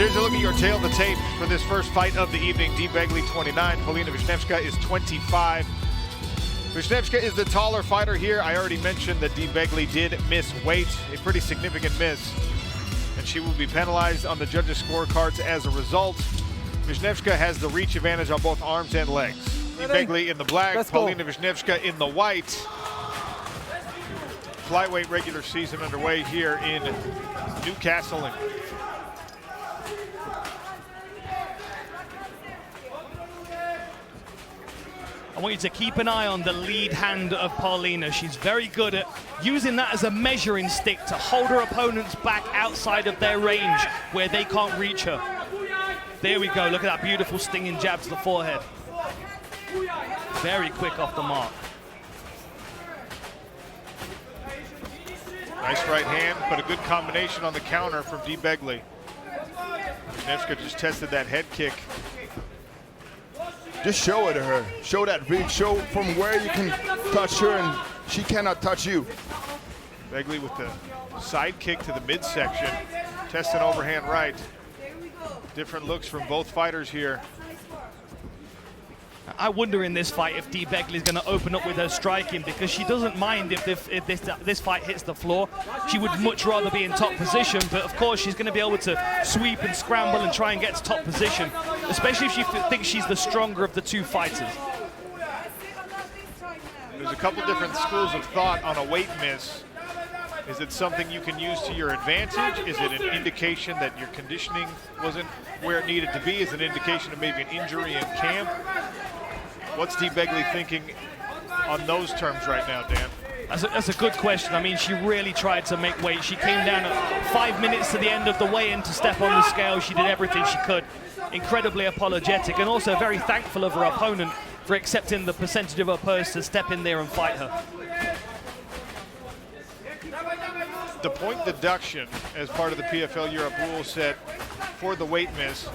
Here's a look at your tail of the tape for this first fight of the evening. 𝗘𝗥𝗢𝗣 29, 𝗘𝗨𝗥𝗢𝗣 is 25. 𝗘𝗨𝗥𝗢𝗣 is the taller fighter here. I already mentioned that 𝗘𝗥𝗢𝗣 did miss weight, a pretty significant miss. And she will be penalized on the judges' scorecards as a result. 𝗘𝗨𝗥𝗢𝗣 has the reach advantage on both arms and legs. 𝗘𝗥𝗢𝗣 in the black, 𝗘𝗨𝗥𝗢𝗣 in the white. Flyweight regular season underway here in Newcastle. I want you to keep an eye on the lead hand of Paulina. She's very good at using that as a measuring stick to hold her opponents back outside of their range where they can't reach her. There we go, look at that beautiful stinging jab to the forehead. Very quick off the mark. Nice right hand, but a good combination on the counter from 𝗘𝗥𝗢𝗣. 𝗘𝗥𝗢𝗣 just tested that head kick. Just show it to her. Show that reach. Show from where you can touch her and she cannot touch you. 𝗘𝗥𝗢𝗣 with the side kick to the midsection. Testing overhand right. Different looks from both fighters here. I wonder in this fight if 𝗘𝗥𝗢𝗣𝗣 is going to open up with her striking, because she doesn't mind if this fight hits the floor. She would much rather be in top position, but of course she's going to be able to sweep and scramble and try and get to top position, especially if she thinks she's the stronger of the two fighters. There's a couple different schools of thought on a weight miss. Is it something you can use to your advantage? Is it an indication that your conditioning wasn't where it needed to be? Is it an indication of maybe an injury in camp? What's 𝗘𝗥𝗢𝗣𝗣 thinking on those terms right now, Dan? That's a good question. I mean, she really tried to make weight. She came down at 5 minutes to the end of the weigh-in to step on the scale. She did everything she could. Incredibly apologetic, and also very thankful of her opponent for accepting the percentage of her purse to step in there and fight her. The point deduction as part of the PFL Europe rule set for the weight miss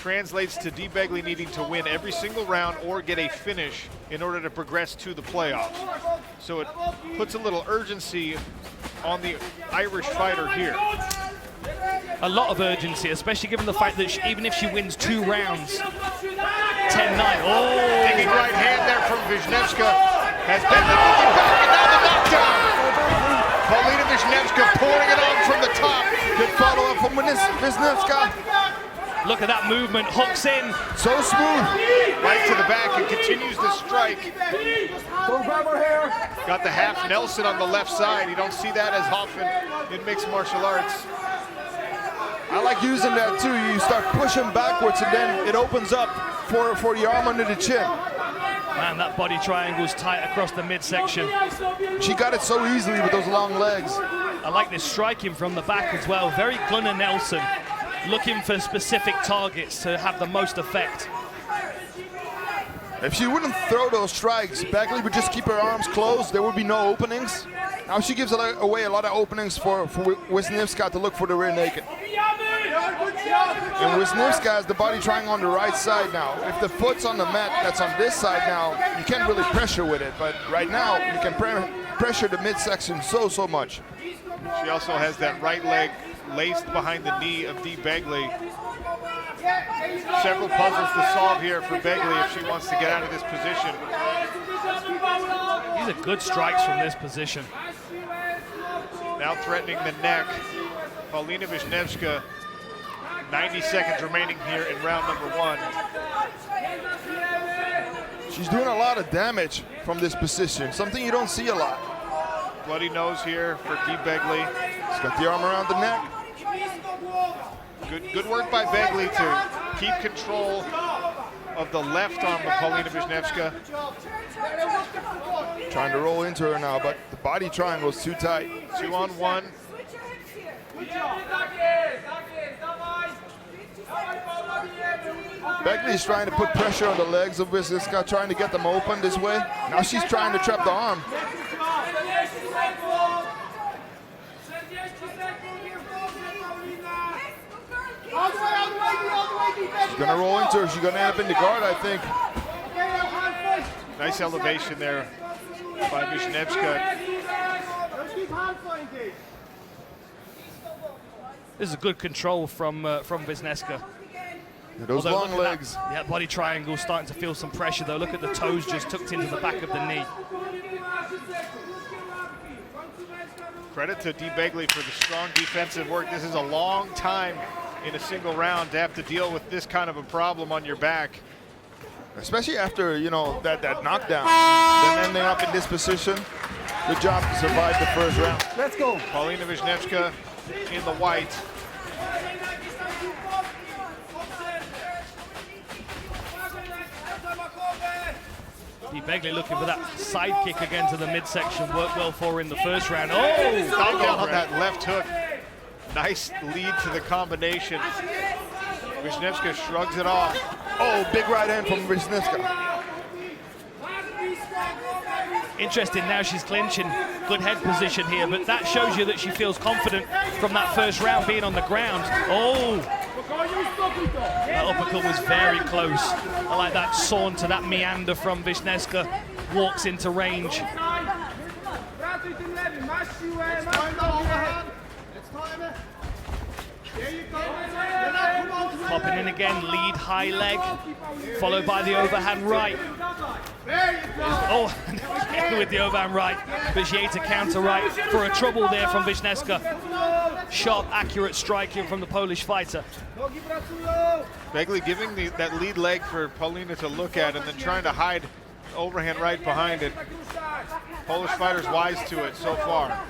translates to 𝗘𝗥𝗢𝗣𝗣 needing to win every single round or get a finish in order to progress to the playoffs. So it puts a little urgency on the Irish fighter here. A lot of urgency, especially given the fact that even if she wins 2 rounds, 10-9. Oh! Taking right hand there from 𝗘𝗥𝗢𝗣𝗣 has been looking back, and now the knockdown. Paulina 𝗘𝗥𝗢𝗣𝗣 pouring it on from the top. Good follow up from 𝗘𝗥𝗢𝗣𝗣. Look at that movement, hooks in. So smooth. Right to the back and continues the strike. Got the half Nelson on the left side. You don't see that as often in mixed martial arts. I like using that too. You start pushing backwards and then it opens up for the arm under the chin. Man, that body triangle's tight across the midsection. She got it so easily with those long legs. I like this striking from the back as well. Very Gunnar Nelson, looking for specific targets to have the most effect. If she wouldn't throw those strikes, 𝗘𝗥𝗢𝗣𝗣 would just keep her arms closed. There would be no openings. Now she gives away a lot of openings for 𝗘𝗥𝗢𝗣𝗣 to look for the rear naked. And 𝗘𝗥𝗢𝗣𝗣𝗣 has the body triangle on the right side now. If the foot's on the mat that's on this side now, you can't really pressure with it. But right now, you can pressure the midsection so much. She also has that right leg laced behind the knee of 𝗘𝗥𝗢𝗣𝗣. Several puzzles to solve here for 𝗘𝗥𝗢𝗣 if she wants to get out of this position. These are good strikes from this position. Now threatening the neck. Paulina 𝗘𝗥𝗢𝗣𝗣, 90 seconds remaining here in round number 1. She's doing a lot of damage from this position, something you don't see a lot. Bloody nose here for 𝗘𝗥𝗢𝗣𝗣. She's got the arm around the neck. Good work by 𝗘𝗥𝗢𝗣 to keep control of the left arm of Paulina 𝗘𝗥𝗢𝗣𝗣. Trying to roll into her now, but the body triangle is too tight. 2-on-1. 𝗘𝗥𝗢𝗣𝗣 is trying to put pressure on the legs of 𝗘𝗥𝗢𝗣𝗣, trying to get them open this way. Now she's trying to trap the arm. She's gonna roll into her. She's gonna end up in the guard, I think. Nice elevation there by 𝗘𝗥𝗢𝗣𝗣𝗣𝗅. This is a good control from Wisniewska. Those Although, long legs. Yeah, body triangle starting to feel some pressure though. Look at the toes just tucked into the back of the knee. Credit to 𝗘𝗥𝗢 for the strong defensive work. This is a long time in a single round to have to deal with this kind of a problem on your back. Especially after, you know, that knockdown. Then ending up in this position. Good job to survive the first round. Let's go. Paulina Wisniewska in the white. 𝗘𝗥𝗢 looking for that side kick again to the midsection. Worked well for her in the first round. Oh, Knocked down on that left hook. Nice lead to the combination. Wisniewska shrugs it off. Oh, big right hand from Wisniewska. Interesting, now she's clinching. Good head position here, but that shows you that she feels confident from that first round being on the ground. Oh! That uppercut was very close. I like that saunter, that meander from Wisniewska. Walks into range. Popping in again, lead high leg, followed by the overhand right. Oh, with the overhand right, but 𝗘𝗥𝗢 counter right for a trouble there from Wisniewska. Sharp, accurate striking from the Polish fighter. 𝗘𝗥𝗢 giving that lead leg for Paulina to look at and then trying to hide overhand right behind it. Polish fighter's wise to it so far.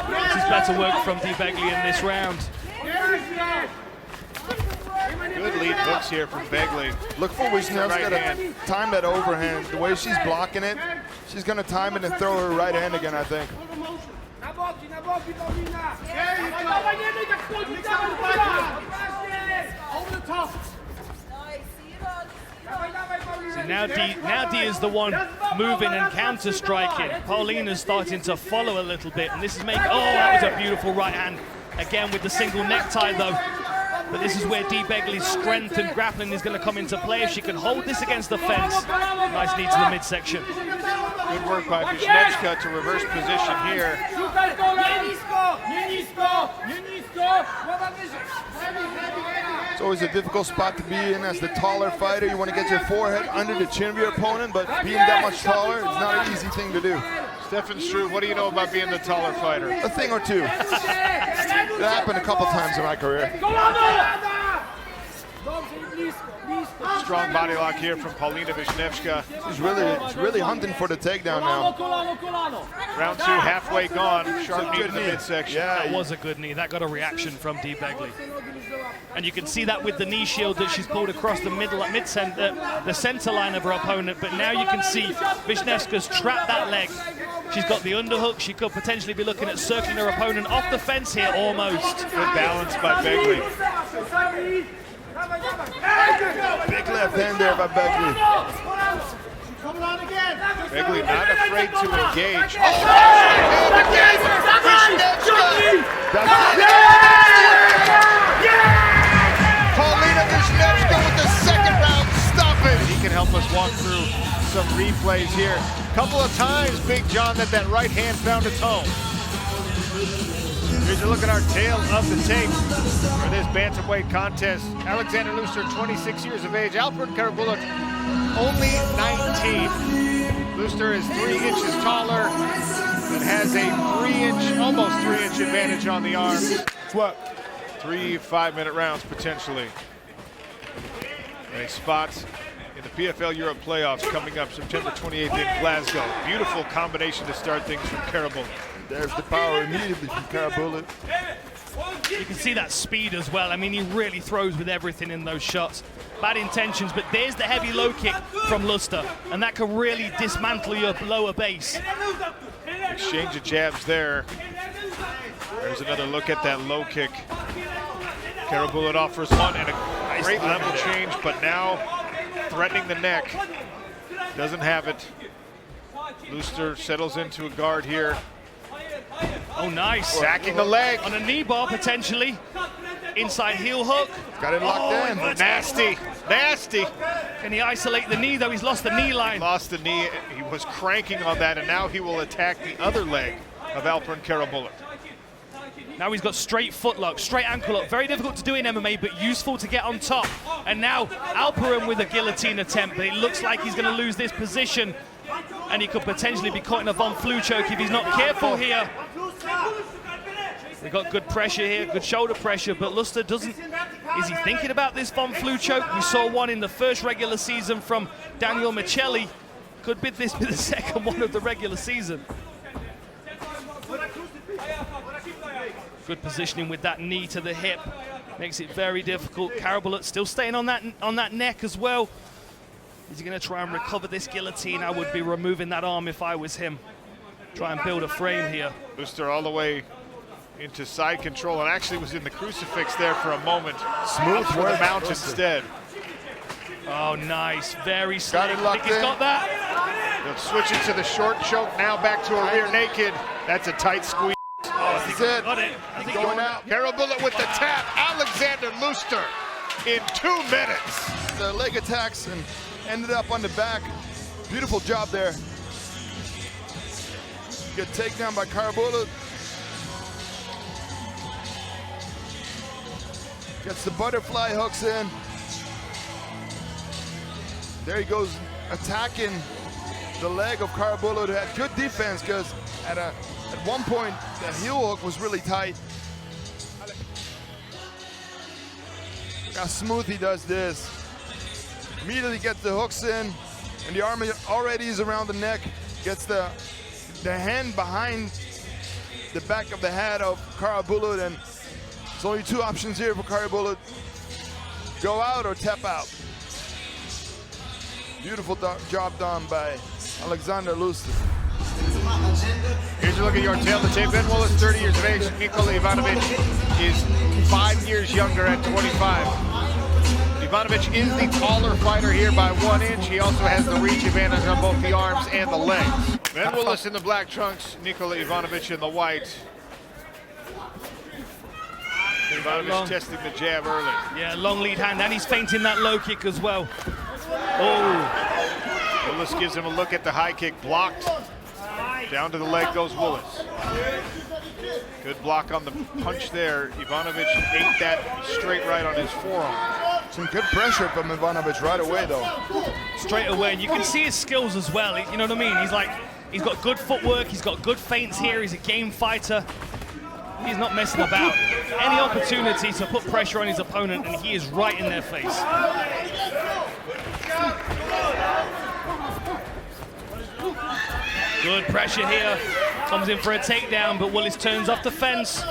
This is better work from 𝗘𝗥𝗢 in this round. Good lead hooks here from 𝗘𝗥𝗢. Look for Wisniewska to time that overhand. The way she's blocking it, she's going to time it and throw her right hand again, I think. So now 𝗘𝗥𝗢 is the one moving and counter striking. Paulina's starting to follow a little bit, and this is making. Oh, that was a beautiful right hand. Again with the single necktie though. But this is where 𝗘𝗥𝗢's strength and grappling is going to come into play. If she can hold this against the fence. Nice knee to the midsection. Good work by Wisniewska to reverse position here. It's always a difficult spot to be in as the taller fighter. You want to get your forehead under the chin of your opponent, but being that much taller, it's not an easy thing to do. Stefan Struve, what do you know about being the taller fighter? A thing or two. It happened a couple times in my career. Strong body lock here from Paulina Wisniewska. She's really hunting for the takedown now. Round two, halfway gone. Sharp knee to the midsection. Yeah, That was a good knee. That got a reaction from 𝗘𝗥𝗢. And you can see that with the knee shield that she's pulled across the the center line of her opponent. But now you can see Wisniewska's trapped that leg. She's got the underhook. She could potentially be looking at circling her opponent off the fence here almost. Good balance by 𝗘𝗥𝗢. big left hand there by 𝗘𝗥𝗢. 𝗘𝗥𝗢 not afraid to engage. Paulina Wisniewska with the second round stoppage. He can help us walk through some replays here. Couple of times, Big John, that right hand found its home. Here's a look at our tale of the tape for this bantamweight contest. Alexander Luster, 26 years of age. Alfred 𝗘𝗥𝗢𝗥, only 19. Luster is 3 inches taller and has a almost 3-inch advantage on the arms. What? 3 5-minute rounds potentially. A spot in the PFL Europe playoffs coming up September 28th in Glasgow. Beautiful combination to start things from 𝗘𝗥𝗢𝗥. There's the power immediately from 𝗘𝗥𝗢𝗥. You can see that speed as well. I mean, he really throws with everything in those shots. Bad intentions, but there's the heavy low kick from Luster, and that can really dismantle your lower base. Exchange of jabs there. There's another look at that low kick. 𝗘𝗥𝗢𝗥 offers one and a great level change, but now threatening the neck. Doesn't have it. Luster settles into a guard here. Oh, nice. Stacking the leg. On a knee bar, potentially. Inside heel hook. Got it locked in. Nasty, nasty. Can he isolate the knee, though? He's lost the knee line. Lost the knee. He was cranking on that, and now he will attack the other leg of 𝗘𝗨𝗥𝗢𝗣𝗘'𝗦. Now he's got straight foot lock, straight ankle lock. Very difficult to do in MMA, but useful to get on top. And now 𝗘𝗨𝗥𝗢𝗣𝗏 with a guillotine attempt, but it looks like he's going to lose this position. And he could potentially be caught in a Von Flue choke if he's not careful here. We've got good pressure here, good shoulder pressure, but Lustre doesn't... Is he thinking about this Von Flue choke? We saw one in the first regular season from Daniel Michelli. Could this be the second one of the regular season? Good positioning with that knee to the hip. Makes it very difficult. 𝗘𝗨𝗥𝗢𝗣𝗏 still staying on that neck as well. Is he going to try and recover this guillotine? I would be removing that arm if I was him. Try and build a frame here. Lustre all the way into side control, and actually was in the crucifix there for a moment. Smooth for the work, mount Lustre. instead. Oh, nice. Very slick. Got it I locked think he's in. got that. They'll switch it to the short choke, now back to a rear naked. That's a tight squeeze. That's it. Got it. I think Going out. 𝗘𝗨𝗥𝗢𝗣𝗏 with the tap. Alexander Lustre in 2 minutes. The leg attacks and ended up on the back. Beautiful job there. Good takedown by 𝗘𝗨𝗥𝗢𝗣𝗏. Gets the butterfly hooks in. There he goes attacking the leg of 𝗘𝗨𝗥𝗢𝗏, who had good defense because at one point the heel hook was really tight. Look how smooth he does this. Immediately gets the hooks in, and the arm already is around the neck. Gets the hand behind the back of the head of 𝗘𝗨𝗥𝗢𝗏, and there's only 2 options here for 𝗘𝗨𝗥𝗢𝗏: go out or tap out. Beautiful job done by Alexander Lustre. Here's a look at your tail to tape. Ben Willis, 30 years of age. Nikola Ivanovic is 5 years younger at 25. Ivanovic is the taller fighter here by 1 inch. He also has the reach advantage on both the arms and the legs. Ben Willis in the black trunks, Nikola Ivanovic in the white. Ivanovic testing the jab early. Yeah, long lead hand, and he's feinting that low kick as well. Oh. Willis gives him a look at the high kick, blocked. Down to the leg goes Willis. Good block on the punch there. Ivanovic ate that straight right on his forearm. Some good pressure from Ivanovic right away, though. Straight away, and you can see his skills as well. You know what I mean? He's got good footwork, he's got good feints here, he's a game fighter. He's not messing about. Any opportunity to put pressure on his opponent, and he is right in their face. Good pressure here. Comes in for a takedown, but Willis turns off the fence.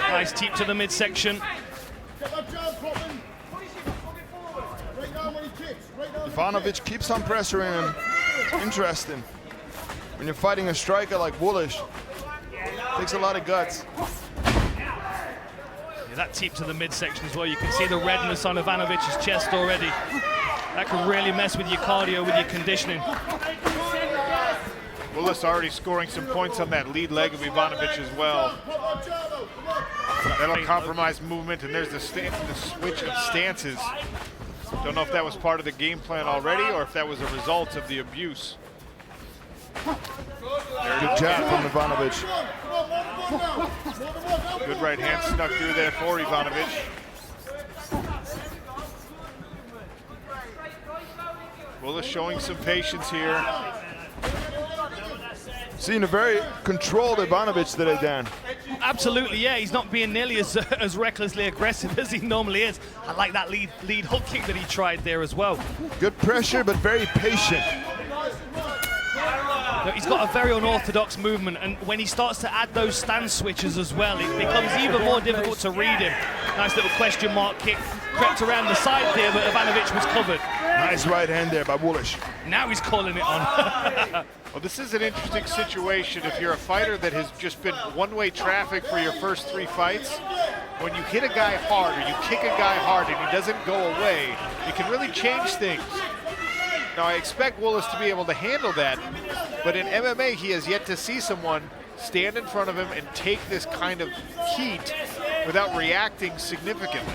Nice teep to the midsection. Ivanovic keeps on pressuring him. Interesting. When you're fighting a striker like Willis, takes a lot of guts. Yeah, that teep to the midsection as well. You can see the redness on Ivanovic's chest already. That can really mess with your cardio, with your conditioning. Willis already scoring some points on that lead leg of Ivanovic as well. That'll compromise movement, and there's the switch of stances. Don't know if that was part of the game plan already or if that was a result of the abuse. Good jab from Ivanovic. Good right hand snuck through there for Ivanovic. Willis showing some patience here. Seeing a very controlled Ivanovic today, Dan. Absolutely, yeah. He's not being nearly as recklessly aggressive as he normally is. I like that lead hook kick that he tried there as well. Good pressure, but very patient. No, he's got a very unorthodox movement, and when he starts to add those stance switches as well, it becomes even more difficult to read him. Nice little question mark kick. Crept around the side there, but Ivanovic was covered. Nice right hand there by Willis. Now he's calling it on. Well, this is an interesting situation. If you're a fighter that has just been one-way traffic for your first 3 fights, when you hit a guy hard or you kick a guy hard and he doesn't go away, it can really change things. Now, I expect Willis to be able to handle that, but in MMA, he has yet to see someone stand in front of him and take this kind of heat without reacting significantly.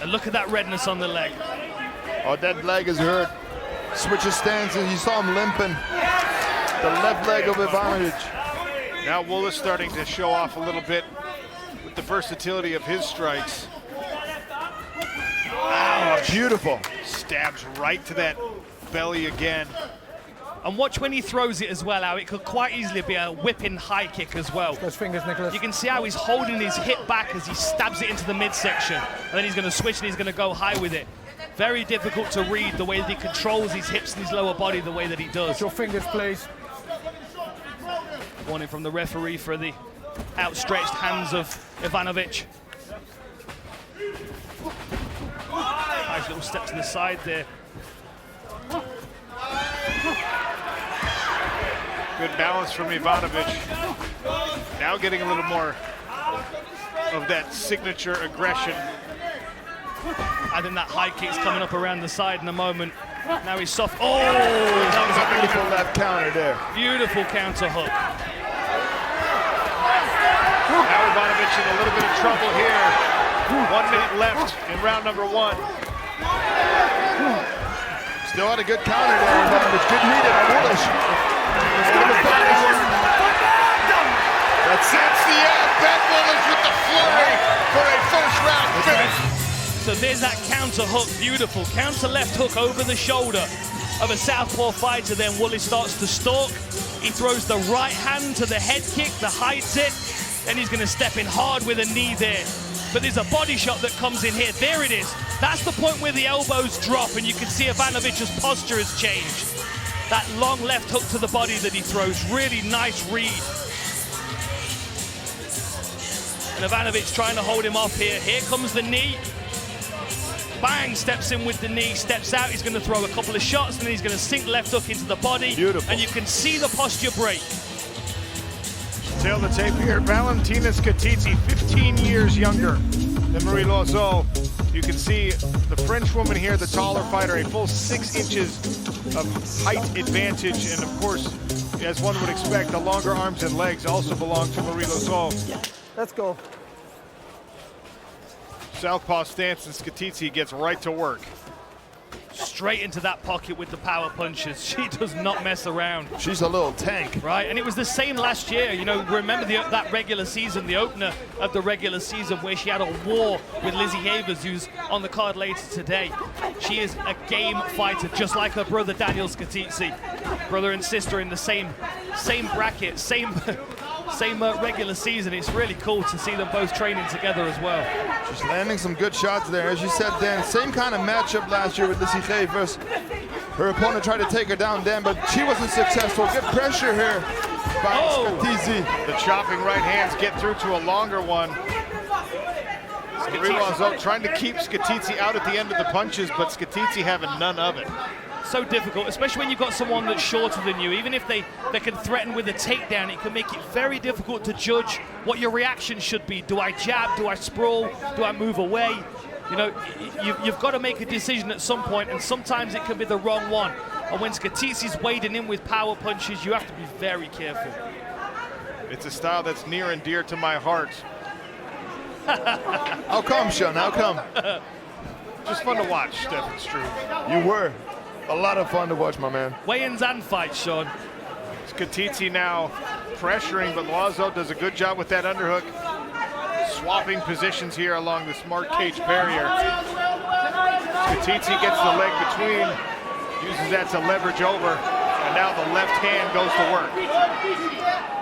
And look at that redness on the leg. Oh, that leg is hurt. Switches stances, you saw him limping. The left leg of Ivanovic. Now Wool starting to show off a little bit with the versatility of his strikes. Wow, beautiful. Stabs right to that belly again. And watch when he throws it as well, how it could quite easily be a whipping high kick as well. Those fingers, Nicholas. You can see how he's holding his hip back as he stabs it into the midsection. And then he's going to switch and he's going to go high with it. Very difficult to read the way that he controls his hips and his lower body the way that he does. Your fingers, please. Warning from the referee for the outstretched hands of Ivanovic. Nice little step to the side there. Good balance from Ivanovic. Now getting a little more of that signature aggression. I think that high kick's coming up around the side in a moment. Now he's soft. Oh, that was a Beautiful left counter there. beautiful counter hook. Now Ivanovic in a little bit of trouble here. 1 minute left in round number 1. Still had a good counter there, Ivanovic. Good meet it, Woolish. That's it. Ben Woolish with the flurry for a first round finish. So there's that counter hook, beautiful. Counter left hook over the shoulder of a southpaw fighter. Then Woolley starts to stalk. He throws the right hand to the head kick that hides it. Then he's going to step in hard with a knee there. But there's a body shot that comes in here. There it is. That's the point where the elbows drop, and you can see Ivanovic's posture has changed. That long left hook to the body that he throws. Really nice read. And Ivanovic trying to hold him off here. Here comes the knee. Bang, steps in with the knee, steps out. He's going to throw a couple of shots, and then he's going to sink left hook into the body. Beautiful. And you can see the posture break. Tail the tape here. Valentina 𝗘𝗦𝗥𝗢𝗣𝗘, 15 years younger than Mirela Vargas. You can see the French woman here, the taller fighter, a full 6 inches of height advantage. And of course, as one would expect, the longer arms and legs also belong to Mirela Vargas. Let's go. Southpaw stance, and 𝗘𝗦𝗥𝗢𝗣𝗘 gets right to work. Straight into that pocket with the power punches. She does not mess around. She's a little tank. Right, and it was the same last year. You know, remember that regular season, the opener of the regular season, where she had a war with Lizzie Havers, who's on the card later today. She is a game fighter, just like her brother Daniel 𝗘𝗦𝗥𝗢𝗣𝗘. Brother and sister in the same bracket, same regular season. It's really cool to see them both training together as well. She's landing some good shots there. As you said, Dan, same kind of matchup last year with Lizzie Havers. Her opponent tried to take her down, Dan, but she wasn't successful. Good pressure here by 𝗘𝗦𝗥𝗢𝗣𝗘. The chopping right hands get through to a longer one. Mirela Vargas trying to keep 𝗘𝗦𝗥𝗢𝗣𝗘 out at the end of the punches, but 𝗘𝗦𝗥𝗢𝗣𝗘 having none of it. So difficult, especially when you've got someone that's shorter than you. Even if they can threaten with a takedown, it can make it very difficult to judge what your reaction should be. Do I jab? Do I sprawl? Do I move away? You know, you've got to make a decision at some point, and sometimes it can be the wrong one. And when 𝗘𝗦𝗥𝗢𝗣𝗑's wading in with power punches, you have to be very careful. It's a style that's near and dear to my heart. How come, Sean? How come? Just fun to watch, Stefan Struve. You were. A lot of fun to watch, my man. Weigh-ins and fights, Sean. 𝗘𝗦𝗥𝗢𝗣𝗘 now pressuring, but Loiseau does a good job with that underhook. Swapping positions here along the smart cage barrier. 𝗘𝗦𝗥𝗢𝗣𝗘 gets the leg between, uses that to leverage over, and now the left hand goes to work.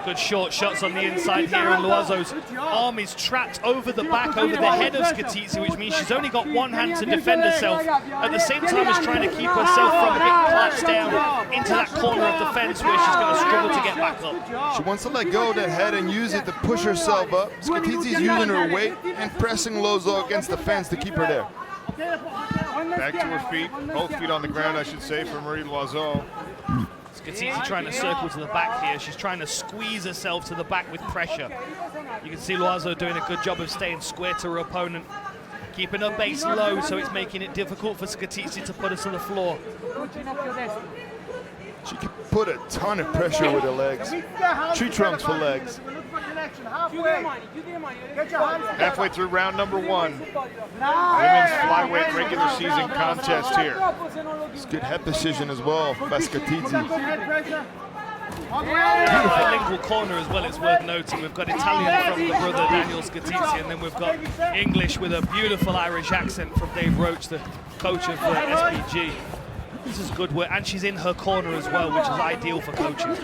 Good short shots on the inside here, and Loiseau's arm is trapped over the back, over the head of 𝗘𝗦𝗥𝗢𝗣𝗘, which means she's only got one hand to defend herself, at the same time as trying to keep herself from a bit collapsed down into that corner of the fence where she's going to struggle to get back up. She wants to let go of that head and use it to push herself up. 𝗘𝗦𝗥𝗢𝗣𝗘's using her weight and pressing Loiseau against the fence to keep her there. Back to her feet, both feet on the ground, I should say, for Mirela Vargas. 𝗘𝗦𝗥𝗢𝗣𝗘 trying to circle to the back here. She's trying to squeeze herself to the back with pressure. You can see Loiseau doing a good job of staying square to her opponent, keeping her base low, so it's making it difficult for 𝗘𝗦𝗥𝗢𝗣𝗘 to put her to the floor. She can put a ton of pressure with her legs. Tree trunks for legs. Halfway through round number 1. Women's flyweight regular season contest here. It's good head decision as well by 𝗘𝗨𝗥𝗢𝗣𝗘'𝗦. Bilingual corner as well, it's worth noting. We've got Italian from the brother Daniel 𝗘𝗨𝗥𝗢𝗣𝗘, and then we've got English with a beautiful Irish accent from Dave Roach, the coach of SPG. This is good work, and she's in her corner as well, which is ideal for coaching.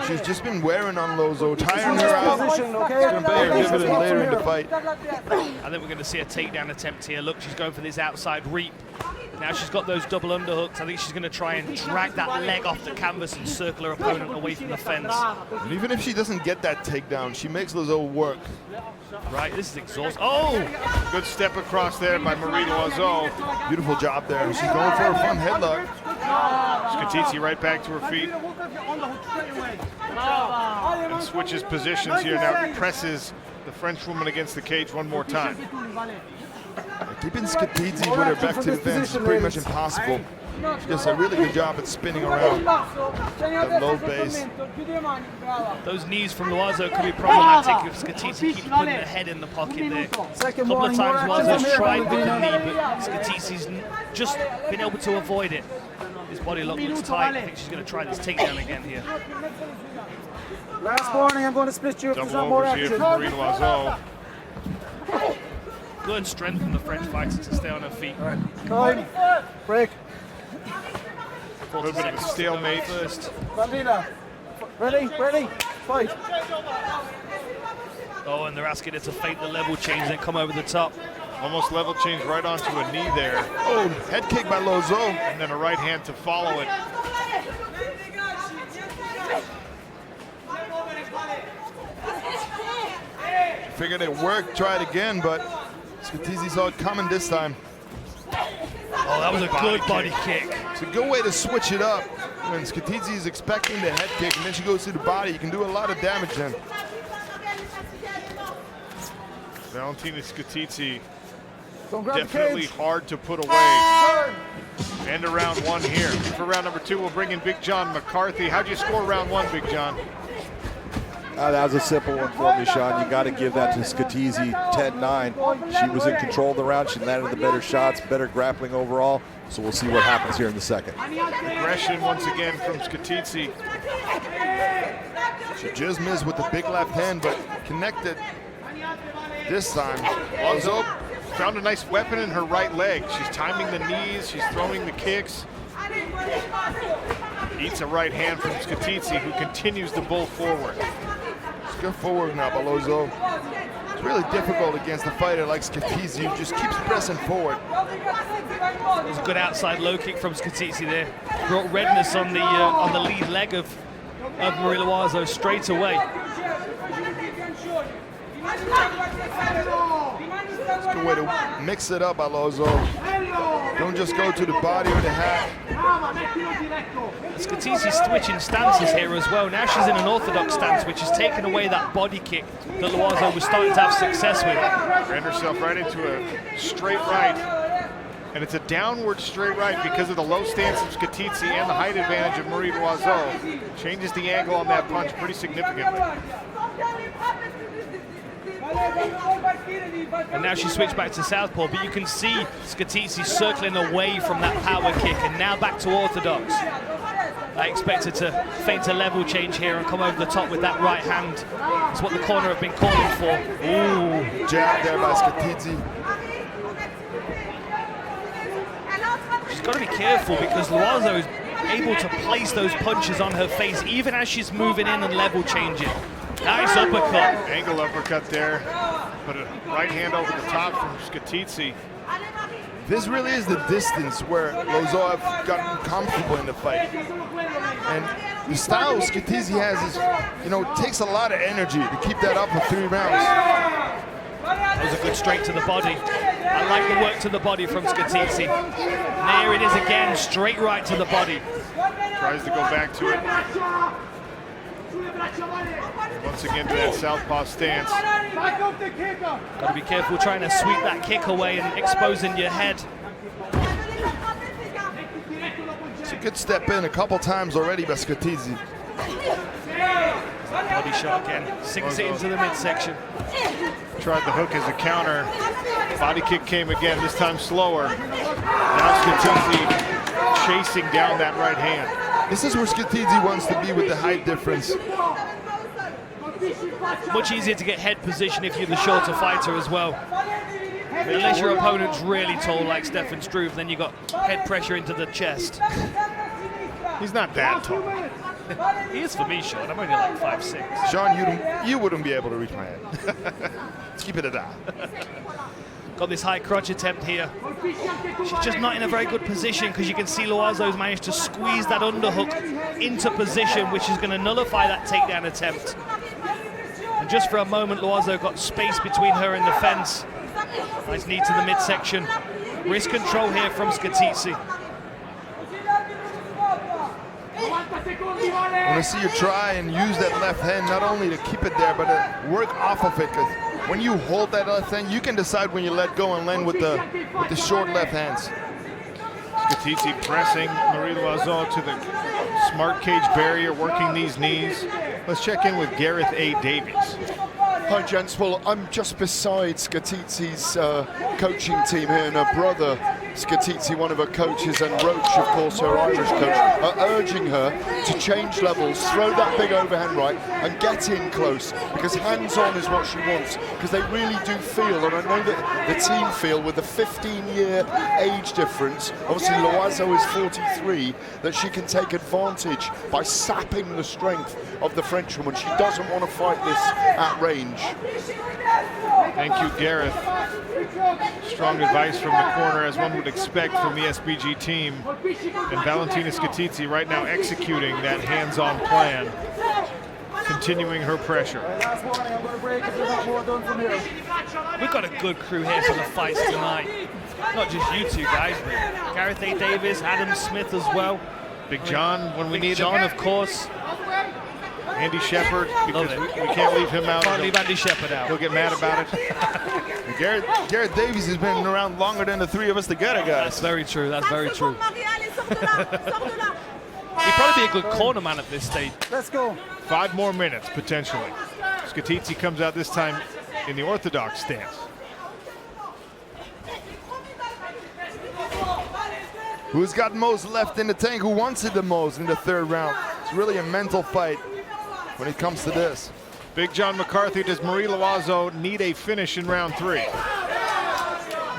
She's just been wearing on Lozo, tiring her out. It's going to pay her dividend later in the fight. I think we're going to see a takedown attempt here. Look, she's going for this outside reap. Now she's got those double underhooks. I think she's going to try and drag that leg off the canvas and circle her opponent away from the fence. And even if she doesn't get that takedown, she makes Lozo work. Right, this is exhausting. Oh! Good step across there by Mirela Vargas. Beautiful job there. She's going for a fun headlock. 𝗘𝗨𝗥𝗢𝗣𝗘 right back to her feet. And switches positions here now. Presses the French woman against the cage one more time. Keeping 𝗘𝗨𝗥𝗢𝗣𝗣 with her back to the fence is pretty much impossible. She does a really good job at spinning around the low base. Those knees from Loiseau could be problematic if 𝗘𝗨𝗥𝗢𝗣𝗘 keeps putting her head in the pocket there. A couple of times Loiseau's tried with the knee, but 𝗘𝗨𝗥𝗢𝗣𝗑's just been able to avoid it. His body lock looks tight. I think she's going to try this takedown again here. Last warning, I'm going to split you if there's Double not more overs here action. from Mirela Vargas. Good strength from the French fighter to stay on her feet. Time. Break. A little bit of a stalemate. First. Bandina. Ready? Ready? Fight. Oh, and they're asking her to fake the level change and come over the top. Almost level change right onto a knee there. Oh, head kick by Lozo. And then a right hand to follow it. Figured it worked, tried again, but 𝗘𝗨𝗥𝗢𝗣𝗣 saw it coming this time. Oh, that was a good body kick. It's a good way to switch it up. When 𝗘𝗨𝗥𝗢𝗣𝗣 is expecting the head kick and then she goes to the body, you can do a lot of damage then. Valentina 𝗘𝗨𝗥𝗢𝗣𝗣 Don't grab definitely the cage. hard to put away. End of round 1 here. For round number 2, we'll bring in Big John McCarthy. How'd you score round 1, Big John? That was a simple one for me, Sean. You got to give that to 𝗘𝗨𝗥𝗢𝗣 10-9. She was in control of the round. She landed the better shots, better grappling overall. So we'll see what happens here in the second. Aggression once again from 𝗘𝗨𝗥𝗢𝗣𝗑. She just missed with the big left hand, but connected this time. Loiseau found a nice weapon in her right leg. She's timing the knees, she's throwing the kicks. Eats a right hand from 𝗘𝗨𝗥𝗢𝗣𝗑, who continues to bowl forward. Let's go forward now by Loiseau. It's really difficult against a fighter like 𝗘𝗨𝗥𝗢𝗣𝗑, who just keeps pressing forward. It was a good outside low kick from 𝗘𝗨𝗥𝗢𝗣𝗑 there. Brought redness on the lead leg of Mirela Vargas straight away. It's a good way to mix it up by Loiseau. Don't just go to the body or the hat. 𝗘𝗨𝗥𝗢𝗣𝗑's switching stances here as well. Now she's in an orthodox stance, which has taken away that body kick that Loiseau was starting to have success with. Ran herself right into a straight right. And it's a downward straight right because of the low stance of 𝗘𝗨𝗥𝗢𝗣𝗑 and the height advantage of Mirela Vargas. Changes the angle on that punch pretty significantly. And now she switched back to southpaw, but you can see 𝗘𝗨𝗥𝗢𝗣 circling away from that power kick and now back to orthodox. I expect her to feint a level change here and come over the top with that right hand. That's what the corner have been calling for. Ooh, jab there by 𝗘𝗨𝗥𝗢𝗣𝗑. She's got to be careful because Loiseau is able to place those punches on her face even as she's moving in and level changing. Nice uppercut. Angle uppercut there. Put a right hand over the top from 𝗘𝗨𝗥𝗢𝗣𝗑. This really is the distance where Loiseau have gotten comfortable in the fight. And the style 𝗘𝗨𝗥𝗢𝗣𝗑 has is, it takes a lot of energy to keep that up for 3 rounds. That was a good straight to the body. I like the work to the body from 𝗘𝗨𝗥𝗢𝗣𝗑. There it is again, straight right to the body. Tries to go back to it. Once again to that southpaw stance. Got to be careful trying to sweep that kick away and exposing your head. She could step in a couple times already by 𝗘𝗨𝗥𝗢𝗣𝗘'𝗦. Body shot again, sinks it into the midsection. Tried the hook as a counter. Body kick came again, this time slower. Now 𝗘𝗨𝗥𝗢𝗣𝗘 chasing down that right hand. This is where 𝗘𝗨𝗥𝗢𝗣𝗣 wants to be with the height difference. Much easier to get head position if you're the shorter fighter as well. But unless your opponent's really tall like Stefan Struve, then you got head pressure into the chest. He's not that tall. He is for me, Sean. I'm only like 5'6". Sean, you wouldn't be able to reach my head. Let's keep it at that. Got this high crotch attempt here. She's just not in a very good position because you can see Loiseau's managed to squeeze that underhook into position, which is going to nullify that takedown attempt. And just for a moment, Loiseau got space between her and the fence. Nice knee to the midsection. Wrist control here from 𝗘𝗨𝗥𝗢𝗣𝗑. I want to see you try and use that left hand not only to keep it there, but to work off of it. Because when you hold that left hand, you can decide when you let go and land with the short left hands. 𝗘𝗨𝗥𝗢𝗣𝗑 pressing Mirela Vargas to the smart cage barrier, working these knees. Let's check in with Gareth A. Davies. Hi gents, well I'm just beside 𝗘𝗨𝗥𝗢𝗣𝗑's coaching team here, and her brother 𝗘𝗨𝗥𝗢𝗣, one of her coaches, and Roach, of course, her Irish coach, are urging her to change levels, throw that big overhand right and get in close, because hands-on is what she wants, because they really do feel, and I know that the team feel, with the 15-year age difference, obviously Loiseau is 43, that she can take advantage by sapping the strength of the Frenchwoman. She doesn't want to fight this at range. Thank you, Gareth. Strong advice from the corner, as one would expect from the SBG team. And Valentina 𝗘𝗨𝗥𝗢𝗣𝗑 right now executing that hands-on plan, continuing her pressure. We've got a good crew here for the fights tonight. Not just you two guys, but Gareth A. Davies, Adam Smith as well. Big John, when we need John, him. of course. Andy Shepherd, because we can't leave him out. Can't leave Andy Shepherd out. He'll get mad about it. Gareth Davies has been around longer than the three of us together, guys. That's very true. That's very true. He'd probably be a good corner man at this stage. Let's go. 5 more minutes, potentially. 𝗘𝗨𝗥𝗢𝗣𝗑 comes out this time in the orthodox stance. Who's got most left in the tank? Who wants it the most in the third round? It's really a mental fight when it comes to this. Big John McCarthy, does Mirela Vargas need a finish in round 3?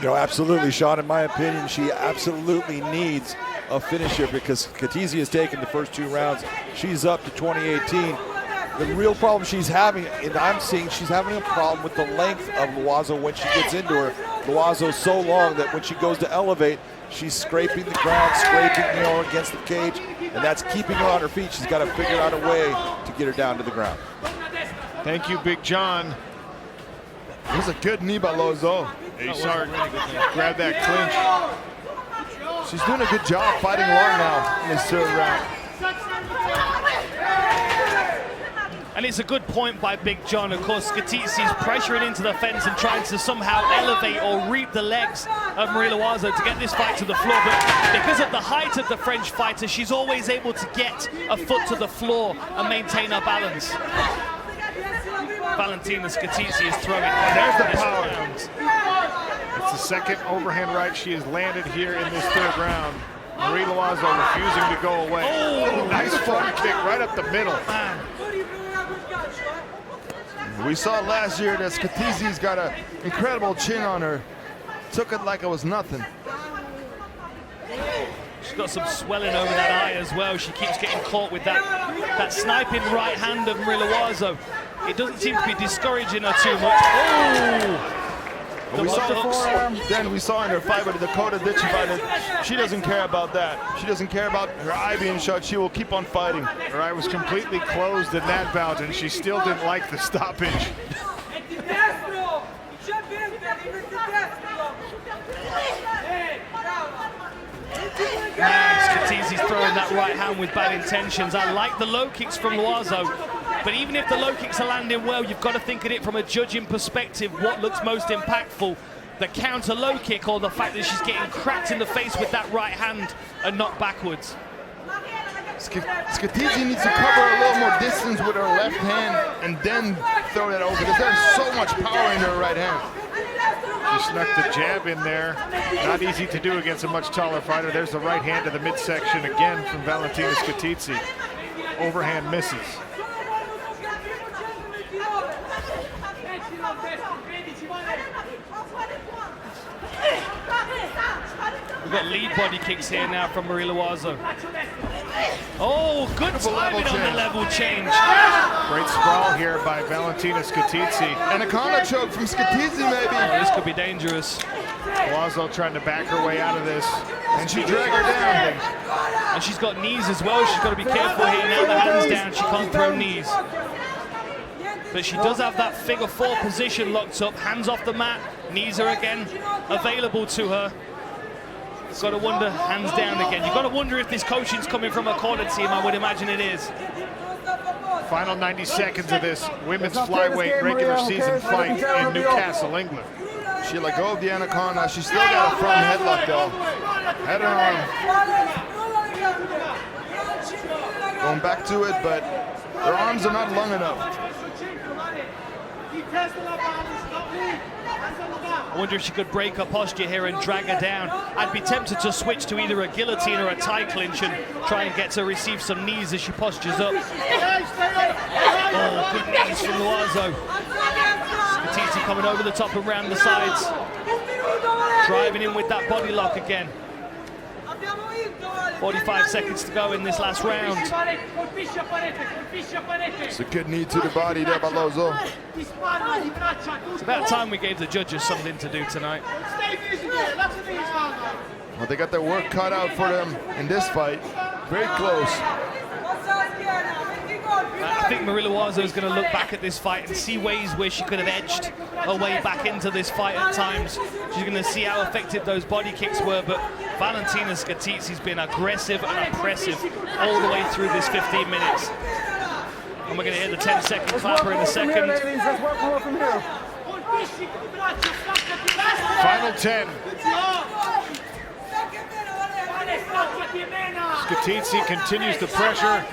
Absolutely, Sean. In my opinion, she absolutely needs a finisher, because 𝗘𝗨𝗥𝗢𝗣𝗑 has taken the first 2 rounds. She's up to 2018. The real problem she's having, and I'm seeing, she's having a problem with the length of Loiseau when she gets into her. Loiseau's so long that when she goes to elevate, she's scraping the ground, scraping against the cage, and that's keeping her on her feet. She's got to figure out a way to get her down to the ground. Thank you, Big John. It was a good knee by Loiseau. He saw her grab that clinch. She's doing a good job fighting long now in this third round. And it's a good point by Big John. Of course, 𝗘𝗨𝗥𝗢𝗣𝗑's pressuring into the fence and trying to somehow elevate or reap the legs of Mirela Vargas to get this fight to the floor. But because of the height of the French fighter, she's always able to get a foot to the floor and maintain her balance. Valentina 𝗘𝗨𝗥𝗢𝗣𝗑 is throwing. There's the power. It's the second overhand right she has landed here in this third round. Mirela Vargas refusing to go away. Oh, nice front kick right up the middle. Man. We saw last year that 𝗘𝗨𝗥𝗢𝗣𝗑's got an incredible chin on her. Took it like it was nothing. She's got some swelling over that eye as well. She keeps getting caught with that sniping right hand of Mirela Vargas. It doesn't seem to be discouraging her too much. Oh! We saw in her fight with the Dakota Ditchy fighter, she doesn't care about that. She doesn't care about her eye being shut. She will keep on fighting. Her eye was completely closed in that bout, and she still didn't like the stoppage. Man, 𝗘𝗨𝗥𝗢𝗣𝗑's throwing that right hand with bad intentions. I like the low kicks from Loiseau. But even if the low kicks are landing well, you've got to think of it from a judging perspective. What looks most impactful? The counter low kick or the fact that she's getting cracked in the face with that right hand and knocked backwards? 𝗘𝗨𝗥𝗢𝗣𝗘 needs to cover a little more distance with her left hand and then throw that over because there's so much power in her right hand. She snuck the jab in there. Not easy to do against a much taller fighter. There's the right hand to the midsection again from Valentina 𝗘𝗨𝗥𝗢𝗣𝗘. Overhand misses. We've got lead body kicks here now from Mirela Vargas. Oh, good timing on the level change. Great sprawl here by Valentina 𝗘𝗨𝗥𝗢𝗣𝗘. And a corner choke from 𝗘𝗨𝗥𝗢𝗣𝗘 maybe. Oh, this could be dangerous. Vargas trying to back her way out of this. And she dragged her down. And she's got knees as well. She's got to be careful here. Now the hand's down. She can't throw knees. But she does have that figure four position locked up. Hands off the mat. Knees are again available to her. Got to wonder, hands down again. You've got to wonder if this coaching's coming from a corner team. I would imagine it is. Final 90 seconds of this women's flyweight regular season fight in Newcastle, England. She let go of the anaconda. She still got a front headlock though. Head and arm. Going back to it, but her arms are not long enough. I wonder if she could break her posture here and drag her down. I'd be tempted to switch to either a guillotine or a tie clinch and try and get to receive some knees as she postures up. Oh, good knees from Loazo. 𝗘𝗨𝗥𝗢𝗣𝗘 coming over the top and round the sides. Driving in with that body lock again. 45 seconds to go in this last round. It's a good knee to the body there by Lozo. It's about time we gave the judges something to do tonight. Well, they got their work cut out for them in this fight. Very close. I think Mirela Vargas is going to look back at this fight and see ways where she could have edged her way back into this fight at times. She's going to see how effective those body kicks were, but Valentina 𝗘𝗨𝗥𝗢𝗣𝗘's been aggressive and oppressive all the way through this 15 minutes. And we're going to hear the 10-second clapper in a second. Final 10. 𝗘𝗨𝗥𝗢𝗣𝗘 continues to pressure.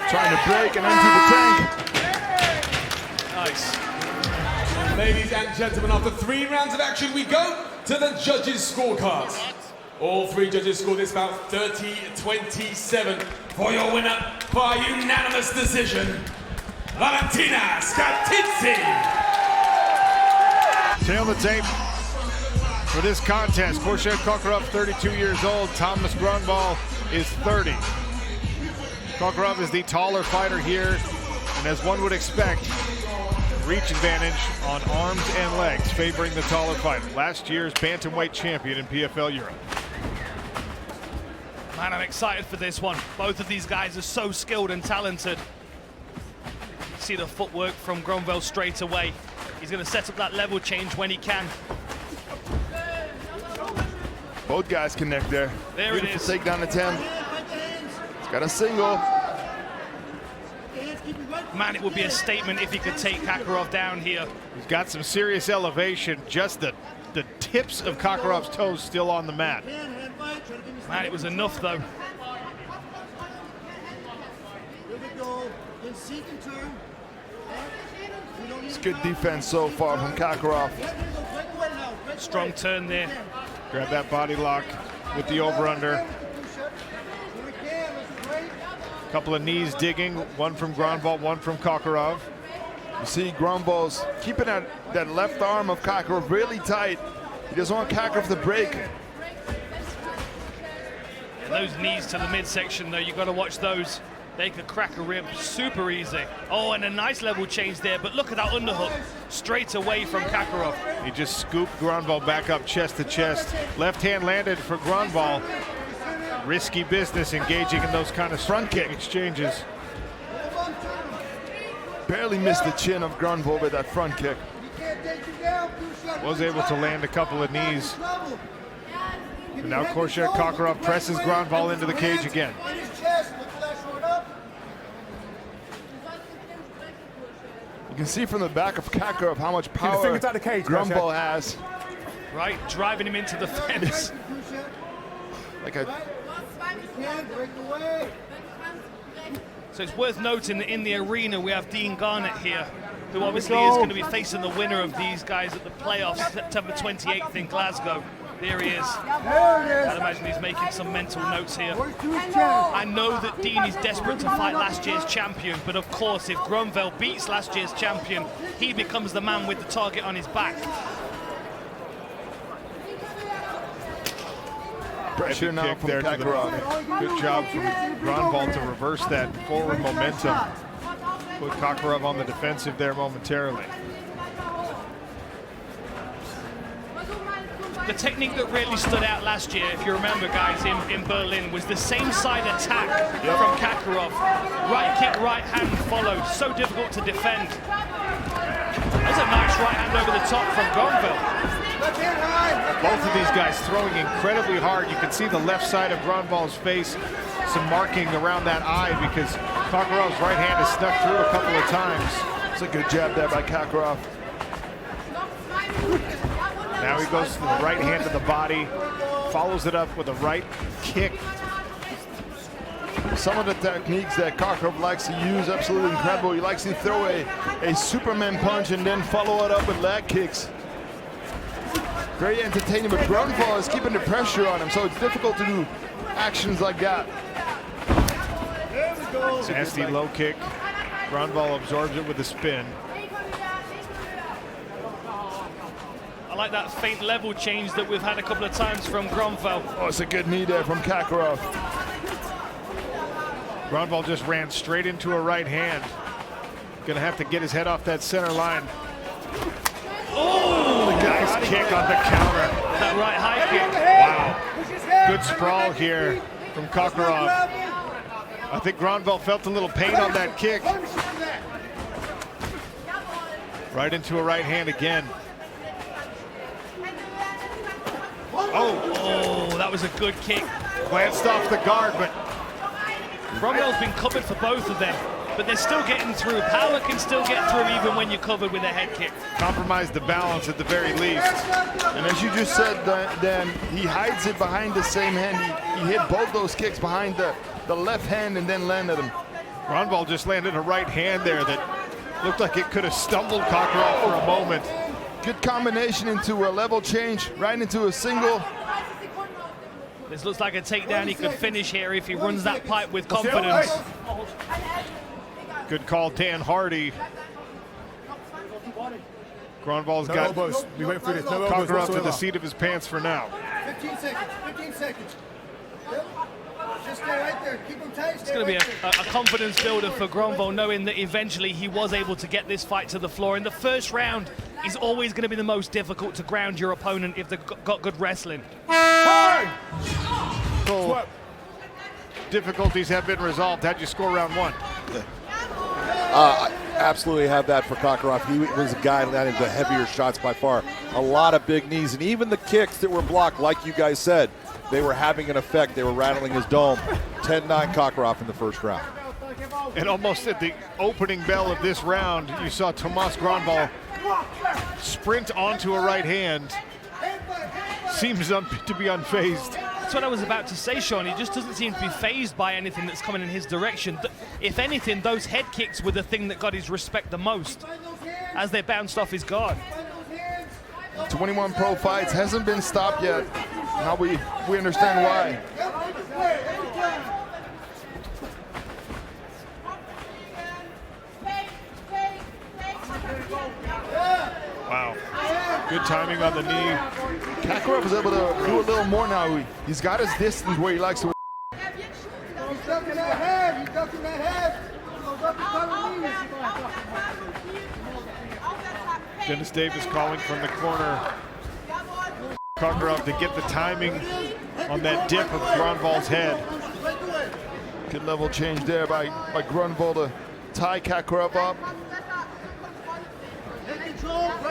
Trying to break and empty the tank. Nice. Ladies and gentlemen, after 3 rounds of action, we go to the judges' scorecards. All 3 judges scored this bout 30-27 for your winner by unanimous decision, Valentina 𝗘𝗨𝗥𝗢𝗣𝗘. Tail the tape for this contest. 𝗘𝗨𝗥𝗢𝗣𝗘, 32 years old. Thomas Grunwald is 30. 𝗘𝗨𝗥𝗢𝗣 is the taller fighter here, and as one would expect, reach advantage on arms and legs, favoring the taller fighter. Last year's bantamweight champion in PFL Europe. Man, I'm excited for this one. Both of these guys are so skilled and talented. See the footwork from Grunwald straight away. He's going to set up that level change when he can. Both guys connect there. There it is. Beautiful takedown attempt. He's got a single. Man, it would be a statement if he could take Kakarov down here. He's got some serious elevation. Just the tips of Kakarov's toes still on the mat. Man, it was enough though. It's good defense so far from Kakarov. Strong turn there. Grab that body lock with the over-under. Couple of knees digging, one from Grunwald, one from Kakarov. You see Grunwald's keeping that left arm of Kakarov really tight. He doesn't want Kakarov to break. And those knees to the midsection though, you got to watch those. They could crack a rib super easy. Oh, and a nice level change there, but look at that underhook straight away from Kakarov. He just scooped Grunwald back up chest to chest. Left hand landed for Grunwald. Risky business engaging in those kind of front kick exchanges. Barely missed the chin of Grunwald with that front kick. Was able to land a couple of knees. And now 𝗘𝗨𝗥𝗢𝗣𝗘 presses Grunwald into the cage again. You can see from the back of Kakarov how much power fingers out the cage, Grunwald has. Right, driving him into the fence. Like a So it's worth noting that in the arena we have Dean Garnett here, who obviously is going to be facing the winner of these guys at the playoffs September 28th in Glasgow. There he is. I'd imagine he's making some mental notes here. I know that Dean is desperate to fight last year's champion, but of course if Grunwald beats last year's champion, he becomes the man with the target on his back. pressure now from Kakarov. Good job from Grunwald to reverse that forward momentum. Put Kakarov on the defensive there momentarily. The technique that really stood out last year, if you remember, guys, in Berlin, was the same side attack from Kakarov. Right kick, right hand followed. So difficult to defend. That's a nice right hand over the top from Grunwald. Both of these guys throwing incredibly hard. You can see the left side of Grunwald's face, some marking around that eye because Kakarov's right hand has snuck through a couple of times. It's a good jab there by Kakarov. Now he goes to the right hand to the body, follows it up with a right kick. Some of the techniques that Kakarov likes to use, absolutely incredible. He likes to throw a Superman punch and then follow it up with leg kicks. Very entertaining, but Grunwald is keeping the pressure on him, so it's difficult to do actions like that. Nasty low kick. Grunwald absorbs it with a spin. I like that faint level change that we've had a couple of times from Grunwald. Oh, it's a good knee there from Kakarov. Grunwald just ran straight into a right hand. Gonna have to get his head off that center line. Oh, nice kick on the counter. That right high kick. Wow. Good sprawl here from Kakarov. I think Grunwald felt a little pain on that kick. Right into a right hand again. Oh, that was a good kick. Glanced off the guard, but Grunwald's been covered for both of them, but they're still getting through. Power can still get through even when you're covered with a head kick. compromised the balance at the very least. And as you just said, Dan, he hides it behind the same hand. He hit both those kicks behind the left hand and then landed them. Grunwald just landed a right hand there that looked like it could have stumbled Kakarov for a moment. Good combination into a level change, right into a single. This looks like a takedown he could finish here if he runs that pipe with confidence. Good call, Dan Hardy. Grunwald's No got elbows. We wait for this. No elbows Kakarov to whatsoever. the seat of his pants for now. 15 seconds, 15 seconds. Just stay right there, keep him tight. It's going to be a confidence builder for Grunwald, knowing that eventually he was able to get this fight to the floor. In the first round is always going to be the most difficult to ground your opponent if they've got good wrestling. So, difficulties have been resolved. How'd you score round one? I absolutely have that for Kakarov. He was a guy that landed the heavier shots by far. A lot of big knees, and even the kicks that were blocked, like you guys said, they were having an effect. They were rattling his dome. 10-9 Kakarov in the first round. And almost at the opening bell of this round, you saw Tomas Grunwald sprint onto a right hand. Seems to be unfazed. That's what I was about to say, Sean. He just doesn't seem to be fazed by anything that's coming in his direction. If anything, those head kicks were the thing that got his respect the most as they bounced off his guard. 21 pro fights, hasn't been stopped yet. Now we understand why. Wow. Good timing on the knee. Kakarov is able to do a little more now. He's got his distance where he likes to. He's ducking that head, he's ducking that head. Goes up and cover knees. Dennis Davis calling from the corner. Kakarov to get the timing on that dip of Grunwald's head. Good level change there by Grunwald to tie Kakarov up.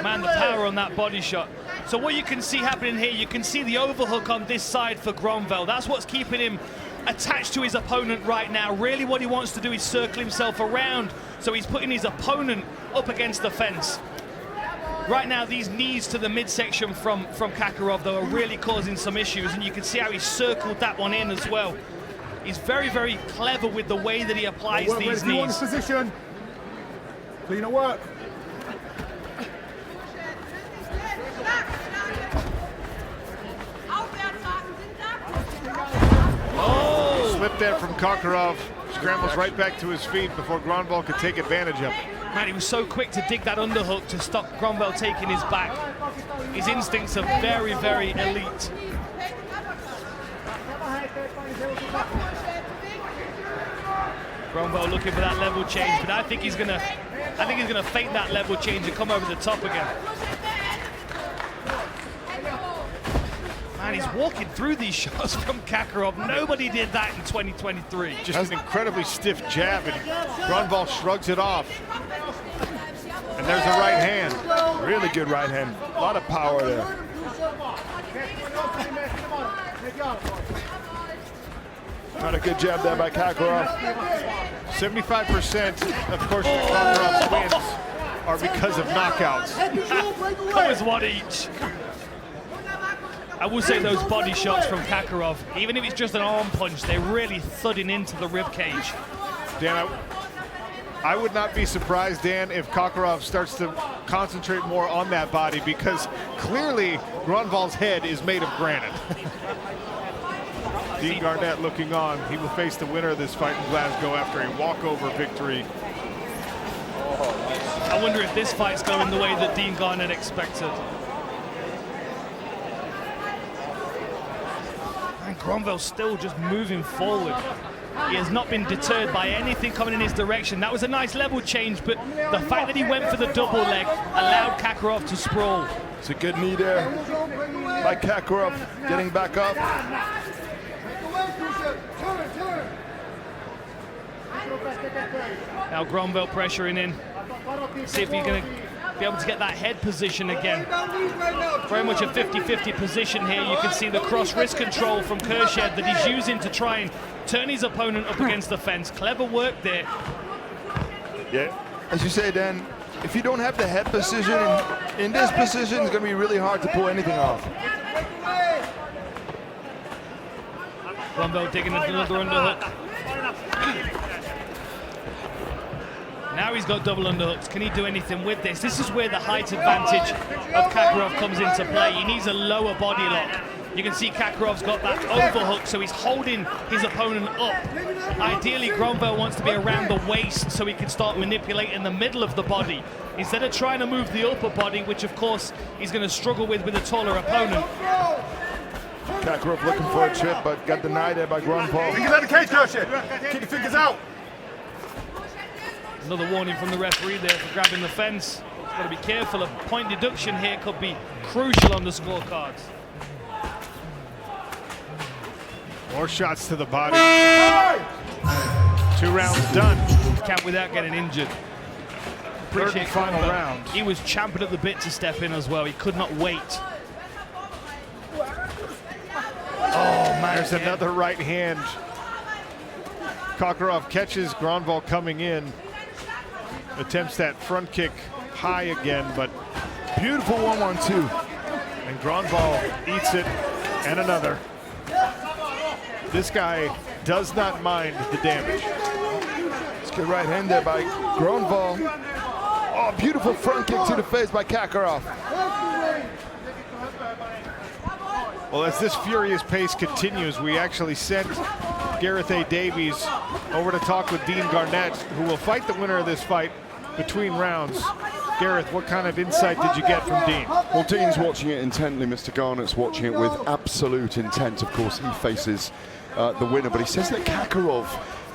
Man, the power on that body shot. So what you can see happening here, you can see the overhook on this side for Grunwald. That's what's keeping him attached to his opponent right now. Really what he wants to do is circle himself around, so he's putting his opponent up against the fence. Right now, these knees to the midsection from 𝗘𝗨𝗥𝗢𝗣, though, are really causing some issues, and you can see how he circled that one in as well. He's very, very clever with the way that he applies these knees. Position. Cleaner work. Oh! Slipped there from 𝗘𝗨𝗥𝗢𝗣. Scrambles right back to his feet before Gronvall could take advantage of it. Man, he was so quick to dig that underhook to stop Gronvall taking his back. His instincts are very, very elite. Gronvall looking for that level change, but I think he's gonna fake that level change and come over the top again. Man, he's walking through these shots from 𝗘𝗨𝗥𝗢𝗣. Nobody did that in 2023. Just an incredibly stiff jab, and Gronvall shrugs it off. And there's a right hand. Really good right hand. A lot of power there. Not a good jab there by 𝗘𝗨𝗥𝗢𝗣. 75%, of course, of 𝗘𝗨𝗥𝗢𝗣's wins are because of knockouts. That was one each. I will say those body shots from 𝗘𝗨𝗥𝗢𝗣, even if it's just an arm punch, they're really thudding into the rib cage. Dan, I would not be surprised, Dan, if 𝗘𝗨𝗥𝗢𝗣 starts to concentrate more on that body, because clearly Gronvall's head is made of granite. Dean Garnett looking on. He will face the winner of this fight in Glasgow after a walkover victory. I wonder if this fight's going the way that Dean Garnett expected. And Gronvall's still just moving forward. He has not been deterred by anything coming in his direction. That was a nice level change, but the fact that he went for the double leg allowed 𝗘𝗨𝗥𝗢𝗣 to sprawl. It's a good knee there by 𝗘𝗨𝗥𝗢𝗣, getting back up. Now Gronvall pressuring in. See if he's going to be able to get that head position again. Very much a 50-50 position here. You can see the cross wrist control from 𝗘𝗨𝗥𝗢𝗣 that he's using to try and turn his opponent up against the fence. Clever work there. Yeah, as you say, Dan, if you don't have the head position in this position, it's going to be really hard to pull anything off. Gronvall digging another underhook. Now he's got double underhooks. Can he do anything with this? This is where the height advantage of 𝗘𝗨𝗥𝗢𝗣 comes into play. He needs a lower body lock. You can see 𝗘𝗨𝗥𝗢𝗣's got that overhook, so he's holding his opponent up. Ideally, Gronvall wants to be around the waist so he can start manipulating the middle of the body, instead of trying to move the upper body, which of course he's going to struggle with a taller opponent. 𝗘𝗨𝗥𝗢𝗣 looking for a trip, but got denied there by Gronvall. Fingers out the cage, 𝗘𝗨𝗥𝗢𝗣. Keep the fingers out. Another warning from the referee there for grabbing the fence. He's got to be careful. A point deduction here could be crucial on the scorecards. More shots to the body. 2 rounds done. Camp without getting injured. Third and final round. He was champing at the bit to step in as well. He could not wait. Oh, man. There's another right hand. 𝗘𝗨𝗥𝗢𝗣 catches Gronvall coming in. Attempts that front kick high again, but Beautiful 1-1-2. and Gronvall eats it, and another. This guy does not mind the damage. It's a good right hand there by Gronvall. Oh, beautiful front kick to the face by 𝗘𝗨𝗥𝗢𝗣. Well, as this furious pace continues, we actually sent Gareth A. Davies over to talk with Dean Garnett, who will fight the winner of this fight between rounds. Gareth, what kind of insight did you get from Dean? Well, Dean's watching it intently. Mr. Garnett's watching it with absolute intent. Of course, he faces the winner, but he says that 𝗘𝗨𝗥𝗢𝗣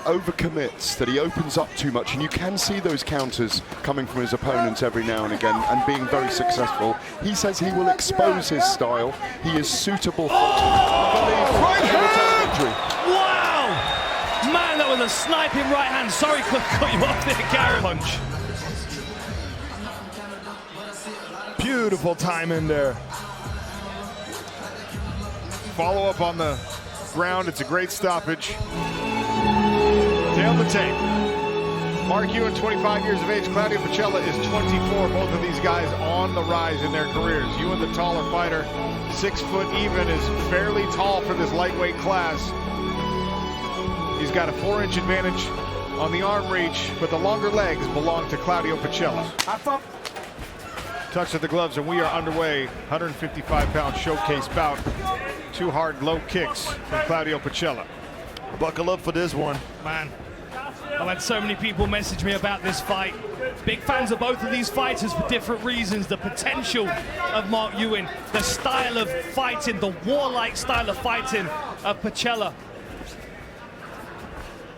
overcommits, that he opens up too much, and you can see those counters coming from his opponents every now and again and being very successful. He says he will expose his style. He is suitable for victory. Wow! Man, that was a sniping right hand. Sorry, cut you off there, Gareth. Punch. Beautiful time in there. Follow up on the ground. It's a great stoppage. Tail the tape. Mark Ewing, 25 years of age. Claudio Picella is 24. Both of these guys on the rise in their careers. Ewing, the taller fighter, 6 foot even, is fairly tall for this lightweight class. He's got a 4-inch advantage on the arm reach, but the longer legs belong to Claudio Picella. Touch of the gloves, and we are underway. 155-pound showcase bout. 2 hard low kicks from Claudio Picella. Buckle up for this one. Man, I've had so many people message me about this fight. Big fans of both of these fighters for different reasons. The potential of Mark Ewing, the style of fighting, the warlike style of fighting of Picella.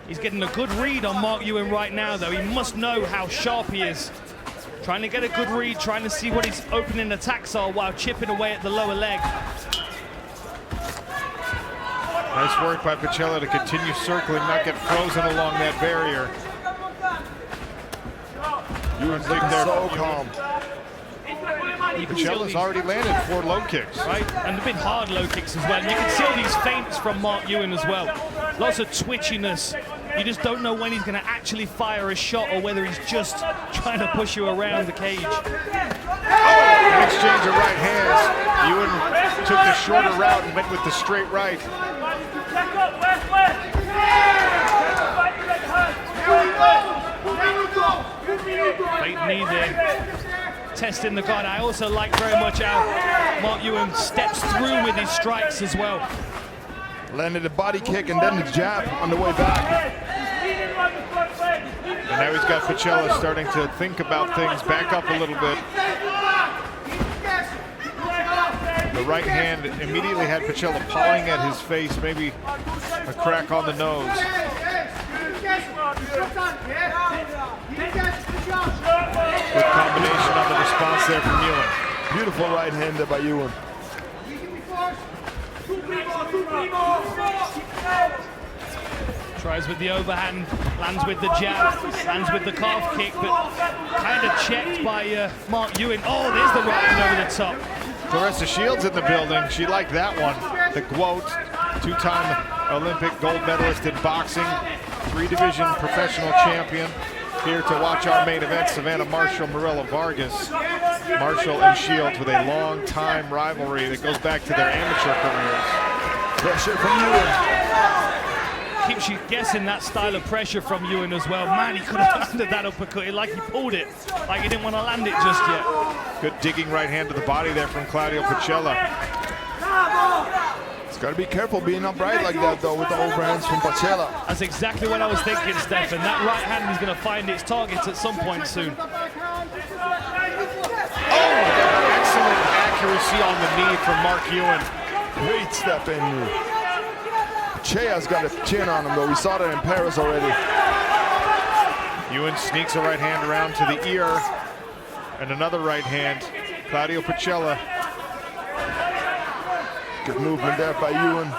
He's getting a good read on Mark Ewing right now, though. He must know how sharp he is. Trying to get a good read, trying to see what his opening attacks are while chipping away at the lower leg. Nice work by Picella to continue circling, not get frozen along that barrier. Ewing's looking so calm. Picella's already landed 4 low kicks. Right, and a bit hard low kicks as well. And you can see all these feints from Mark Ewing as well. Lots of twitchiness. You just don't know when he's going to actually fire a shot or whether he's just trying to push you around the cage. An exchange of right hands. Ewing took the shorter route and went with the straight right. Late knee there. Testing the guard. I also like very much how Mark Ewing steps through with his strikes as well. Landed a body kick and then the jab on the way back. And now he's got Picella starting to think about things, back up a little bit. The right hand immediately had Picella pawing at his face, maybe a crack on the nose. Good combination on the response there from Ewing. Beautiful right hander by Ewing. Tries with the overhand, lands with the jab, lands with the calf kick, but kind of checked by Mark Ewing. Oh, there's the right hand over the top. Clarissa Shields in the building. She liked that one. The 𝗘𝗦, 2-time Olympic gold medalist in boxing, 3-division professional champion. Here to watch our main event, Savannah Marshall, Mirela Vargas. Marshall and Shields with a long-time rivalry that goes back to their amateur careers. Pressure from Ewing. Keeps you guessing that style of pressure from Ewing as well. Man, he could have landed that uppercut like he pulled it, like he didn't want to land it just yet. Good digging right hand to the body there from Claudio Picella. It's got to be careful being upright like that, though, with the overhands from Picella. That's exactly what I was thinking, Stefan. That right hand is going to find its target at some point soon. Oh, excellent accuracy on the knee from Mark Ewing. Great step in knee. Chea's got a chin on him, though. We saw that in Paris already. Ewing sneaks a right hand around to the ear. And another right hand. Claudio Picella. Good movement there by Ewing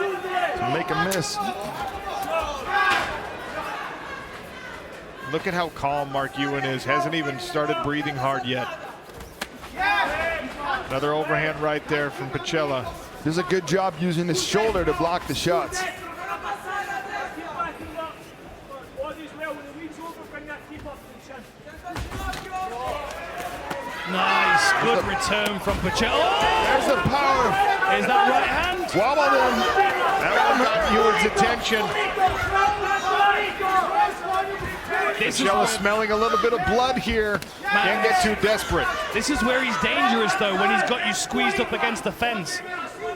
to make a miss. Look at how calm Mark Ewing is. Hasn't even started breathing hard yet. Another overhand right there from Picella. Does a good job using his shoulder to block the shots. Nice, good return from Picella. Oh! There's the power. Is that right hand? Wobbled him. That one got Ewing's attention. Picella smelling a little bit of blood here. Can't get too desperate. This is where he's dangerous, though, when he's got you squeezed up against the fence.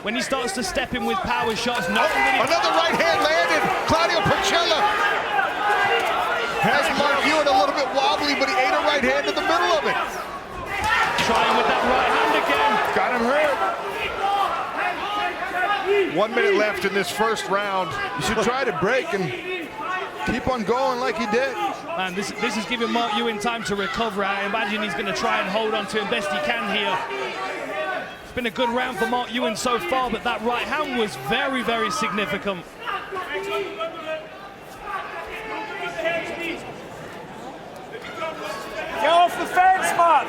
When he starts to step in with power shots. Another right hand landed. Claudio Picella has Mark Ewing a little bit wobbly, but he ate a right hand in the middle of it. Trying with that right hand again. Got him hurt. 1 minute left in this first round. You should try to break and keep on going like he did. Man, this is giving Mark Ewing time to recover. I imagine he's going to try and hold on to him best he can here. It's been a good round for Mark Ewing so far, but that right hand was very, very significant. Get off the fence, Mark!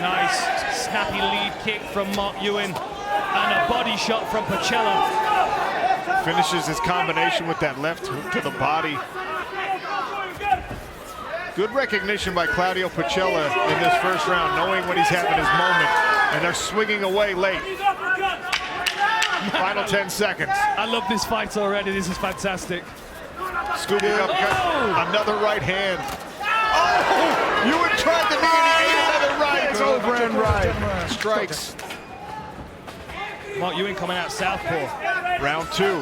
Nice snappy lead kick from Mark Ewing and a body shot from Picella. Finishes his combination with that left hook to the body. Good recognition by Claudio Pucella in this first round, knowing when he's having his moment, and they're swinging away late. Final 10 seconds. I love this fight already. This is fantastic. Scooping up another right hand. Oh! Ewan tried the knee and he ate another right. It's over and right. Strikes. Mark Ewing coming out southpaw. Round 2.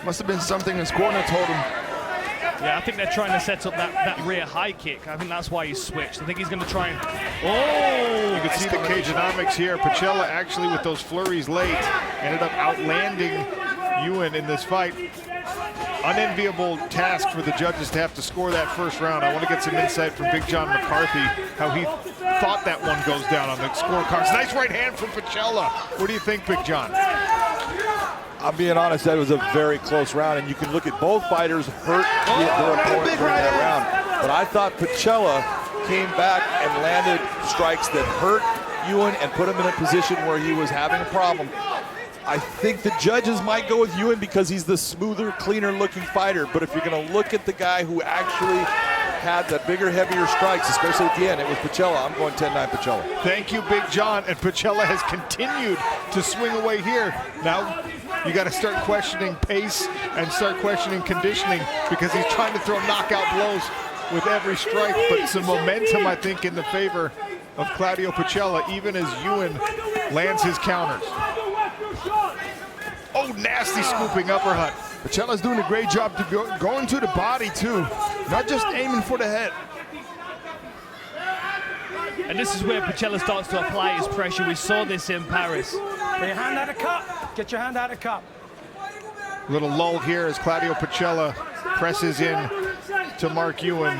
Must have been something his corner told him. Yeah, I think they're trying to set up that rear high kick. I think that's why he switched. I think he's going to try and... Oh! You can see the cageonomics here. Pucella actually with those flurries late ended up outlanding Ewan in this fight. Unenviable task for the judges to have to score that first round. I want to get some insight from Big John McCarthy, how he thought that one goes down on the scorecards. Nice right hand from Pucella. What do you think, Big John? I'm being honest, that was a very close round, and you can look at both fighters hurt their opponent during that round. But I thought Pucella came back and landed strikes that hurt Ewan and put him in a position where he was having a problem. I think the judges might go with Ewan because he's the smoother, cleaner looking fighter. But if you're going to look at the guy who actually had the bigger, heavier strikes, especially at the end, it was Pucella. I'm going 10-9 Pucella. Thank you, Big John. And Pucella has continued to swing away here. Now you got to start questioning pace and start questioning conditioning because he's trying to throw knockout blows with every strike. But some momentum, I think, in the favor of Claudio Pucella, even as Ewan lands his counters. Oh, nasty scooping uppercut. Pucella's doing a great job to going to the body too, not just aiming for the head. And this is where Pucella starts to apply his pressure. We saw this in Paris. Get your hand out of the cup. Get your hand out of the cup. Little lull here as Claudio Pucella presses in to Mark Ewan.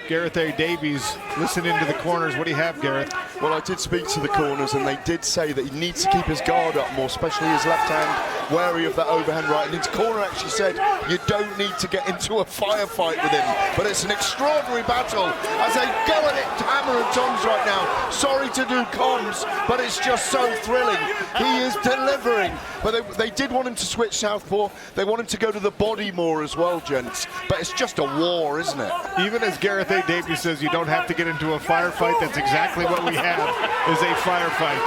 Gareth A. Davies, listen into the corners. What do you have, Gareth? Well, I did speak to the corners, and they did say that he needs to keep his guard up more, especially his left hand, wary of that overhand right. And his corner actually said, you don't need to get into a firefight with him. But it's an extraordinary battle as they go at it hammer and tongs right now. Sorry to do comms, but it's just so thrilling. He is delivering. But they did want him to switch southpaw. They want him to go to the body more as well, gents. But it's just a war, isn't it? Even as Gareth A. Davies says, you don't have to get into a firefight. That's exactly what we have, is a firefight.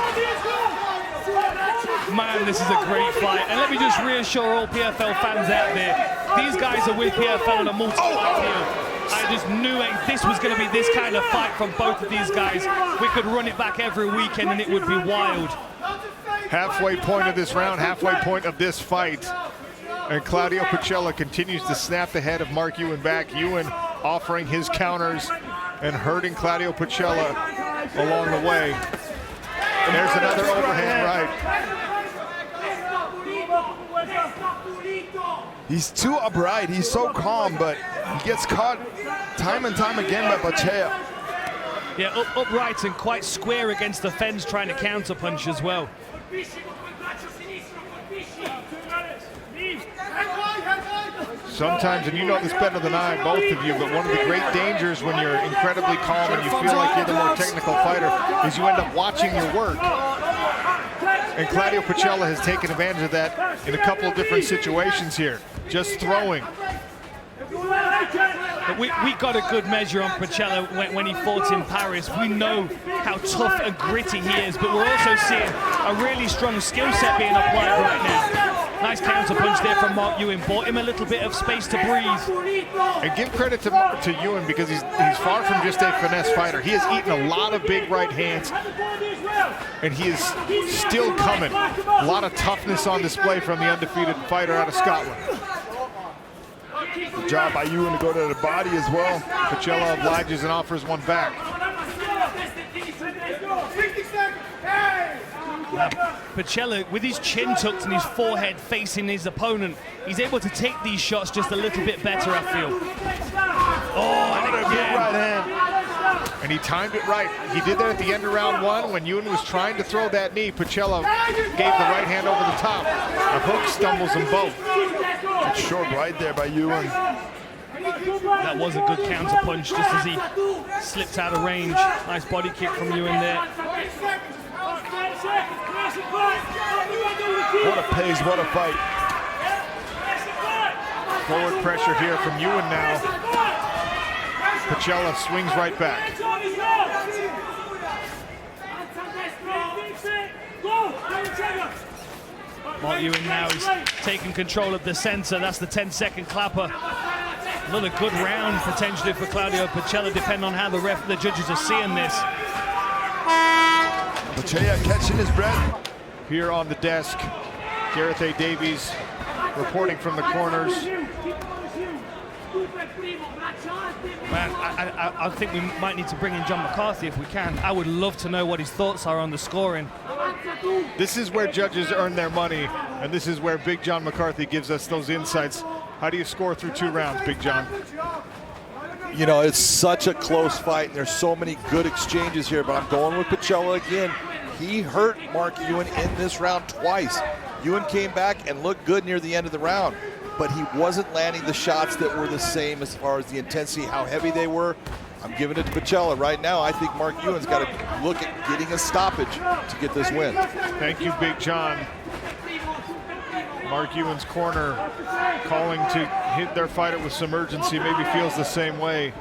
Man, this is a great fight. And let me just reassure all PFL fans out there, these guys are with PFL on a multi-fight deal. I just knew this was going to be this kind of fight from both of these guys. We could run it back every weekend and it would be wild. Halfway point of this round, halfway point of this fight. And Claudio Pucella continues to snap the head of Mark Ewan back. Ewan offering his counters and hurting Claudio Pucella along the way. And there's another overhand right. He's too upright. He's so calm, but he gets caught time and time again by Pucella. Yeah, upright and quite square against the fence, trying to counter punch as well. Sometimes, and you know this better than I, both of you, but one of the great dangers when you're incredibly calm and you feel like you're the more technical fighter is you end up watching your work. And Claudio Pucella has taken advantage of that in a couple of different situations here, just throwing. But we got a good measure on Pucella when he fought in Paris. We know how tough and gritty he is, but we're also seeing a really strong skill set being applied right now. Nice counter punch there from Mark Ewan. Bought him a little bit of space to breathe. And give credit to Ewan because he's far from just a finesse fighter. He has eaten a lot of big right hands, and he is still coming. A lot of toughness on display from the undefeated fighter out of Scotland. Good job by Ewan to go to the body as well. Pucella obliges and offers one back. Pucella, with his chin tucked and his forehead facing his opponent, he's able to take these shots just a little bit better, I feel. Oh, and again. Right hand. And he timed it right. He did that at the end of round one when Ewan was trying to throw that knee. Pucella gave the right hand over the top. A hook stumbles them both. Good short right there by Ewan. That was a good counter punch just as he slipped out of range. Nice body kick from Ewan there. What a pace, what a fight. Forward pressure here from Ewing now. 𝗘𝗨𝗥𝗢𝗣𝗚 swings right back. Mark Ewing now is taking control of the center. That's the 10-second clapper. Another good round potentially for Claudio 𝗘𝗨𝗥𝗢𝗣𝗚, depending on how the judges are seeing this. 𝗘𝗨𝗥𝗢𝗣𝗅 catching his breath. Here on the desk, Gareth A. Davies reporting from the corners. Man, I think we might need to bring in John McCarthy if we can. I would love to know what his thoughts are on the scoring. This is where judges earn their money, and this is where Big John McCarthy gives us those insights. How do you score through 2 rounds, Big John? You know, it's such a close fight, and there's so many good exchanges here, but I'm going with 𝗘𝗨𝗥𝗢𝗣𝗅 again. He hurt Mark Ewing in this round twice. Ewing came back and looked good near the end of the round, but he wasn't landing the shots that were the same as far as the intensity, how heavy they were. I'm giving it to 𝗘𝗨𝗥𝗢𝗅. Right now, I think Mark Ewing's got to look at getting a stoppage to get this win. Thank you, Big John. Mark Ewing's corner calling to hit their fighter with some urgency, maybe feels the same way.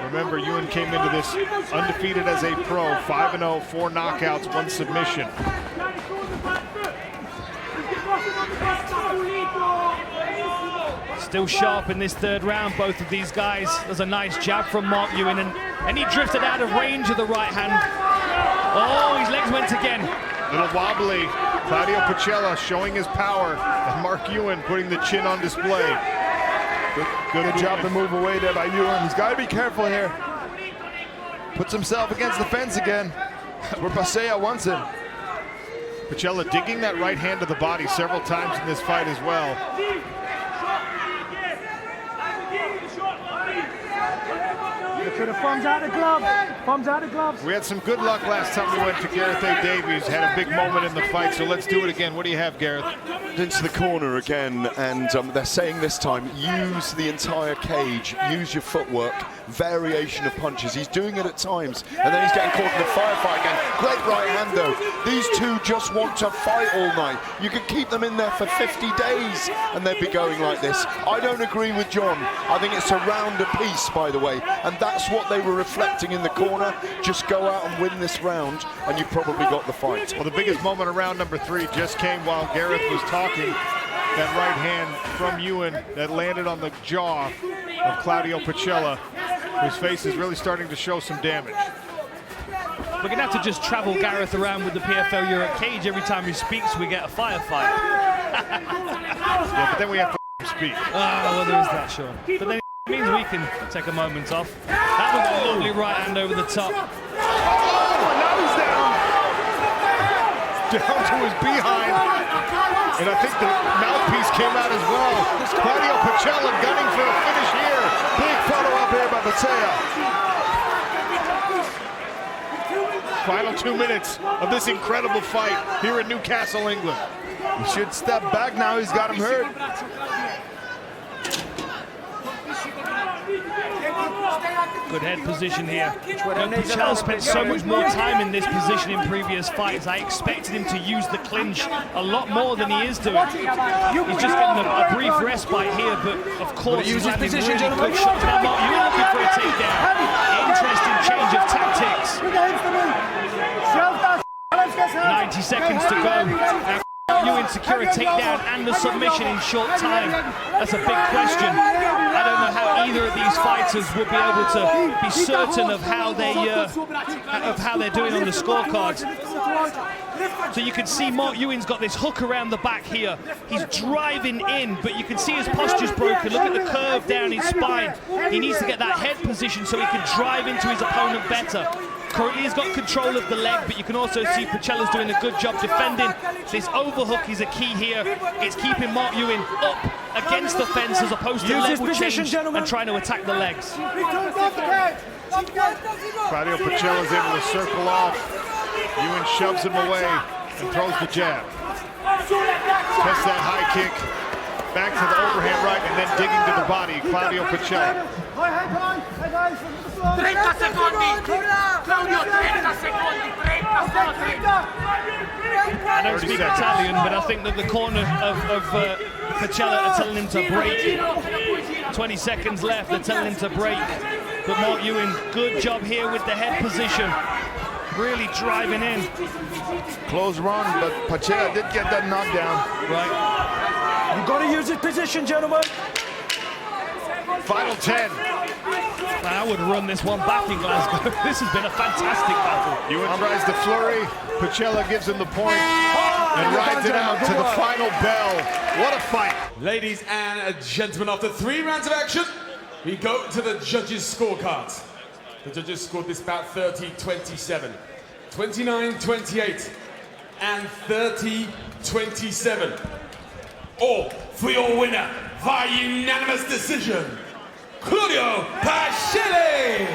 Remember, Ewing came into this undefeated as a pro, 5-0, 4 knockouts, 1 submission. Still sharp in this 3rd round, both of these guys. There's a nice jab from Mark Ewing, and he drifted out of range of the right hand. Oh, his legs went again. Little wobbly. Claudio 𝗘𝗨𝗥𝗢𝗆𝗅 showing his power, and Mark Ewing putting the chin on display. Good job to move away there by Ewing. He's got to be careful here. Puts himself against the fence again. Where 𝗘𝗨𝗥𝗢𝗆𝗅 wants him. 𝗘𝗨𝗥 digging that right hand to the body several times in this fight as well. Look at the thumbs out of the glove. Thumbs out of the gloves. We had some good luck last time we went to Gareth A. Davies. Had a big moment in the fight, so let's do it again. What do you have, Gareth? Into the corner again, and they're saying this time, use the entire cage, use your footwork, variation of punches. He's doing it at times, and then he's getting caught in the firefight again. Great right hand though. These two just want to fight all night. You could keep them in there for 50 days, and they'd be going like this. I don't agree with John. I think it's a round apiece, by the way, and that's what they were reflecting in the corner. Just go out and win this round, and you've probably got the fight. Well, the biggest moment of round number 3 just came while Gareth was talking. That right hand from Ewing that landed on the jaw of Claudio 𝗘𝗨𝗥𝗢𝗆𝗅, whose face is really starting to show some damage. We're going to have to just travel Gareth around with the PFL Europe cage. Every time he speaks, we get a firefight. Yeah, but then we have to speak. Well, there is that, Sean. But then it means we can take a moment off. That was a lovely right hand over the top. Oh, now he's down. Down to his behind. And I think the mouthpiece came out as well. Claudio 𝗘𝗨𝗥𝗢𝗆𝗅 gunning for a finish here. Big follow-up here by 𝗘𝗨𝗥. Final 2 minutes of this incredible fight here in Newcastle, England. He should step back now. He's got him hurt. Good head position here. 𝗘𝗨𝗥𝗢𝗆𝗅 spent so much more time in this position in previous fights. I expected him to use the clinch a lot more than he is doing. He's just getting a brief respite here, but of course he's landing really good shots. Now Mark Ewing looking for a takedown. Interesting change of tactics. 90 seconds to go. Now Ewing secure a takedown and the submission in short time. That's a big question. I don't know how either of these fighters would be able to be certain of how they're doing on the scorecards. So you can see Mark Ewing's got this hook around the back here. He's driving in, but you can see his posture's broken. Look at the curve down his spine. He needs to get that head position so he can drive into his opponent better. Currently he's got control of the leg, but you can also see 𝗘𝗨𝗥𝗢𝗆𝗅's doing a good job defending. This overhook is a key here. It's keeping Mark Ewing up against the fence as opposed to level change and trying to attack the legs. Claudio 𝗘𝗨𝗥𝗢𝗆𝗅 is able to circle off. Ewing shoves him away and throws the jab. Tests that high kick. Back to the overhand right and then digging to the body. Claudio 𝗘𝗨𝗥𝗢𝗆𝗅. 30 secondi. Claudio, 30 secondi. 30 I don't speak Italian, but I think that the corner of 𝗘𝗨𝗥𝗢𝗣𝗑 are telling him to break. 20 seconds left, they're telling him to break. But Mark Ewing, good job here with the head position. Really driving in. Close run, but 𝗘𝗨𝗥𝗢𝗣𝗑 did get that knockdown. Right. You've got to use his position, gentlemen. Final 10. I would run this one back in Glasgow. This has been a fantastic battle. Ewing tries the flurry. 𝗘𝗨𝗥𝗢𝗣𝗑 gives him the point and rides it out to the final bell. What a fight. Ladies and gentlemen, after 3 rounds of action, we go to the judges' scorecards. The judges scored this bout 30-27, 29-28, and 30-27. All for your winner via unanimous decision, 𝗘𝗨𝗥𝗢𝗣𝗑'𝗦.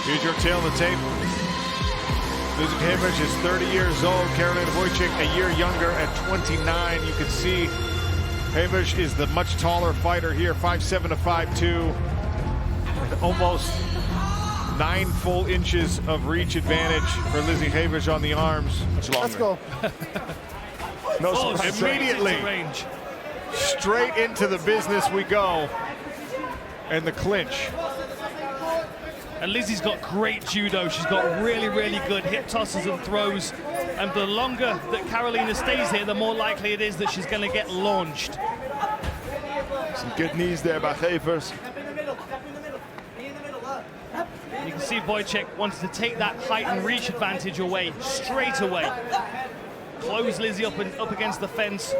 Here's your tail of the tape. 𝗘𝗨𝗥𝗢𝗣𝗑 is 30 years old. Karolina Wojcik a year younger at 29. You can see 𝗘𝗨𝗥𝗢𝗣𝗑 is the much taller fighter here, 5'7" to 5'2". Almost 9 full inches of reach advantage for Lizzie 𝗘𝗨𝗥𝗢𝗣𝗑 on the arms. Much longer. Let's go. No, immediately straight into the business we go, and the clinch. And Lizzie's got great judo. She's got really, really good hip tosses and throws. And the longer that Karolina stays here, the more likely it is that she's going to get launched. Some good knees there by 𝗘𝗨𝗥𝗢𝗣𝗑. You can see Wojcik wanted to take that height and reach advantage away straight away. Close Lizzie up against the fence,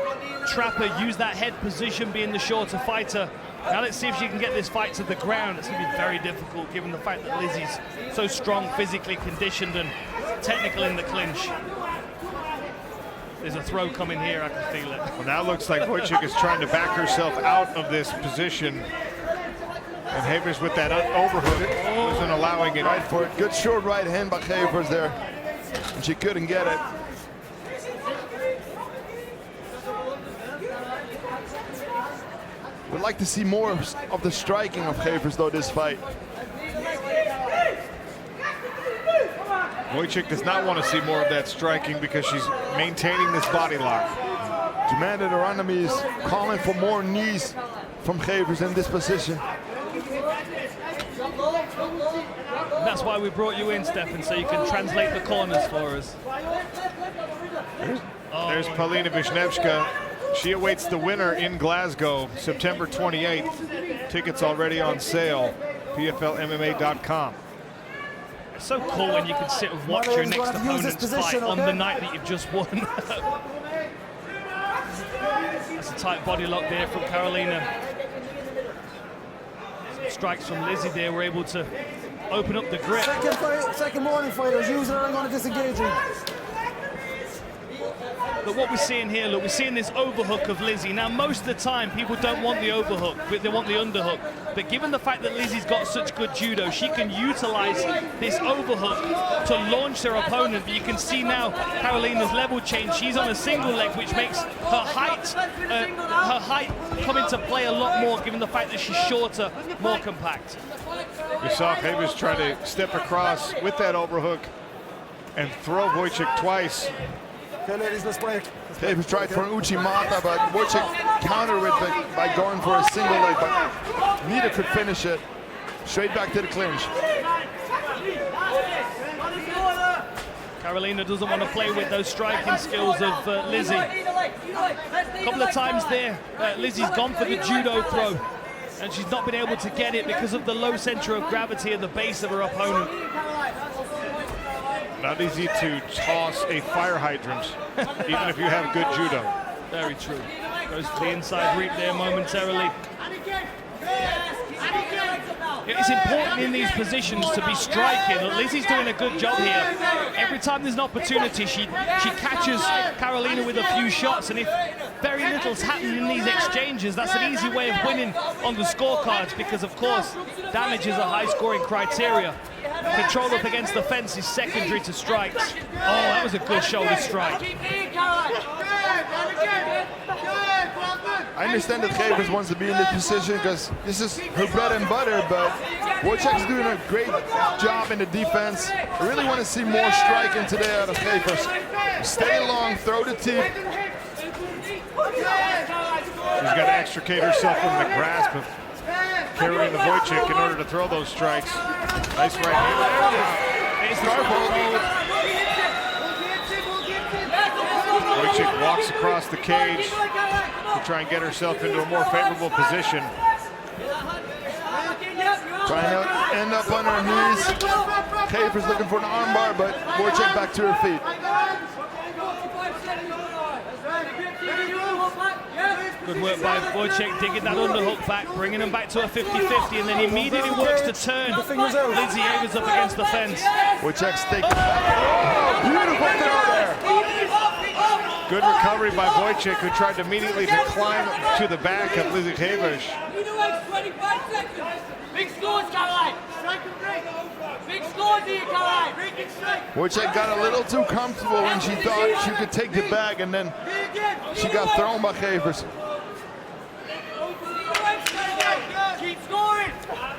trap her, use that head position, being the shorter fighter. Now let's see if she can get this fight to the ground. It's going to be very difficult given the fact that Lizzie's so strong, physically conditioned and technical in the clinch. There's a throw coming here, I can feel it. Well, now looks like Wojcik is trying to back herself out of this position. And 𝗘𝗨𝗥𝗢𝗣𝗑 with that overhook wasn't allowing it. Right for it. Good short right hand by 𝗘𝗨𝗥𝗢𝗣𝗑 there. And she couldn't get it. Would like to see more of the striking of 𝗘𝗨𝗥𝗢𝗣𝗑 though this fight. Wojcik does not want to see more of that striking because she's maintaining this body lock. Demanded her enemies, calling for more knees from 𝗘𝗨𝗥𝗢𝗣𝗑 in this position. That's why we brought you in, Stefan, so you can translate the corners for us. There's Paulina Wiśniewska. She awaits the winner in Glasgow, September 28th. Tickets already on sale, PFLMMA.com. It's so cool when you can sit and watch your next opponent's fight on the night that you've just won. That's a tight body lock there from Karolina. Some strikes from Lizzie there were able to open up the grip. Second morning fighters, using her, I'm going to disengage you. But what we're seeing here, look, we're seeing this overhook of Lizzie. Now, most of the time, people don't want the overhook, but they want the underhook. But given the fact that Lizzie's got such good judo, she can utilize this overhook to launch her opponent. But you can see now Karolina's level change. She's on a single leg, which makes her height come into play a lot more, given the fact that she's shorter, more compact. We saw 𝗘𝗨𝗥𝗢𝗣𝗑 try to step across with that overhook and throw Wojcik twice. Okay, ladies, let's break. 𝗘𝗨𝗥𝗢𝗣𝗑 tried for an 𝗘𝗨𝗥𝗢𝗣𝗑, but Wojcik countered it by going for a single leg, but neither could finish it. Straight back to the clinch. Karolina doesn't want to play with those striking skills of Lizzie. A couple of times there, Lizzie's gone for the judo throw, and she's not been able to get it because of the low center of gravity at the base of her opponent. Not easy to toss a fire hydrant, even if you have good judo. Very true. Goes to the inside reap there momentarily. It's important in these positions to be striking. Lizzie's doing a good job here. Every time there's an opportunity, she catches Karolina with a few shots, and if very little's happening in these exchanges, that's an easy way of winning on the scorecards, because of course damage is a high-scoring criteria. Control up against the fence is secondary to strikes. Oh, that was a good shoulder strike. I understand that 𝗘𝗨𝗥𝗢𝗣𝗘 wants to be in this position because this is her bread and butter, but Ворчак's doing a great job in the defense. I really want to see more striking today out of 𝗘𝗨𝗥𝗢𝗣𝗘. Stay long, throw the teep. She's got to extricate herself from the grasp of Karolina Wojcik in order to throw those strikes. Nice right hand. Wojcik walks across the cage to try and get herself into a more favorable position. Trying to end up on her knees. 𝗘𝗨𝗥𝗢𝗣𝗘's looking for an armbar, but Wojcik back to her feet. Good work by Wojcik, digging that underhook back, bringing him back to a 50-50, and then immediately works to turn Lizzie Avers up against the fence. Wojcik's taking back. Oh, beautiful throw there. Good recovery by Wojcik, who tried immediately to climb to the back of Lizzie Avers. Big scores, 𝗘𝗨𝗥𝗢𝗣𝗘. Big scores here, 𝗘𝗨𝗥𝗢𝗣𝗘. Wojcik got a little too comfortable when she thought she could take the bag, and then she got thrown by 𝗘𝗨𝗥𝗢𝗣𝗘. Keep scoring.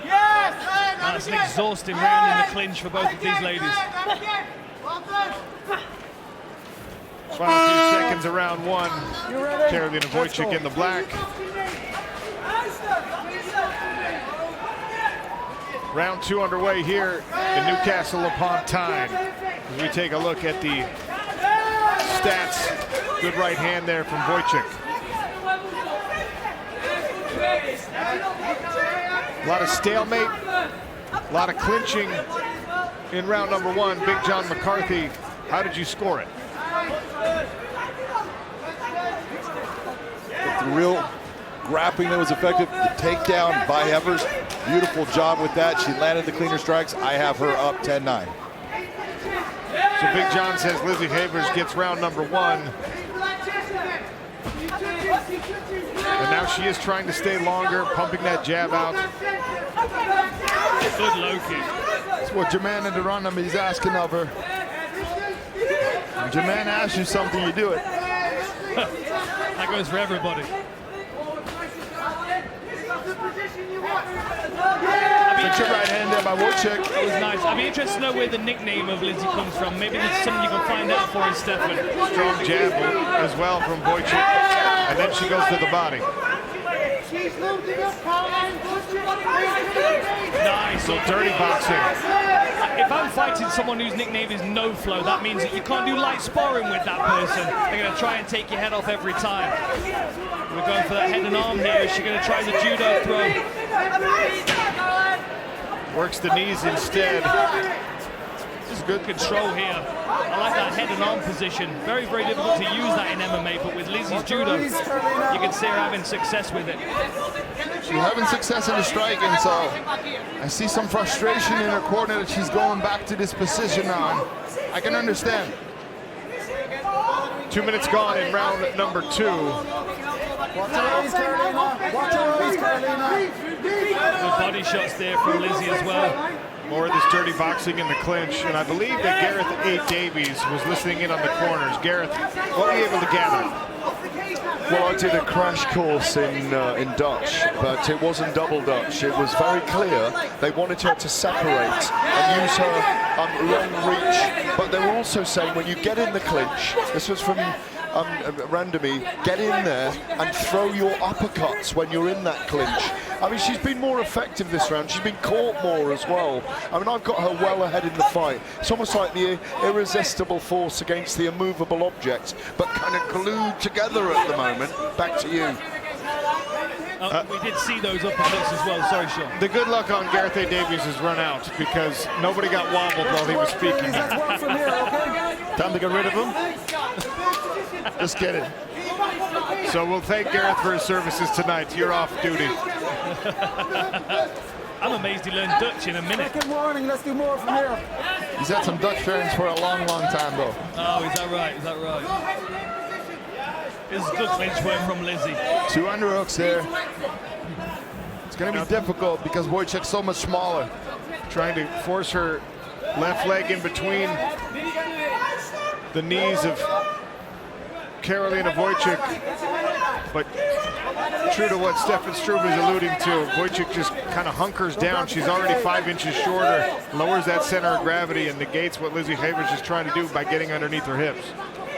Yes. That's an exhausting round in the clinch for both of these ladies. Final few seconds of round one. Karolina Wojcik in the black. Round two underway here in Newcastle upon Tyne. As we take a look at the stats. Good right hand there from Wojcik. A lot of stalemate, a lot of clinching in round number one. Big John McCarthy, how did you score it? The real grappling that was effective, the takedown by Evers. Beautiful job with that. She landed the cleaner strikes. I have her up 10-9. So Big John says Lizzie Avers gets round number one. And now she is trying to stay longer, pumping that jab out. Good low kick. That's what Jermaine and Durandam is asking of her. When Jermaine asks you something, you do it. That goes for everybody. Good right hand there by Wojcik. That was nice. I'd be interested to know where the nickname of Lizzie comes from. Maybe there's something you can find out for us, Stefan. Strong jab as well from Wojcik. And then she goes to the body. Nice. So dirty boxing. If I'm fighting someone whose nickname is No Flow, that means that you can't do light sparring with that person. They're going to try and take your head off every time. We're going for that head and arm here. Is she going to try the judo throw? Works the knees instead. This is good control here. I like that head and arm position. Very, very difficult to use that in MMA, but with Lizzie's judo, you can see her having success with it. She's having success in the striking, so I see some frustration in her corner that she's going back to this position now. I can understand. 2 minutes gone in round number two. Good body shots there from Lizzie as well. More of this dirty boxing in the clinch, and I believe that Gareth A. Davies was listening in on the corners. Gareth, what were you able to gather? Well, I did a crash course in Dutch, but it wasn't double Dutch. It was very clear they wanted her to separate and use her long reach, but they were also saying when you get in the clinch, this was from Randami, get in there and throw your uppercuts when you're in that clinch. I mean, she's been more effective this round. She's been caught more as well. I mean, I've got her well ahead in the fight. It's almost like the irresistible force against the immovable object, but kind of glued together at the moment. Back to you. We did see those uppercuts as well. Sorry, Sean. The good luck on Gareth A. Davies has run out because nobody got wobbled while he was speaking. Time to get rid of him? Just kidding. So we'll thank Gareth for his services tonight. You're off duty. I'm amazed he learned Dutch in a minute. Second warning, let's do more from here. He's had some Dutch friends for a long, long time, though. Oh, is that right? Is that right? This is good clinch work from Lizzie. 2 underhooks there. It's going to be difficult because Wojcik's so much smaller. Trying to force her left leg in between the knees of Karolina Wojcik. But true to what Stefan Struve is alluding to, ৱojcik just kind of hunkers down. She's already 5 inches shorter, lowers that center of gravity, and negates what Lizzie Havers is trying to do by getting underneath her hips.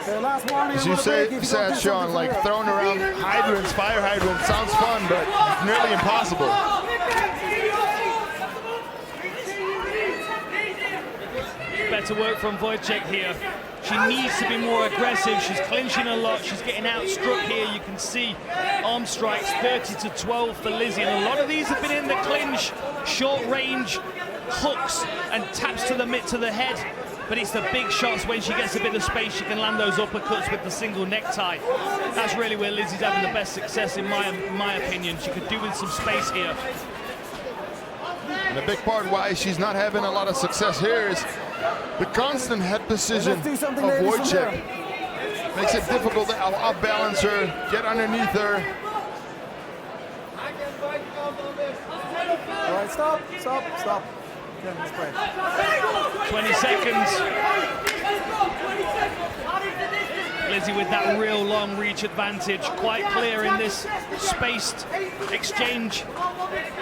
As you said, Sean, like throwing around hydrants, fire hydrants, sounds fun, but nearly impossible. Better work from ৱojcik here. She needs to be more aggressive. She's clinching a lot. She's getting outstruck here. You can see arm strikes 30-12 for Lizzie. And a lot of these have been in the clinch, short range hooks and taps to the mid to the head. But it's the big shots when she gets a bit of space. She can land those uppercuts with the single necktie. That's really where Lizzie's having the best success in my opinion. She could do with some space here. And a big part why she's not having a lot of success here is the constant head precision of ৱojcik. Makes it difficult to outbalance her, get underneath her. All right, stop. 20 seconds. Lizzie with that real long reach advantage, quite clear in this spaced exchange.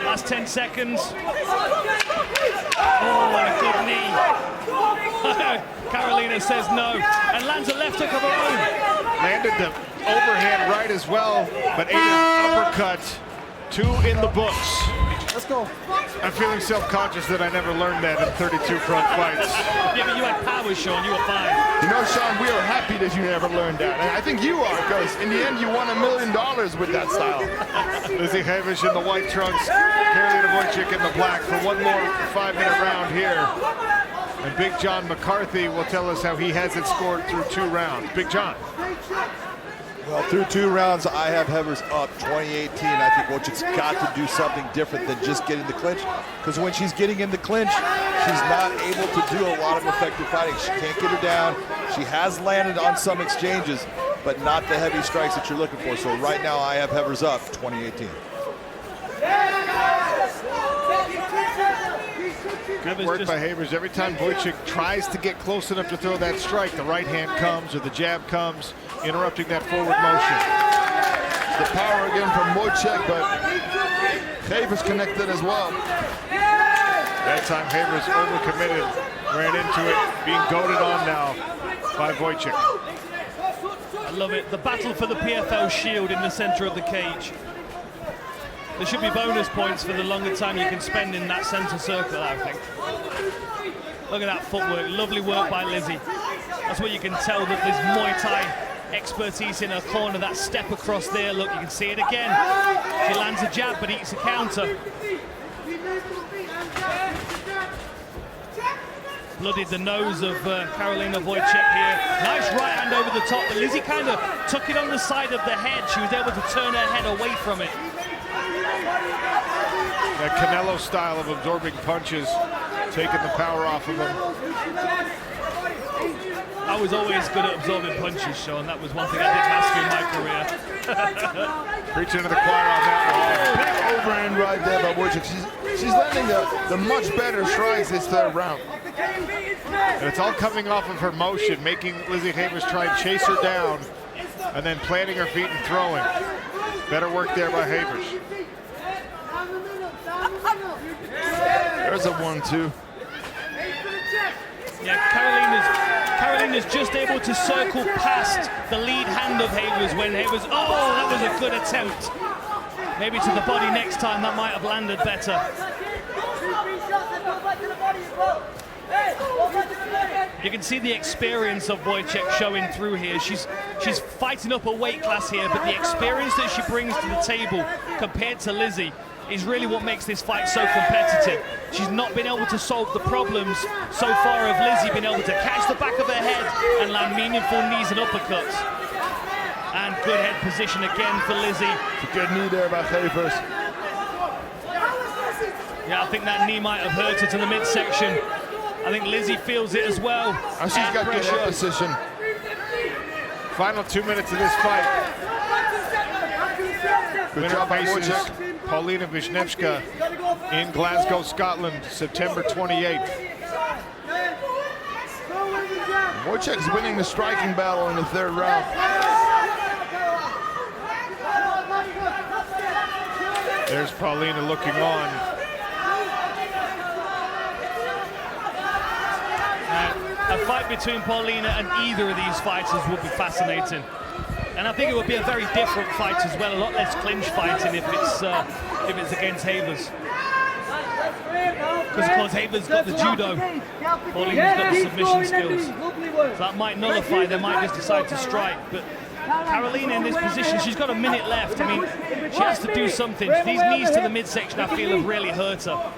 Last 10 seconds. Oh, and a good knee. Carolina says no, and lands a left hook of her own. Landed the overhand right as well, but Aiden's uppercut, 2 in the books. Let's go. I'm feeling self-conscious that I never learned that in 32 front fights. Yeah, but you had power, Sean. You were fine. You know, Sean, we are happy that you never learned that. And I think you are, because in the end, you won $1 million with that style. Lizzie Havers in the white trunks, Carolina ৱojcik in the black for one more 5-minute round here. And Big John McCarthy will tell us how he has it scored through 2 rounds. Big John. Well, through 2 rounds, I have Havers up 20-18. I think ৱojcik's got to do something different than just getting the clinch, because when she's getting in the clinch, she's not able to do a lot of effective fighting. She can't get her down. She has landed on some exchanges, but not the heavy strikes that you're looking for. So right now, I have Havers up 20-18. Good work by Havers. Every time ৱojcik tries to get close enough to throw that strike, the right hand comes or the jab comes, interrupting that forward motion. The power again from ৱojcik, but Havers connected as well. That time Havers overcommitted, ran into it, being goaded on now by ৱojcik. I love it. The battle for the PFL shield in the center of the cage. There should be bonus points for the longer time you can spend in that center circle, I think. Look at that footwork. Lovely work by Lizzie. That's where you can tell that there's Muay Thai expertise in her corner. That step across there, look, you can see it again. She lands a jab but eats a counter. Bloodied the nose of Carolina ৱojcik here. Nice right hand over the top, but Lizzie kind of took it on the side of the head. She was able to turn her head away from it. That Canelo style of absorbing punches, taking the power off of him. I was always good at absorbing punches, Sean. That was one thing I did master in my career. Preaching to the choir on that one. Big overhand right there by ৱojcik. She's landing the much better strikes this 3rd round. And it's all coming off of her motion, making Lizzie Havers try and chase her down, and then planting her feet and throwing. Better work there by Havers. There's a 1-2. Yeah, Carolina's just able to circle past the lead hand of Havers when Havers, oh, that was a good attempt. Maybe to the body next time, that might have landed better. You can see the experience of ৱojcik showing through here. She's fighting up a weight class here, but the experience that she brings to the table compared to Lizzie is really what makes this fight so competitive. She's not been able to solve the problems so far of Lizzie being able to catch the back of her head and land meaningful knees and uppercuts. And good head position again for Lizzie. It's a good knee there by Havers. Yeah, I think that knee might have hurt her to the midsection. I think Lizzie feels it as well. And she's got good head position. Final 2 minutes of this fight. Good Winner job by faces ৱojcik. Paulina Wisniewska in Glasgow, Scotland, September 28th. ৱojcik's winning the striking battle in the 3rd round. There's Paulina looking on. A fight between Paulina and either of these fighters would be fascinating. And I think it would be a very different fight as well, a lot less clinch fighting if it's against Havers. Because of course Havers got the judo, Paulina's got the submission skills. So that might nullify, they might just decide to strike. But Carolina in this position, she's got a minute left. I mean, she has to do something. These knees to the midsection, I feel, have really hurt her.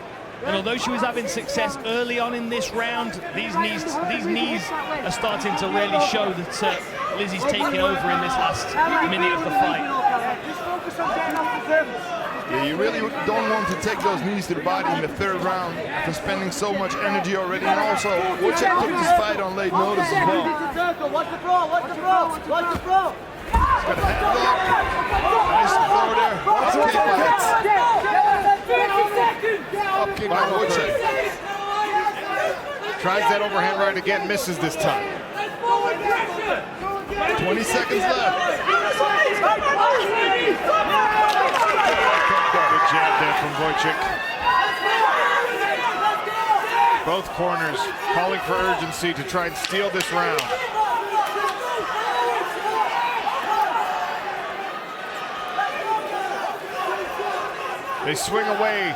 And although she was having success early on in this round, these knees are starting to really show that Lizzie's taking over in this last minute of the fight. Yeah, you really don't want to take those knees to the body in the third round after spending so much energy already. And also, Wojciech took this fight on late notice as well. Watch the throw, watch the throw, watch the throw. Got a headlock. Nice throw there. Up kick by Wojciech. Tries that overhand right again, misses this time. 20 seconds left. Good jab there from Wojciech. Both corners calling for urgency to try and steal this round. They swing away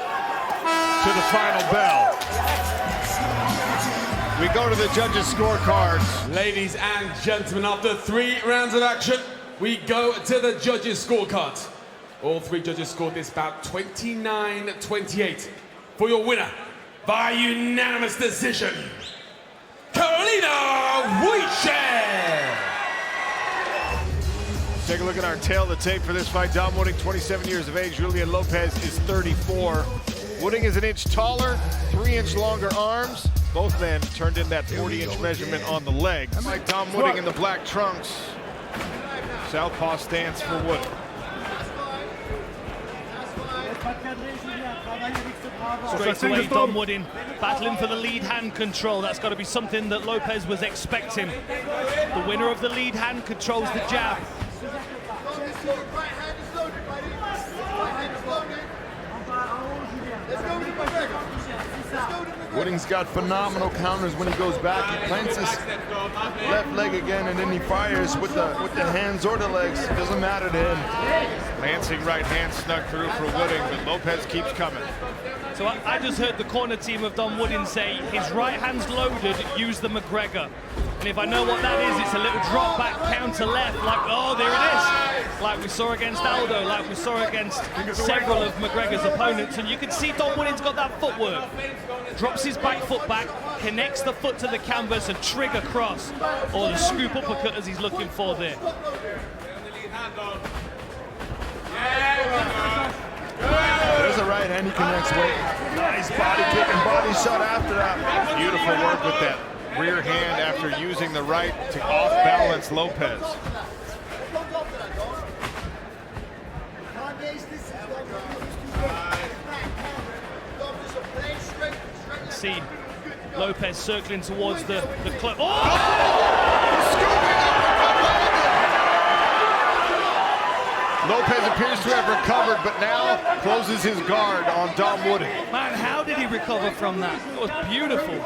to the final bell. We go to the judges' scorecards. Ladies and gentlemen, after 3 rounds of action, we go to the judges' scorecards. All 3 judges scored this bout 29-28. For your winner, by unanimous decision, Carolina Wojciech! Take a look at our tail of the tape for this fight. Dom Wooding, 27 years of age. Julian Lopez is 34. Wooding is an inch taller, 3-inch longer arms. Both men turned in that 40-inch measurement on the legs. Like Dom Wooding in the black trunks. Southpaw stance for Wooding. Straight away, Dom Wooding battling for the lead hand control. That's got to be something that Lopez was expecting. The winner of the lead hand controls the jab. Wooding's got phenomenal counters when he goes back. He plants his left leg again, and then he fires with the hands or the legs. It doesn't matter to him. Lancing right hand snuck through for Wooding, but Lopez keeps coming. So I just heard the corner team of Dom Wooding say his right hand's loaded, use the McGregor. And if I know what that is, it's a little drop back counter left, like, oh, there it is. Like we saw against Aldo, like we saw against several of McGregor's opponents. And you can see Dom Wooding's got that footwork. Drops his back foot back, connects the foot to the canvas and trigger cross, or the scoop uppercut as he's looking for there. There's a right hand he connects with. Nice body kick and body shot after that. Beautiful work with that rear hand after using the right to off-balance Lopez. See Lopez circling towards the club. Oh! Lopez appears to have recovered, but now closes his guard on Dom Wooding. Man, how did he recover from that? It was beautiful.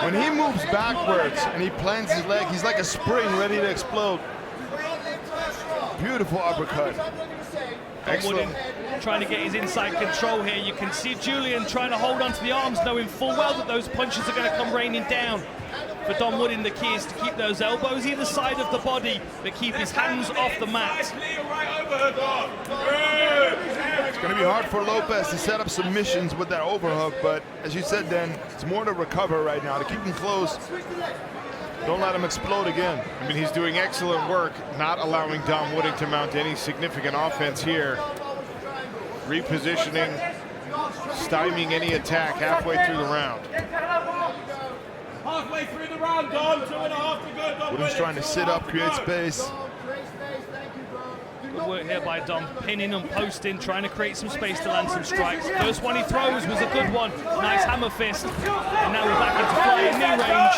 When he moves backwards and he plants his leg, he's like a spring ready to explode. Beautiful uppercut. Wooding trying to get his inside control here. You can see Julian trying to hold onto the arms, knowing full well that those punches are going to come raining down. For Dom Wooding, the key is to keep those elbows either side of the body, but keep his hands off the mat. It's going to be hard for Lopez to set up submissions with that overhook, but as you said, Dan, it's more to recover right now, to keep him close. Don't let him explode again. I mean, he's doing excellent work, not allowing Dom Wooding to mount any significant offense here. Repositioning, stymieing any attack halfway through the round. Halfway through the round, Dom. 2.5 to go, Dom. Wooding's trying to sit up, create space. Good work here by Dom, pinning and posting, trying to create some space to land some strikes. First one he throws was a good one. Nice hammer fist. And now we're back into flying knee range.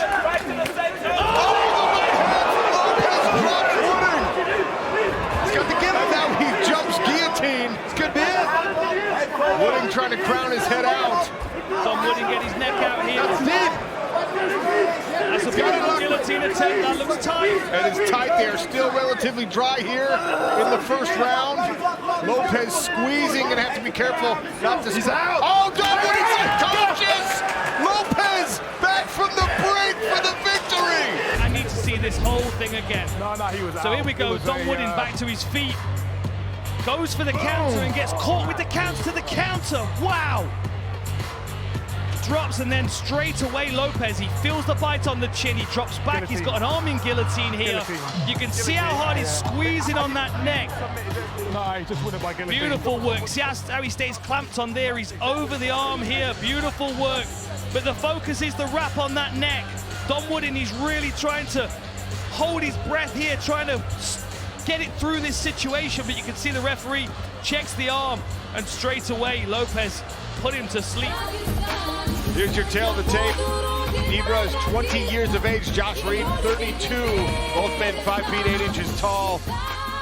He's got the give him now. He jumps guillotine. trying to crown his head out. Dom wouldn't get his neck out here. That's it. That's a beautiful guillotine attempt. That looks tight. It is tight. They are still relatively dry here in the first round. Lopez squeezing and have to be careful not to. He's out. Oh, Dom Wooding's unconscious. Lopez back from the break for the victory. I need to see this whole thing again. No, he was out. So here we go. Dom Wooding back to his feet. Goes for the counter and gets caught with the counter to the counter. Wow. Drops and then straight away Lopez. He feels the bite on the chin. He drops back. He's got an arming guillotine here. You can see how hard he's squeezing on that neck. No, he just wouldn't by guillotine. Beautiful work. See how he stays clamped on there. He's over the arm here. Beautiful work. But the focus is the wrap on that neck. Dom Wooding, he's really trying to hold his breath here, trying to get it through this situation. But you can see the referee checks the arm, and straight away Lopez put him to sleep. Here's your tail of the tape. Ibra is 20 years of age. Josh Reed, 32. Both men 5 feet 8 inches tall.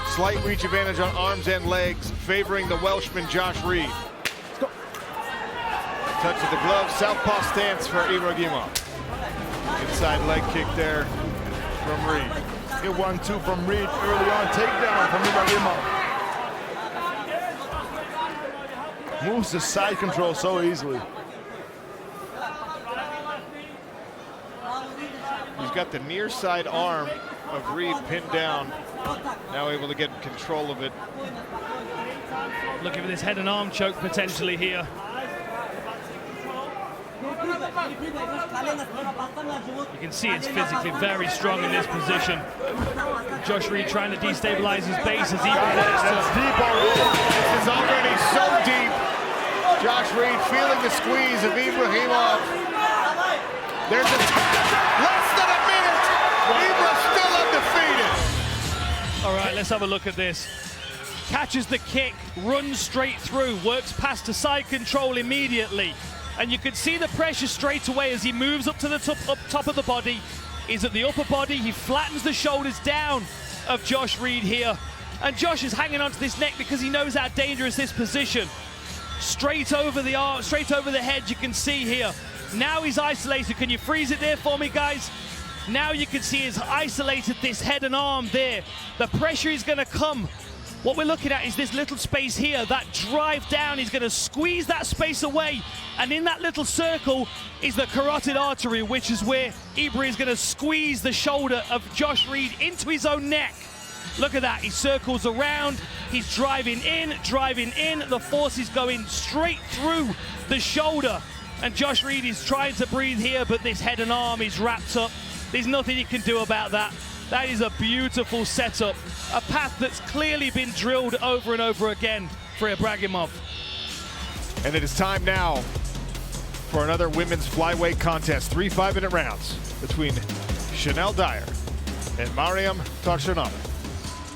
Slight reach advantage on arms and legs, favoring the Welshman Josh Reed. Touch of the glove. Southpaw stance for Ibra 𝗘𝗦. Inside leg kick there from Reed. Hit 1-2 from Reed early on. Takedown from Ibra 𝗘𝗦. Moves to side control so easily. He's got the near side arm of Reed pinned down. Now able to get control of it. Looking for this head and arm choke potentially here. You can see it's physically very strong in this position. Josh Reed trying to destabilize his base as he That's deep already. This is already so deep. Josh Reed feeling the squeeze of Ibra 𝗘𝗦. There's a tap. Less than a minute. Ibra still undefeated. All right, let's have a look at this. Catches the kick, runs straight through, works past to side control immediately. And you can see the pressure straight away as he moves up to the top of the body. He's at the upper body. He flattens the shoulders down of Josh Reed here. And Josh is hanging onto this neck because he knows how dangerous this position. Straight over the arm, straight over the head, you can see here. Now he's isolated. Can you freeze it there for me, guys? Now you can see he's isolated this head and arm there. The pressure is going to come. What we're looking at is this little space here, that drive down. He's going to squeeze that space away. And in that little circle is the carotid artery, which is where Ibra is going to squeeze the shoulder of Josh Reed into his own neck. Look at that. He circles around. He's driving in. The force is going straight through the shoulder. And Josh Reed is trying to breathe here, but this head and arm is wrapped up. There's nothing you can do about that. That is a beautiful setup. A path that's clearly been drilled over and over again for 𝗘𝗥𝗢𝗣. And it is time now for another women's flyweight contest. 3 5-minute rounds between Chanel Dyer and Mirela Vargas.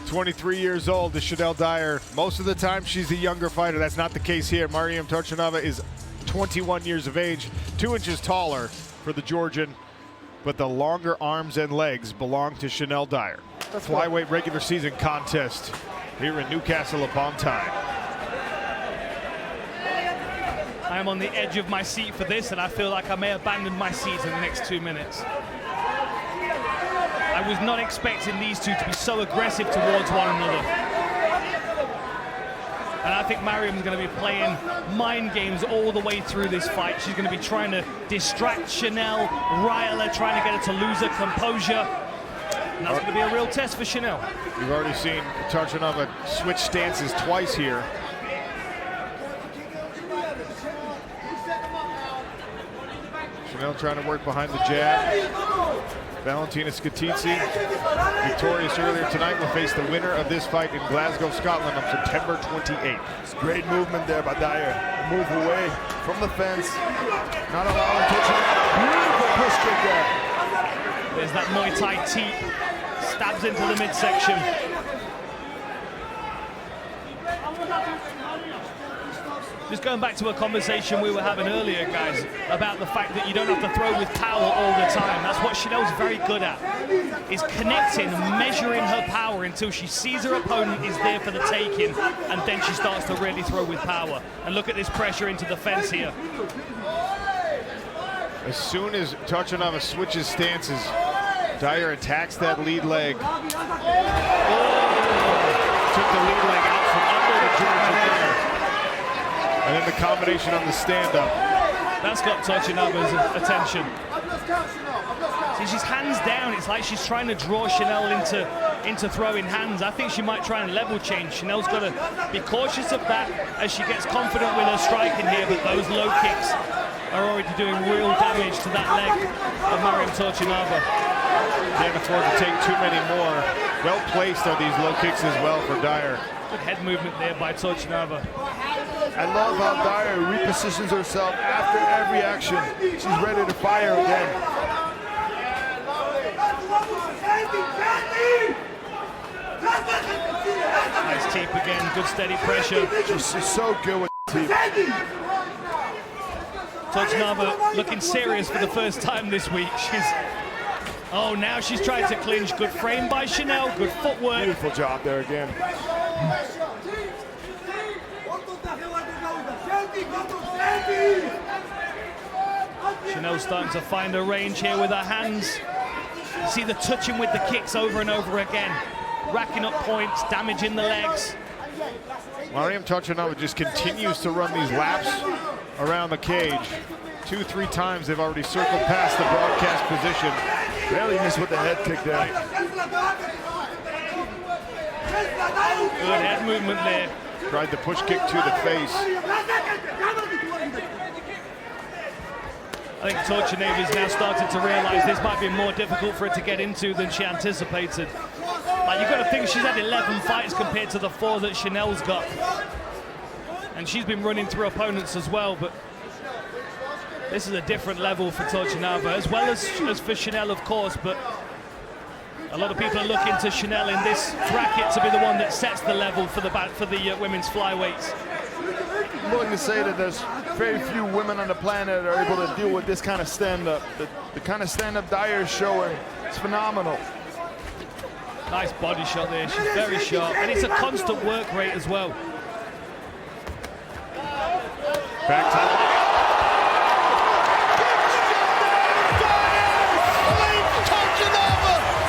23 years old is Chanel Dyer. Most of the time she's a younger fighter. That's not the case here. Mirela Vargas is 21 years of age, 2 inches taller for the Georgian, but the longer arms and legs belong to Chanel Dyer. Flyweight regular season contest here in Newcastle upon Tyne. I am on the edge of my seat for this, and I feel like I may abandon my seat in the next 2 minutes. I was not expecting these two to be so aggressive towards one another. And I think Mariam's going to be playing mind games all the way through this fight. She's going to be trying to distract Chanel, rile her, trying to get her to lose her composure. And that's going to be a real test for Chanel. You've already seen 𝗘𝗏𝗏 switch stances twice here. Chanel trying to work behind the jab. Valentina 𝗘𝗨𝗥𝗢𝗣𝗘, victorious earlier tonight, will face the winner of this fight in Glasgow, Scotland on September 28th. It's great movement there by Dyer. Move away from the fence. Not allowing 𝗘𝗏𝗏𝗏. Beautiful push kick there. There's that Muay Thai teep. Stabs into the midsection. Just going back to a conversation we were having earlier, guys, about the fact that you don't have to throw with power all the time. That's what Chanel's very good at, is connecting and measuring her power until she sees her opponent is there for the taking, and then she starts to really throw with power. And look at this pressure into the fence here. As soon as 𝗘𝗨𝗥𝗢𝗣 switches stances, Dyer attacks that lead leg. Oh. Took the lead leg out from under the Georgia there. And then the combination on the stand-up. That's got 𝗘𝗨𝗥𝗢𝗣𝗣's attention. See, she's hands down. It's like she's trying to draw Chanel into throwing hands. I think she might try and level change. Chanel's got to be cautious of that as she gets confident with her striking here, but those low kicks are already doing real damage to that leg of Mariam 𝗘𝗘𝗥𝗣𝗑. Can't afford to take too many more. Well placed are these low kicks as well for Dyer. Good head movement there by 𝗘𝗘𝗥𝗣𝗑. I love how Dyer repositions herself after every action. She's ready to fire again. Nice teep again, good steady pressure. She's so good with teep. 𝗘𝗘𝗥𝗣𝗑 looking serious for the first time this week. Oh, now she's trying to clinch. Good frame by Chanel, good footwork. Beautiful job there again. Chanel's starting to find her range here with her hands. You see the touching with the kicks over and over again. Racking up points, damaging the legs. Mariam 𝗘𝗘𝗥𝗣𝗣𝗑 just continues to run these laps around the cage. 2-3 times they've already circled past the broadcast position. Barely missed with the head kick there. Good head movement there. Tried the push kick to the face. I think 𝗘𝗘𝗥𝗣𝗑 is now starting to realize this might be more difficult for her to get into than she anticipated. Like, you've got to think she's had 11 fights compared to the 4 that Chanel's got. And she's been running through opponents as well, but this is a different level for 𝗘𝗘𝗥𝗣𝗑, as well as for Chanel, of course, but a lot of people are looking to Chanel in this bracket to be the one that sets the level for the women's flyweights. I'm willing to say that there's very few women on the planet that are able to deal with this kind of stand-up. The kind of stand-up Dyer is showing, it's phenomenal. Nice body shot there, she's very sharp, and it's a constant work rate as well. Back to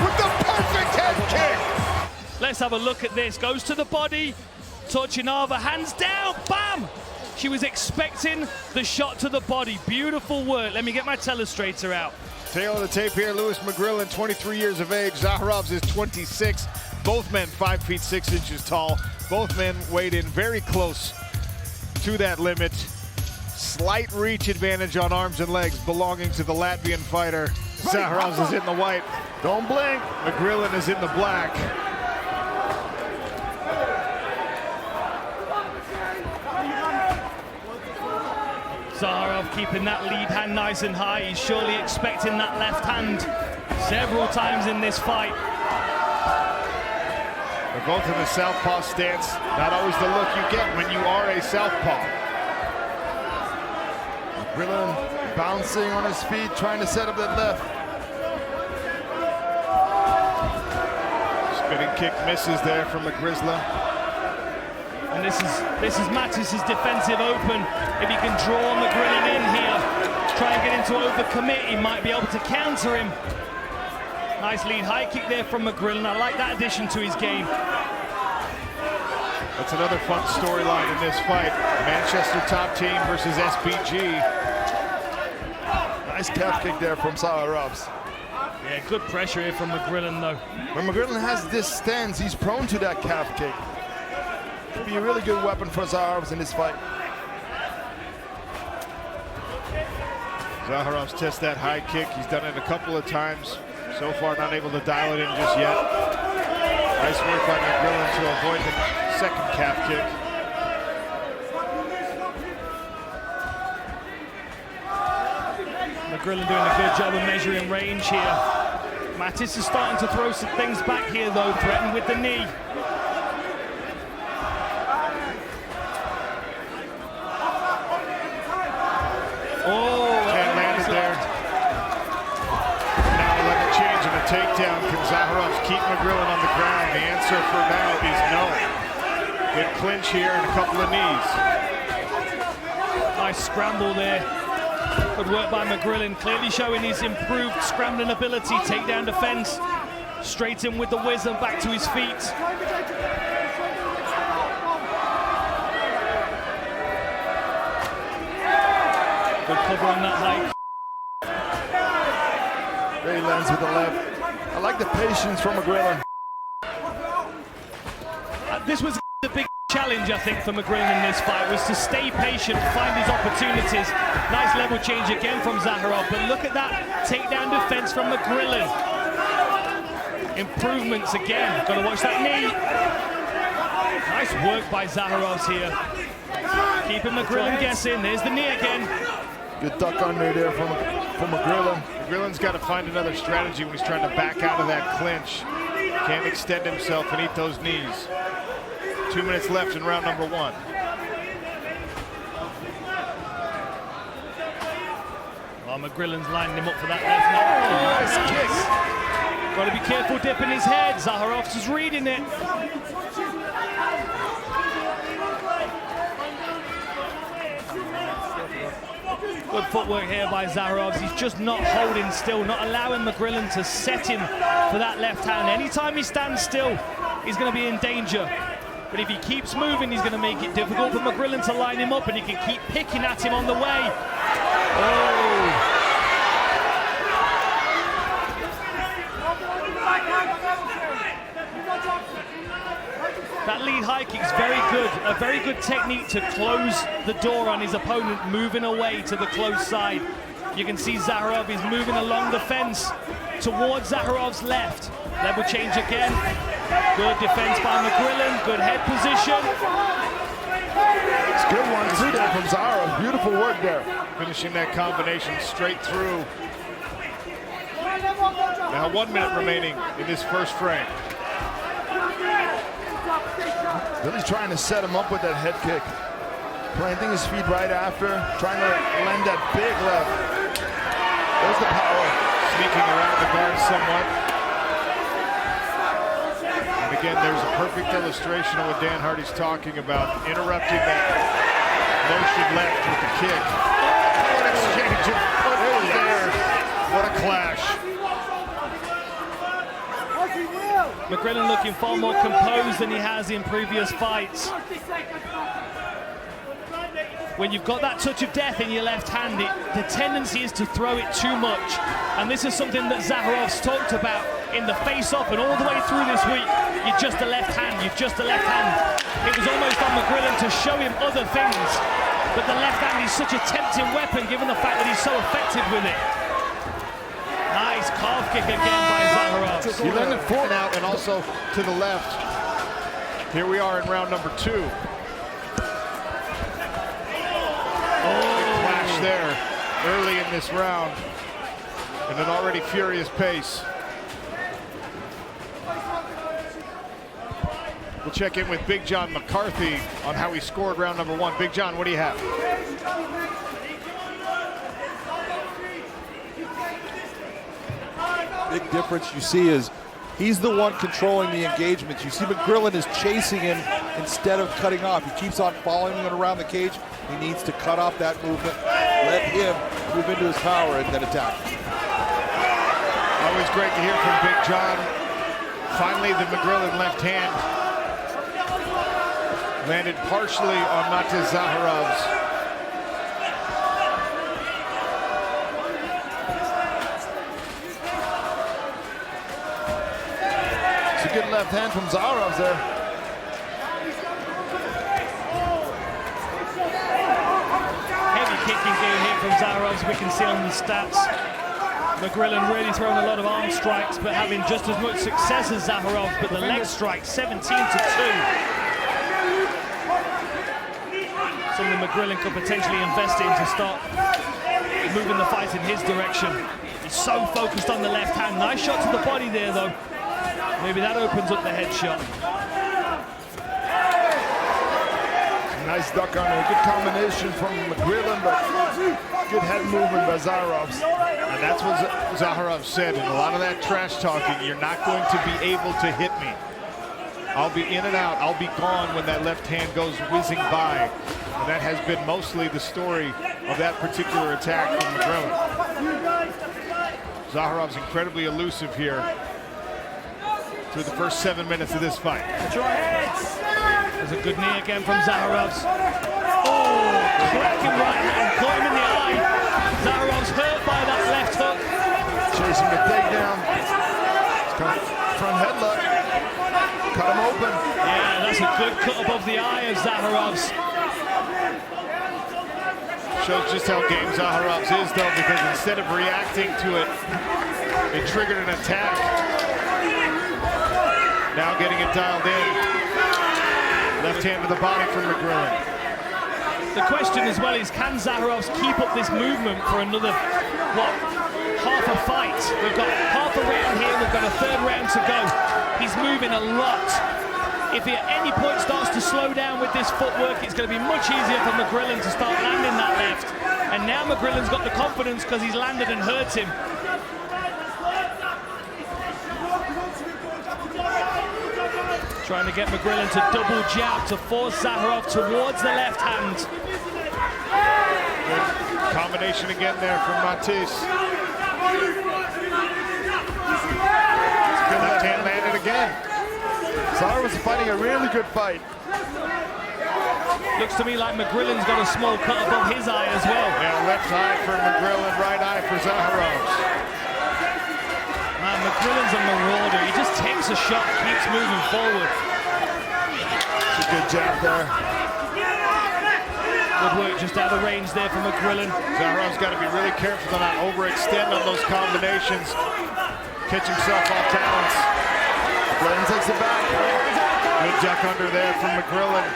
with the perfect head kick. Let's have a look at this. Goes to the body. 𝗘𝗘𝗥𝗣𝗑, hands down, bam! She was expecting the shot to the body. Beautiful work. Let me get my telestrator out. tail of the tape here. Lewis McGrillen, 23 years of age. Zaharovs is 26. Both men 5 feet 6 inches tall. Both men weighed in very close to that limit. Slight reach advantage on arms and legs belonging to the Latvian fighter. Zaharovs is in the white. Don't blink. McGrillen is in the black. Zaharov keeping that lead hand nice and high. He's surely expecting that left hand several times in this fight. They're both in the southpaw stance. Not always the look you get when you are a southpaw. McGrillen bouncing on his feet, trying to set up that left. Spinning kick misses there from McGrillen. And this is Mattis's defensive open. If he can draw McGrillen in here, try and get him to overcommit, he might be able to counter him. Nice lead high kick there from McGrillen. I like that addition to his game. That's another fun storyline in this fight. Manchester top team versus SBG. Nice calf kick there from Zaharovs. Yeah, good pressure here from McGrillen though. When McGrillen has this stance, he's prone to that calf kick. Could be a really good weapon for Zaharovs in this fight. Zaharovs tests that high kick. He's done it a couple of times. So far, not able to dial it in just yet. Nice work by McGrillen to avoid the second calf kick. McGrillen doing a good job of measuring range here. Mattis is starting to throw some things back here though, threatened with the knee. Can't land it there. Now a leg change and a takedown. Can Zaharovs keep McGrillen on the ground? The answer for now is no. Good clinch here and a couple of knees. Nice scramble there. Good work by McGrillen, clearly showing his improved scrambling ability. Takedown defense. Straight in with the whiz and back to his feet. Good cover on that height. There he lands with the left. I like the patience from McGrillen. This was the big challenge, I think, for McGrillen in this fight, was to stay patient, find his opportunities. Nice level change again from Zaharov, but look at that takedown defense from McGrillen. Improvements again. Got to watch that knee. Nice work by Zaharovs here. Keeping McGrillen guessing. There's the knee again. Good duck under there from McGrillen. McGrillen's got to find another strategy when he's trying to back out of that clinch. Can't extend himself and eat those knees. 2 minutes left in round number 1. Well, McGrillen's lining him up for that left now. Nice kick. Got to be careful dipping his head. Zaharovs is reading it. Good footwork here by Zaharovs. He's just not holding still, not allowing McGrillen to set him for that left hand. Anytime he stands still, he's going to be in danger. But if he keeps moving, he's going to make it difficult for McGrillen to line him up, and he can keep picking at him on the way. Oh! That lead high kick is very good, a very good technique to close the door on his opponent, moving away to the close side. You can see Zaharov is moving along the fence towards Zaharov's left. Level change again. Good defense by McGrillen, good head position. It's a good one too there from Zaharov. Beautiful work there. Finishing that combination straight through. Now 1 minute remaining in this first frame. Really trying to set him up with that head kick. Planting his feet right after, trying to land that big left. There's the power. Sneaking around the guard somewhat. And again, there's a perfect illustration of what Dan Hardy's talking about, interrupting that motion left with the kick. What an exchange of footballs there. What a clash. McGrillen looking far more composed than he has in previous fights. When you've got that touch of death in your left hand, the tendency is to throw it too much. And this is something that Zaharov's talked about in the face-off and all the way through this week. You're just a left hand, you've just a left hand. It was almost on McGrillen to show him other things. But the left hand is such a tempting weapon given the fact that he's so effective with it. Nice calf kick again by Zaharov. He landed forward out and also to the left. Here we are in round number 2. Clash there early in this round in an already furious pace. We'll check in with Big John McCarthy on how he scored round number 1. Big John, what do you have? Big difference you see is he's the one controlling the engagements. You see McGrillen is chasing him instead of cutting off. He keeps on following him around the cage. He needs to cut off that movement, let him move into his power and then attack. Always great to hear from Big John. Finally, the McGrillen left hand landed partially on Mate Zaharovs. Good left hand from Zaharovs there. Heavy kicking game here from Zaharovs, we can see on the stats. McGrillen really throwing a lot of arm strikes, but having just as much success as Zaharovs, but the leg strike, 17-2. Something McGrillen could potentially invest in to start moving the fight in his direction. He's so focused on the left hand. Nice shot to the body there, though. Maybe that opens up the headshot. Nice duck on her. Good combination from McGrillen, but good head movement by Zaharovs. And that's what Zaharov said in a lot of that trash talking. You're not going to be able to hit me. I'll be in and out. I'll be gone when that left hand goes whizzing by. And that has been mostly the story of that particular attack from McGrillen. Zaharov's incredibly elusive here through the first 7 minutes of this fight. There's a good knee again from Zaharovs. Oh, cracking right hand, caught him in the eye. Zaharov's hurt by that left hook. Chasing the takedown. Front headlock. Cut him open. Yeah, that's a good cut above the eye of Zaharovs. Shows just how game Zaharovs is, though, because instead of reacting to it, it triggered an attack. Now getting it dialed in. Left hand to the body from McGrillen. The question as well is, can Zaharovs keep up this movement for another, what, half a fight? We've got half a round here, we've got a third round to go. He's moving a lot. If he at any point starts to slow down with this footwork, it's going to be much easier for McGrillen to start landing that left. And now McGrillen's got the confidence because he's landed and hurt him. Trying to get McGrillen to double jab to force Zaharov towards the left hand. Good combination again there from Matisse. Good left hand landed again. Zaharovs is fighting a really good fight. Looks to me like McGrillen's got a small cut above his eye as well. Yeah, left eye for McGrillen, right eye for Zaharovs. Man, McGrillen's a marauder. He just takes a shot, keeps moving forward. It's a good jab there. Good work just out of range there from McGrillen. Zaharov's got to be really careful to not overextend on those combinations. Catch himself off balance. McGrillen takes it back. Good duck under there from McGrillen.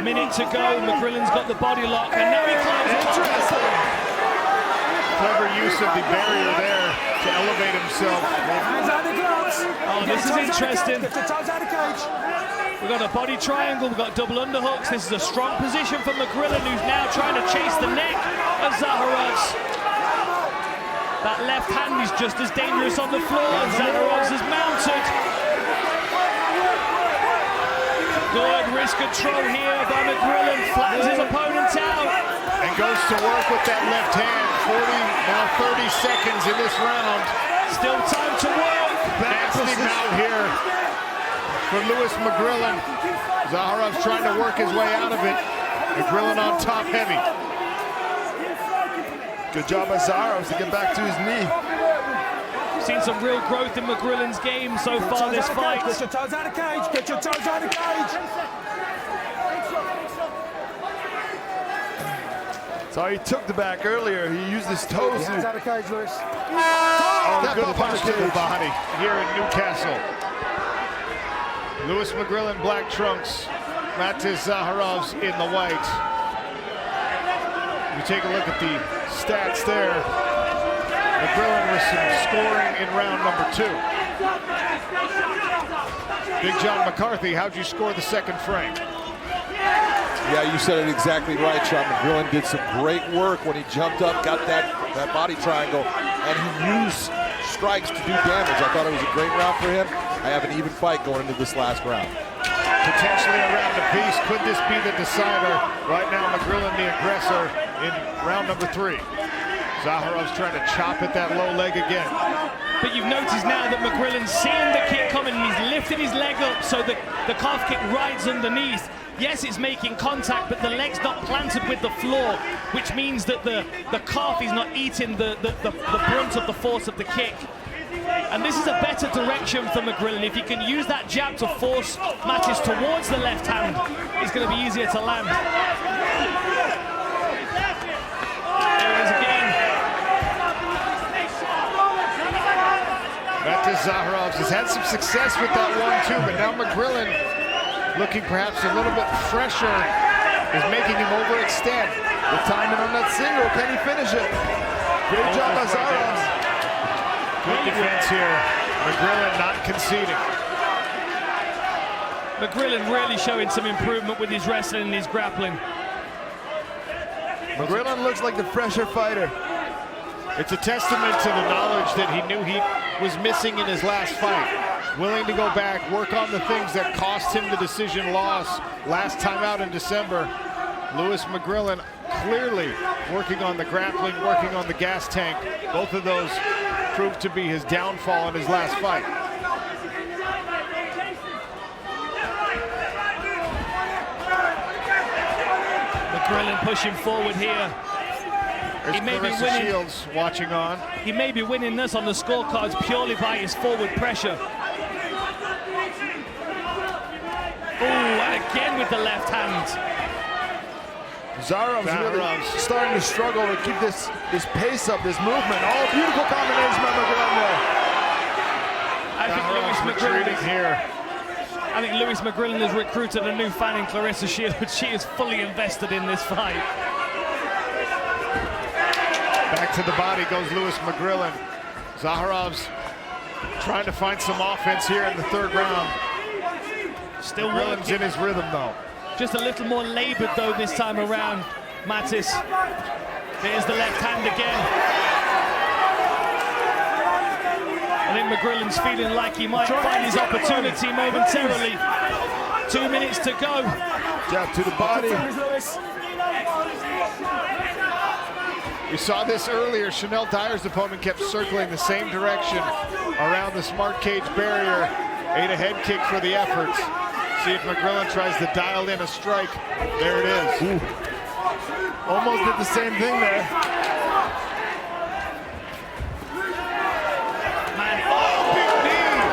Minute to go. McGrillen's got the body lock, and now he climbs the top. Clever use of the barrier there to elevate himself. Oh, this is interesting. We've got a body triangle, we've got double underhooks. This is a strong position for McGrillen, who's now trying to chase the neck of Zaharovs. That left hand is just as dangerous on the floor, and Zaharovs is mounted. Good wrist control here by McGrillen, flattens his opponent out. And goes to work with that left hand. 30 seconds in this round. Still time to work. Nasty mount here for Lewis McGrillen. Zaharov's trying to work his way out of it. McGrillen on top heavy. Good job by Zaharovs to get back to his knee. Seen some real growth in McGrillen's game so far this fight. Get your toes out of the cage. Get your toes out of the cage. So he took the back earlier. He used his toes. Hands out of the cage, Lewis. Oh, good punch to the body here in Newcastle. Lewis McGrillen, black trunks. Matisse Zaharovs in the white. You take a look at the stats there. McGrillen with some scoring in round number 2. Big John McCarthy, how'd you score the second frame? Yeah, you said it exactly right, Sean. McGrillen did some great work when he jumped up, got that body triangle, and he used strikes to do damage. I thought it was a great round for him. I have an even fight going into this last round. Potentially a round apiece. Could this be the decider? Right now, McGrillen the aggressor in round number 3. Zaharov's trying to chop at that low leg again. But you've noticed now that McGrillen's seeing the kick coming and he's lifting his leg up so that the calf kick rides underneath. Yes, it's making contact, but the leg's not planted with the floor, which means that the calf is not eating the brunt of the force of the kick. And this is a better direction for McGrillen. If he can use that jab to force Matisse towards the left hand, it's going to be easier to land. There it is again. Matisse Zaharovs has had some success with that 1-2, but now McGrillen, looking perhaps a little bit fresher, is making him overextend. The timing on that single, can he finish it? Great job by Zaharovs. Good defense here. McGrillen not conceding. McGrillen really showing some improvement with his wrestling and his grappling. McGrillen looks like the fresher fighter. It's a testament to the knowledge that he knew he was missing in his last fight. Willing to go back, work on the things that cost him the decision loss last time out in December. Lewis McGrillen clearly working on the grappling, working on the gas tank. Both of those proved to be his downfall in his last fight. McGrillen pushing forward here. He may be winning. Shields watching on. He may be winning this on the scorecards purely by his forward pressure. Oh, and again with the left hand. Zaharov's really starting to struggle to keep this pace up, this movement. Oh, beautiful combination by McGrillen there. I think Lewis McGrillen here. I think Lewis McGrillen has recruited a new fan in Clarissa Shields. She is fully invested in this fight. Back to the body goes Lewis McGrillen. Zaharov's trying to find some offense here in the third round. Still McGrillen's in his rhythm though. Just a little more labored though this time around, Mattis. There's the left hand again. I think McGrillen's feeling like he might find his opportunity momentarily. 2 minutes to go. Jab to the body. We saw this earlier. Chanel Dyer's opponent kept circling the same direction around the smart cage barrier. Ate a head kick for the efforts. See if McGrillen tries to dial in a strike. There it is. Ooh. Almost did the same thing there. Man, oh, big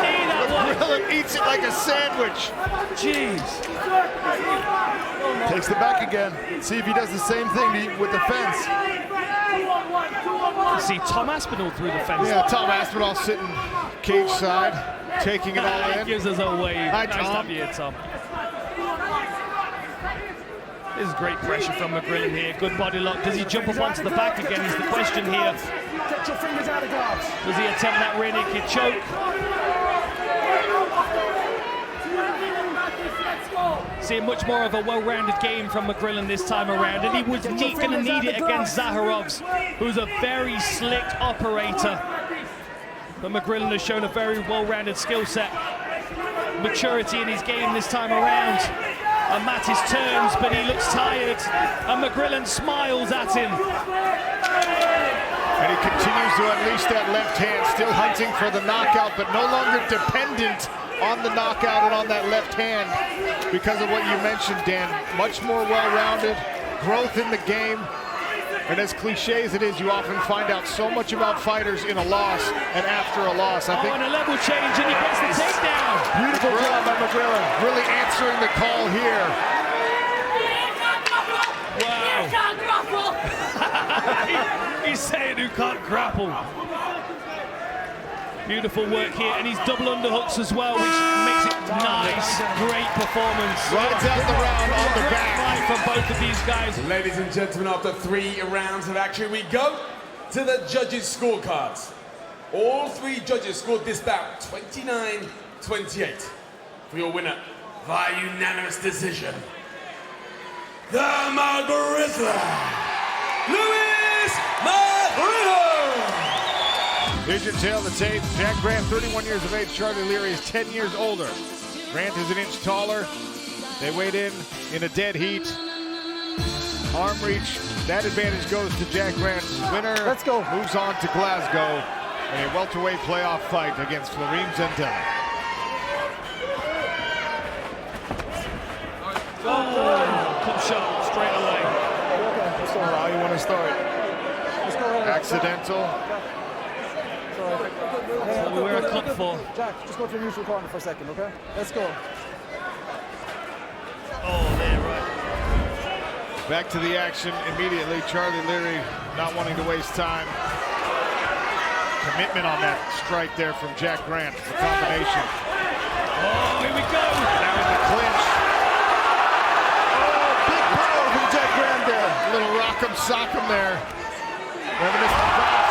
knee. McGrillen eats it like a sandwich. Jeez. Takes the back again. See if he does the same thing with the fence. See Tom Aspinall through the fence. Yeah, Tom Aspinall sitting cage side, taking it all in. Gives us a wave. Hi, nice Tom. to have you here, Tom. This is great pressure from McGrillen here. Good body lock. Does he jump up onto the back again is the question here. Get your fingers out of gloves. Does he attempt that rear naked choke? Seeing much more of a well-rounded game from McGrillen this time around, and he was going to need it against Zaharov's, who's a very slick operator. But McGrillen has shown a very well-rounded skill set, maturity in his game this time around. And Mattis turns, but he looks tired, and McGrillen smiles at him. And he continues to unleash that left hand, still hunting for the knockout, but no longer dependent on the knockout and on that left hand because of what you mentioned, Dan. Much more well-rounded, growth in the game. And as cliche as it is, you often find out so much about fighters in a loss and after a loss. I think and a level change, and he gets the takedown. Beautiful job by McGrillen. Really answering the call here. Wow. He's saying who can't grapple. Beautiful work here, and he's double underhooks as well, which makes it nice. Great performance. Rides out the round on the back. Fight from both of these guys. Ladies and gentlemen, after 3 rounds of action, we go to the judges' scorecards. All 3 judges scored this bout 29-28. For your winner, via unanimous decision, the Margarita, Lewis McGrillen. Here's your tale of the tape. Jack Grant, 31 years of age. Charlie Leary is 10 years older. Grant is an inch taller. They weighed in a dead heat. Arm reach, that advantage goes to Jack Grant. Winner moves on to Glasgow in a welterweight playoff fight against Florine Zendel. Oh, come shot straight away. How you want to start? Accidental. That's what we wear a cut for. Jack, just go to the neutral corner for a second, okay? Let's go. Oh, there, right. Back to the action immediately. Charlie Leary not wanting to waste time. Commitment on that strike there from Jack Grant. The combination. Oh, here we go. Now in the clinch. Oh, big power from Jack Grant there. A little rock'em sock'em there. Reminiscent of Brown.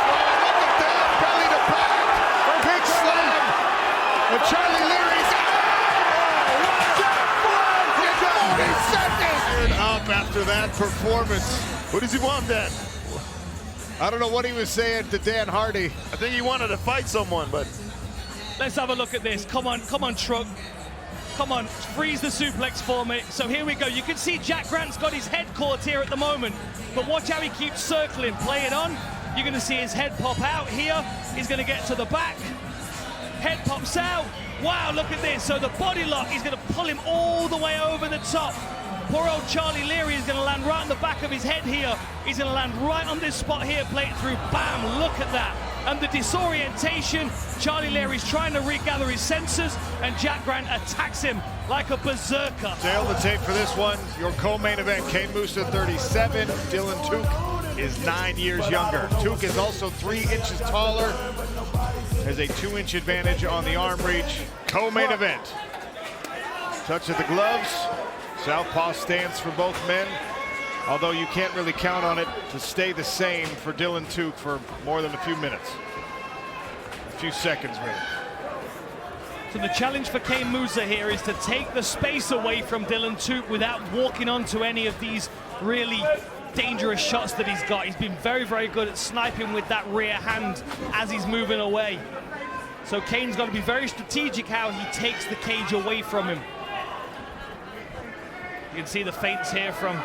Look at that. Belly to back. Big slam. And Charlie Leary's. that performance. What does he want then? I don't know what he was saying to Dan Hardy. I think he wanted to fight someone, but... Let's have a look at this. Come on, Truck. Come on, freeze the suplex for me. So here we go. You can see Jack Grant's got his head caught here at the moment, but watch how he keeps circling. Play it on. You're going to see his head pop out here. He's going to get to the back. Head pops out. Wow, look at this. So the body lock, he's going to pull him all the way over the top. Poor old Charlie Leary is going to land right on the back of his head here. He's going to land right on this spot here, play it through. Bam, look at that. And the disorientation, Charlie Leary's trying to regather his senses, and Jack Grant attacks him like a berserker. Tail the tape for this one. Your co-main event, Kane Musa, 37. Dylan Tuke is 9 years younger. Tuke is also 3 inches taller. Has a 2-inch advantage on the arm reach. Co-main event. Touch of the gloves. Southpaw stance for both men. Although you can't really count on it to stay the same for Dylan Tuke for more than a few minutes. A few seconds, really. So the challenge for Kane Musa here is to take the space away from Dylan Tuke without walking onto any of these really dangerous shots that he's got. He's been very, very good at sniping with that rear hand as he's moving away. So Kane's got to be very strategic how he takes the cage away from him. You can see the feints here from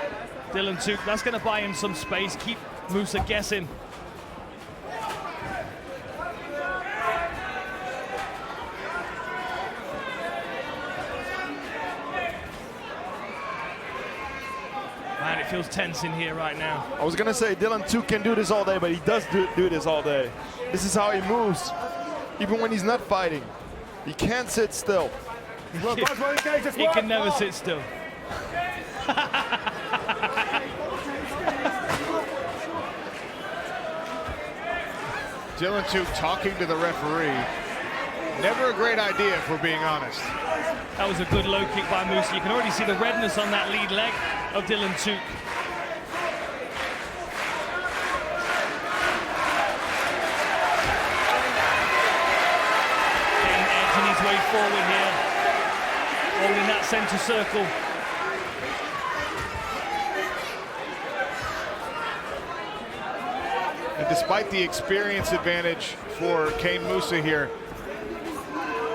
Dylan Tuke. That's going to buy him some space, keep Musa guessing. Man, it feels tense in here right now. I was going to say Dylan Tuke can do this all day, but he does do this all day. This is how he moves, even when he's not fighting. He can't sit still. He can never sit still. Dylan Tuke talking to the referee. Never a great idea, if we're being honest. That was a good low kick by Musa. You can already see the redness on that lead leg of Dylan Tuke. Kane edging his way forward here, holding that center circle. And despite the experience advantage for Kane Musa here,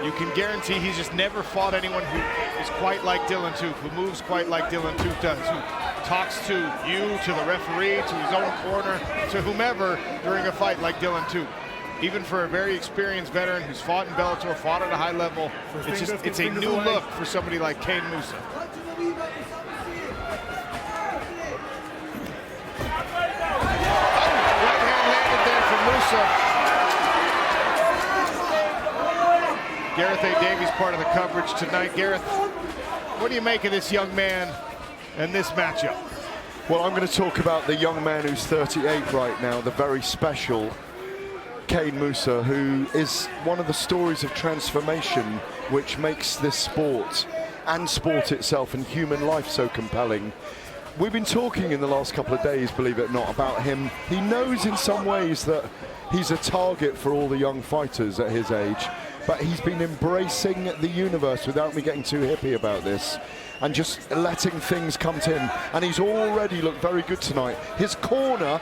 you can guarantee he's just never fought anyone who is quite like Dylan Tuke, who moves quite like Dylan Tuke does, who talks to you, to the referee, to his own corner, to whomever during a fight like Dylan Tuke. Even for a very experienced veteran who's fought in Bellator, fought at a high level, it's a new look for somebody like Kane Musa. Gareth A. Davies part of the coverage tonight. Gareth, what do you make of this young man and this matchup? Well, I'm going to talk about the young man who's 38 right now, the very special Kane Musa, who is one of the stories of transformation which makes this sport and sport itself and human life so compelling. We've been talking in the last couple of days, believe it or not, about him. He knows in some ways that he's a target for all the young fighters at his age, but he's been embracing the universe without me getting too hippie about this and just letting things come to him. And he's already looked very good tonight. His corner,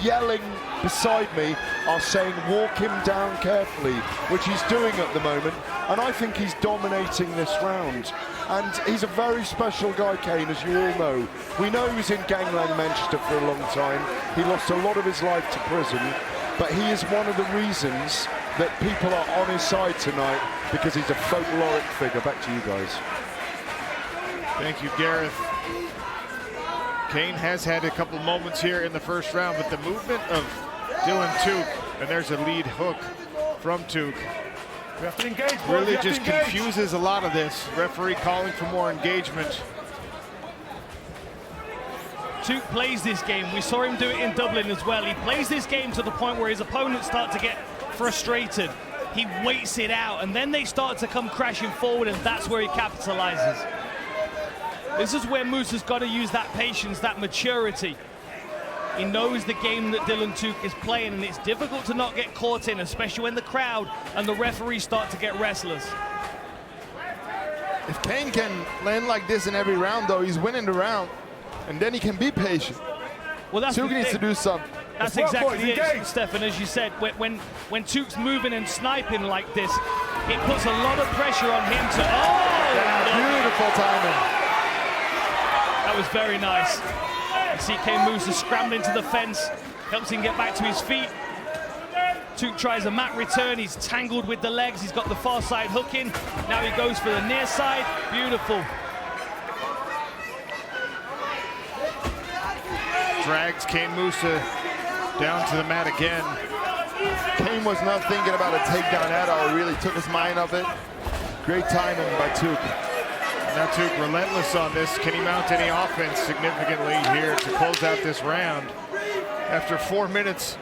yelling beside me, are saying, walk him down carefully, which he's doing at the moment. And I think he's dominating this round. And he's a very special guy, Kane, as you all know. We know he was in gangland Manchester for a long time. He lost a lot of his life to prison, but he is one of the reasons that people are on his side tonight, because he's a folkloric figure. Back to you guys. Thank you, Gareth. Kane has had a couple moments here in the first round, but the movement of Dylan Tuke, and there's a lead hook from Tuke, We have to engage, boys. really just confuses a lot of this. Referee calling for more engagement. Tuke plays this game. We saw him do it in Dublin as well. He plays this game to the point where his opponents start to get frustrated. He waits it out, and then they start to come crashing forward, and that's where he capitalizes. This is where Musa's got to use that patience, that maturity. He knows the game that Dylan Tuke is playing, and it's difficult to not get caught in, especially when the crowd and the referee start to get restless. If Kane can land like this in every round, though, he's winning the round. and then he can be patient. Well, that's Tuk needs to do something. That's exactly it, Stefan. As you said, when Tuk's moving and sniping like this, it puts a lot of pressure on him to. Oh! Beautiful timing. That was very nice. You see 𝗘𝗦 scrambling to the fence, helps him get back to his feet. Tuk tries a mat return. He's tangled with the legs. He's got the far side hook in. Now he goes for the near side. Beautiful. Drags 𝗘𝗦 down to the mat again. Kane was not thinking about a takedown at all. He really took his mind off it. Great timing by Tuk. Now Tuk relentless on this. Can he mount any offense significantly here to close out this round after 4 minutes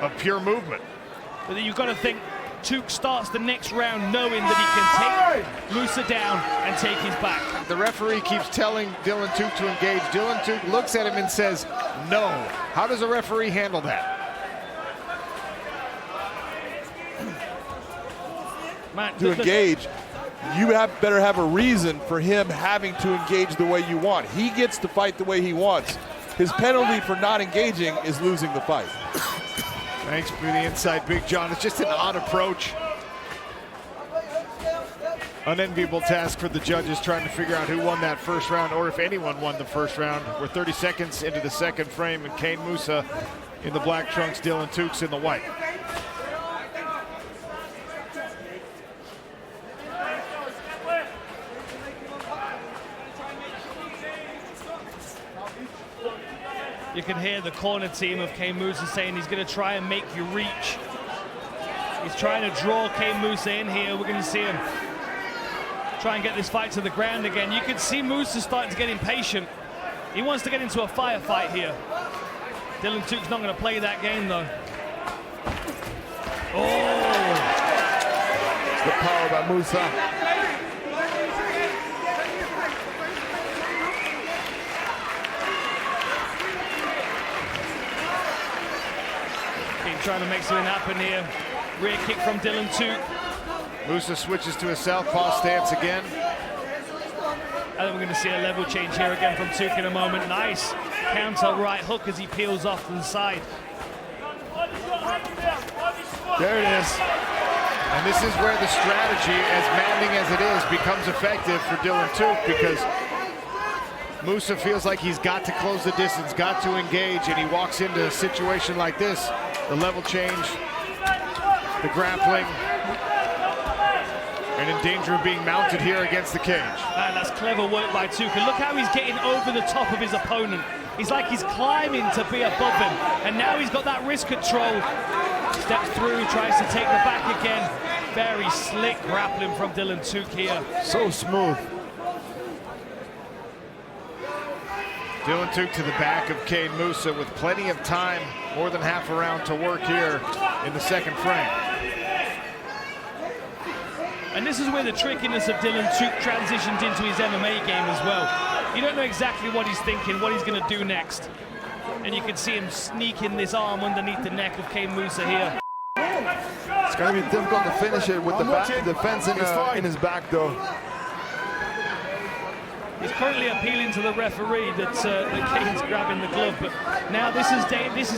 of pure movement? But then you've got to think Tuk starts the next round knowing that he can take 𝗘𝗦 down and take his back. The referee keeps telling Dylan Tuk to engage. Dylan Tuk looks at him and says, no. How does a referee handle that? Man, to engage, you better have a reason for him having to engage the way you want. He gets to fight the way he wants. His penalty for not engaging is losing the fight. Thanks for the insight, Big John. It's just an odd approach. Unenviable task for the judges trying to figure out who won that first round or if anyone won the first round. We're 30 seconds into the second frame, and 𝗘𝗦 in the black trunks, Dylan Tuk's in the white. You can hear the corner team of 𝗘𝗦 saying he's going to try and make you reach. He's trying to draw 𝗘𝗦 in here. We're going to see him try and get this fight to the ground again. You can see 𝗬𝗠 starting to get impatient. He wants to get into a firefight here. Dylan Tuk's not going to play that game, though. Oh! It's the power by 𝗬𝗠. Trying to make something happen here. Rear kick from Dylan Tuk. 𝗬𝗠 switches to a southpaw stance again. I think we're going to see a level change here again from Tuk in a moment. Nice counter right hook as he peels off to the side. There it is. And this is where the strategy, as maddening as it is, becomes effective for Dylan Tuk, because 𝗬𝗠 feels like he's got to close the distance, got to engage, and he walks into a situation like this. The level change, the grappling, and in danger of being mounted here against the cage. Man, that's clever work by Tuk. And look how he's getting over the top of his opponent. He's like he's climbing to be above him. And now he's got that wrist control. Steps through, tries to take the back again. Very slick grappling from Dylan Tuk here. So smooth. Dylan Tuk to the back of 𝗘𝗦 with plenty of time, more than half a round to work here in the second frame. And this is where the trickiness of Dylan Tuk transitioned into his MMA game as well. You don't know exactly what he's thinking, what he's going to do next. And you can see him sneaking this arm underneath the neck of 𝗘𝗦 here. It's going to be difficult to finish it with the fence in his back, though. He's currently appealing to the referee that Kane's grabbing the glove, but now this is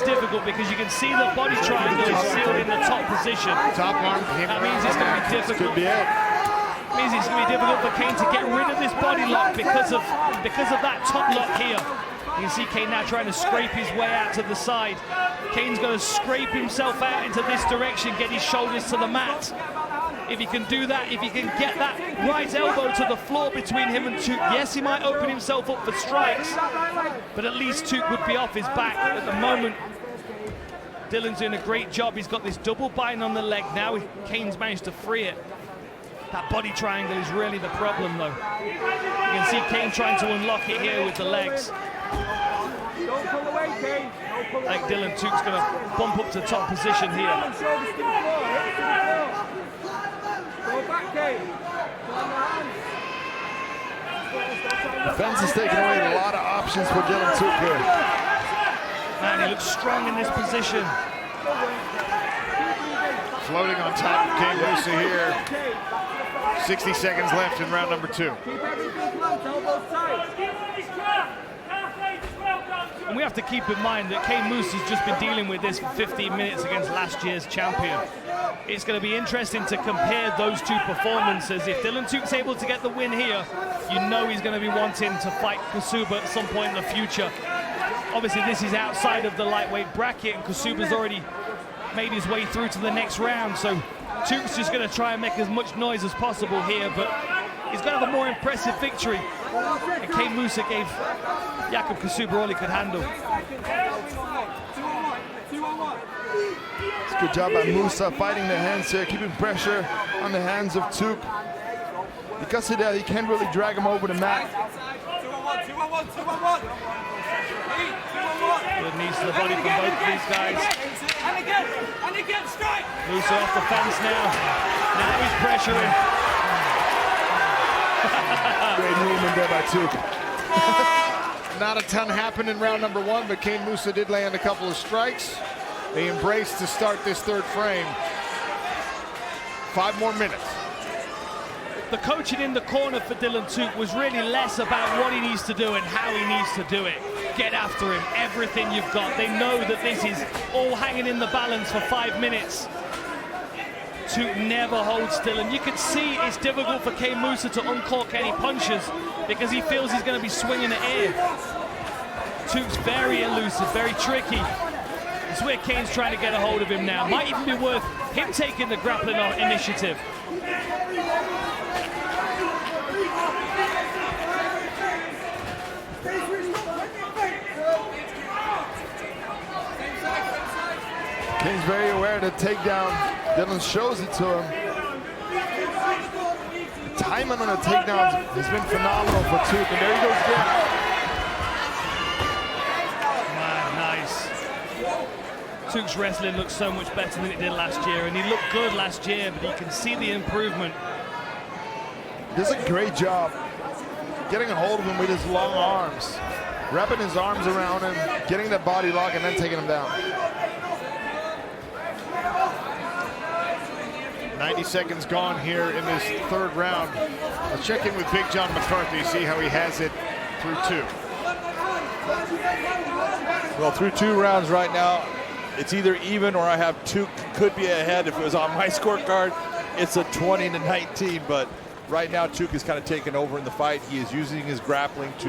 difficult because you can see the body triangle is sealed in the top position. Top arm. That means it's going to be difficult. Could be it. Means it's going to be difficult for Kane to get rid of this body lock because of that top lock here. You can see Kane now trying to scrape his way out to the side. Kane's going to scrape himself out into this direction, get his shoulders to the mat. If he can do that, if he can get that right elbow to the floor between him and Tuk, yes, he might open himself up for strikes, but at least Tuk would be off his back. At the moment, Dylan's doing a great job. He's got this double bind on the leg now. Kane's managed to free it. That body triangle is really the problem, though. You can see Kane trying to unlock it here with the legs. I think Dylan Tuk's going to bump up to top position here. The fence is taking away a lot of options for Dylan Tuk here. Man, he looks strong in this position. Floating on top of 𝗘𝗦 here. 60 seconds left in round number 2. And we have to keep in mind that 𝗘𝗨𝗥𝗢𝗣𝗣's just been dealing with this for 15 minutes against last year's champion. It's going to be interesting to compare those two performances. If Dylan Tooke's able to get the win here, you know he's going to be wanting to fight Ksouba at some point in the future. Obviously, this is outside of the lightweight bracket, and Ksouba's already made his way through to the next round. So Tooke's just going to try and make as much noise as possible here, but he's going to have a more impressive victory. And 𝗘𝗨𝗥𝗢𝗣𝗣 gave Jakub Ksouba all he could handle. It's good job by Musa fighting the hands here, keeping pressure on the hands of Tooke. Because of that, he can't really drag him over the mat. Good knees to the body from both of these guys. Musa off the fence now. Now he's pressuring. Great movement there by Tooke. Not a ton happened in round number 1, but 𝗘𝗨𝗥𝗢𝗣𝗅 did land a couple of strikes. They embraced to start this third frame. 5 more minutes. The coaching in the corner for Dylan Tooke was really less about what he needs to do and how he needs to do it. Get after him, everything you've got. They know that this is all hanging in the balance for 5 minutes. Tooke never holds still, and you can see it's difficult for 𝗘𝗨𝗥𝗢𝗣𝗅 to uncork any punches because he feels he's going to be swinging at air. Tooke's very elusive, very tricky. It's where Kane's trying to get a hold of him now. Might even be worth him taking the grappling initiative. Kane's very aware of the takedown. Dylan shows it to him. The timing on the takedowns has been phenomenal for Tooke, and there he goes again. Man, nice. Tooke's wrestling looks so much better than it did last year, and he looked good last year, but you can see the improvement. Does a great job getting a hold of him with his long arms, wrapping his arms around him, getting that body lock, and then taking him down. 90 seconds gone here in this third round. Let's check in with Big John McCarthy, see how he has it through 2. Well, through 2 rounds right now, it's either even or I have Tooke could be ahead. If it was on my scorecard, it's a 20-19, but right now Tooke is kind of taken over in the fight. He is using his grappling to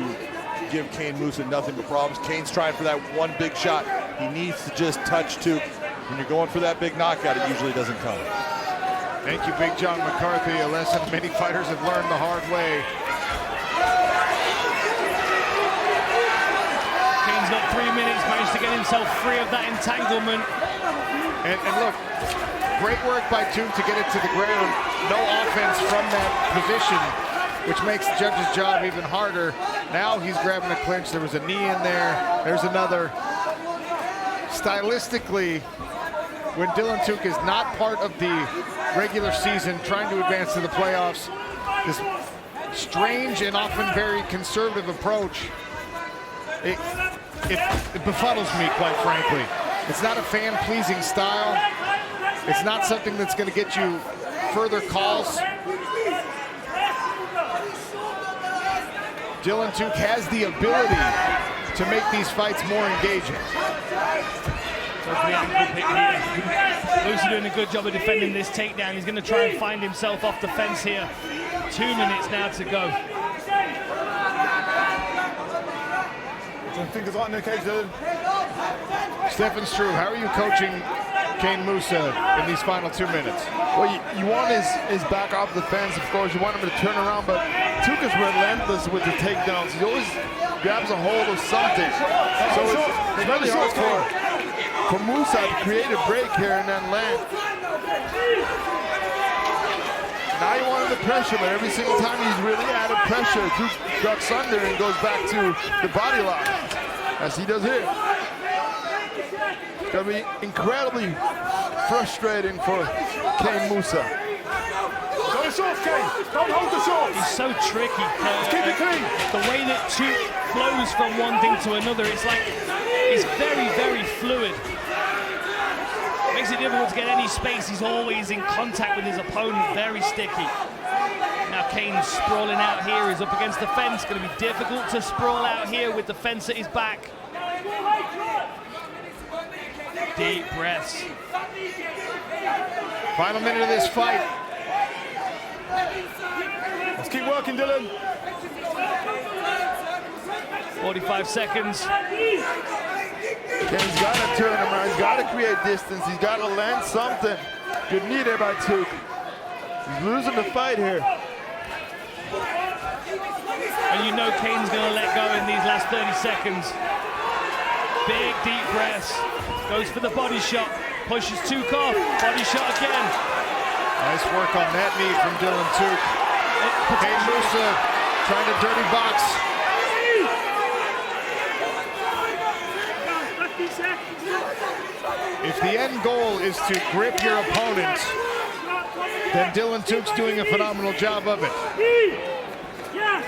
give 𝗘𝗨𝗥𝗢𝗣𝗅 nothing but problems. Kane's trying for that one big shot. He needs to just touch Tooke. When you're going for that big knockout, it usually doesn't come. Thank you, Big John McCarthy, a lesson many fighters have learned the hard way. Kane's got 3 minutes, managed to get himself free of that entanglement. And look, great work by Tooke to get it to the ground. No offense from that position, which makes the judge's job even harder. Now he's grabbing a clinch. There was a knee in there. There's another. Stylistically, when Dylan Tooke is not part of the regular season, trying to advance to the playoffs, this strange and often very conservative approach, it befuddles me, quite frankly. It's not a fan-pleasing style. It's not something that's going to get you further calls. Dylan Tooke has the ability to make these fights more engaging. Lucy doing a good job of defending this takedown. He's going to try and find himself off the fence here. 2 minutes now to go. Fingers right in the cage, dude. Stefan Struve, how are you coaching 𝗘𝗨𝗥𝗢𝗣𝗅 in these final 2 minutes? Well, you want his back off the fence, of course. You want him to turn around, but Tooke is relentless with the takedowns. He always grabs a hold of something. So it's really hard for Musa to create a break here and then land. Now he wanted the pressure, but every single time he's really added pressure, Tooke ducks under and goes back to the body lock, as he does here. It's going to be incredibly frustrating for 𝗘𝗨𝗥𝗢𝗣𝗅. Got us off, Kane. Don't hold us off. He's so tricky. Keep it clean. The way that Tooke flows from one thing to another, it's like it's very, very fluid. Makes it difficult to get any space. He's always in contact with his opponent, very sticky. Now Kane's sprawling out here. He's up against the fence. Going to be difficult to sprawl out here with the fence at his back. Deep breaths. Final minute of this fight. Let's keep working, Dylan. 45 seconds. Kane's got to turn him around. He's got to create distance. He's got to land something. Good knee there by 𝗘𝗨𝗥𝗢𝗣𝗘. He's losing the fight here. And you know Kane's going to let go in these last 30 seconds. Big, deep breaths. Goes for the body shot. Pushes 𝗘𝗨𝗥. Body shot again. Nice work on that knee from Dylan 𝗘𝗨𝗥. Kane Musa trying to dirty box. If the end goal is to grip your opponent, then Dylan 𝗘𝗥𝗢's doing a phenomenal job of it.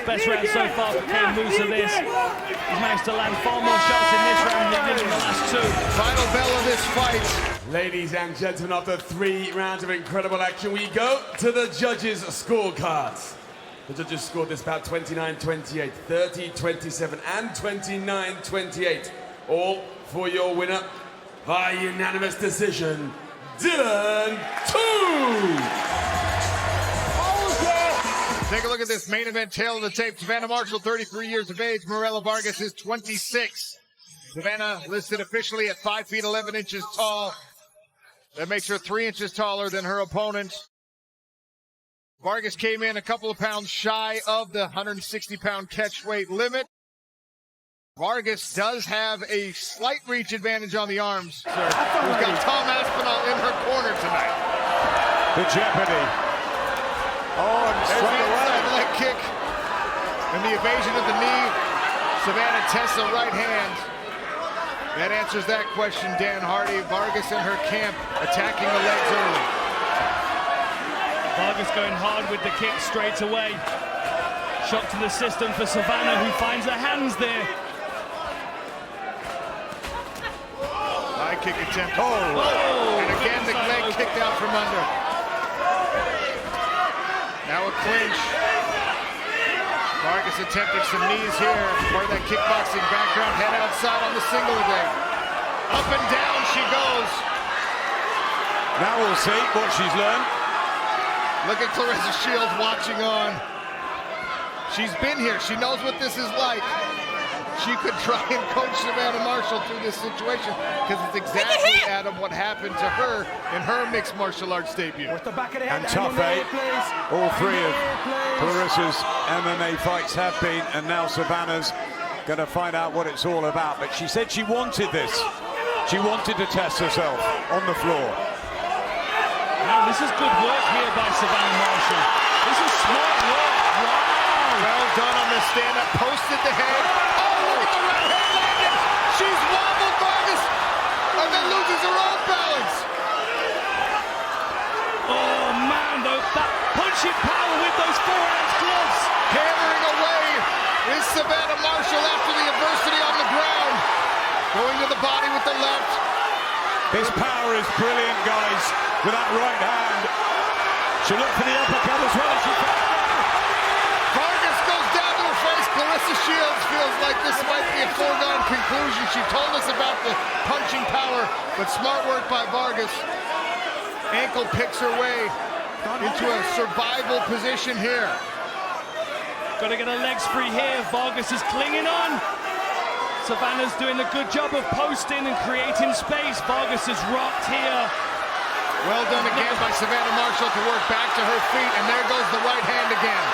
Best round so far for Kane Musa this. He's managed to land far more shots in this round than he did in the last two. Final bell of this fight. Ladies and gentlemen, after 3 rounds of incredible action, we go to the judges' scorecards. The judges scored this bout 29-28, 30-27, and 29-28. All for your winner by unanimous decision, Dylan 𝗘𝗏𝗏. Take a look at this main event tail of the tape. Savannah Marshall, 33 years of age. Mirela Vargas is 26. Savannah listed officially at 5 feet 11 inches tall. That makes her 3 inches taller than her opponent. Vargas came in a couple of pounds shy of the 160-pound catch weight limit. Vargas does have a slight reach advantage on the arms. We've got Tom Aspinall in her corner tonight. The jeopardy. Oh, and there's the inside leg kick. And the evasion of the knee. Savannah tests a right hand. That answers that question, Dan Hardy. Vargas and her camp attacking the legs early. Vargas going hard with the kick straight away. Shot to the system for Savannah, who finds her hands there. High kick attempt. And again the leg kicked out from under. Now a clinch. Vargas attempting some knees here. Part of that kickboxing background. Head outside on the single leg. Up and down she goes. Now we'll see what she's learned. Look at Claressa Shields watching on. She's been here. She knows what this is like. She could try and coach Savannah Marshall through this situation because it's exactly, Adam, what happened to her in her mixed martial arts debut. And tough, all 3 of Claressa's MMA fights have been, and now Savannah's going to find out what it's all about. But she said she wanted this. She wanted to test herself on the floor. Now, this is good work here by Savannah Marshall. This is smart work. Wow. Well done on the stand-up. Posted the head. The right hand landed. She's wobbled Vargas and then loses her own balance. Oh man, though, that punching power with those 4-ounce gloves. Hammering away is Savannah Marshall after the adversity on the ground. Going to the body with the left. This power is brilliant, guys, with that right hand. She'll look for the uppercut as well as she can. Vargas goes down to her face. Claressa Shields feels like this might be a foregone conclusion. She told us about the punching power, but smart work by Vargas. Ankle picks her way into a survival position here. Got to get her legs free here. Vargas is clinging on. Savannah's doing a good job of posting and creating space. Vargas is rocked here. Well done again by Savannah Marshall to work back to her feet, and there goes the right hand again.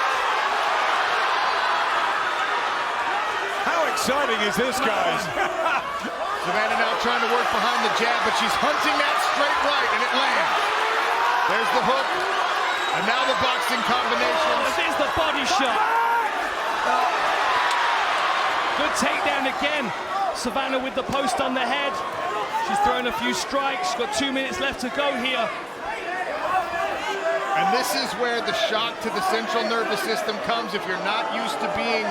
How exciting is this, guys? Savannah now trying to work behind the jab, but she's hunting that straight right, and it lands. There's the hook, and now the boxing combinations. There's the body shot. Good takedown again. Savannah with the post on the head. She's thrown a few strikes. She's got 2 minutes left to go here. And this is where the shock to the central nervous system comes if you're not used to being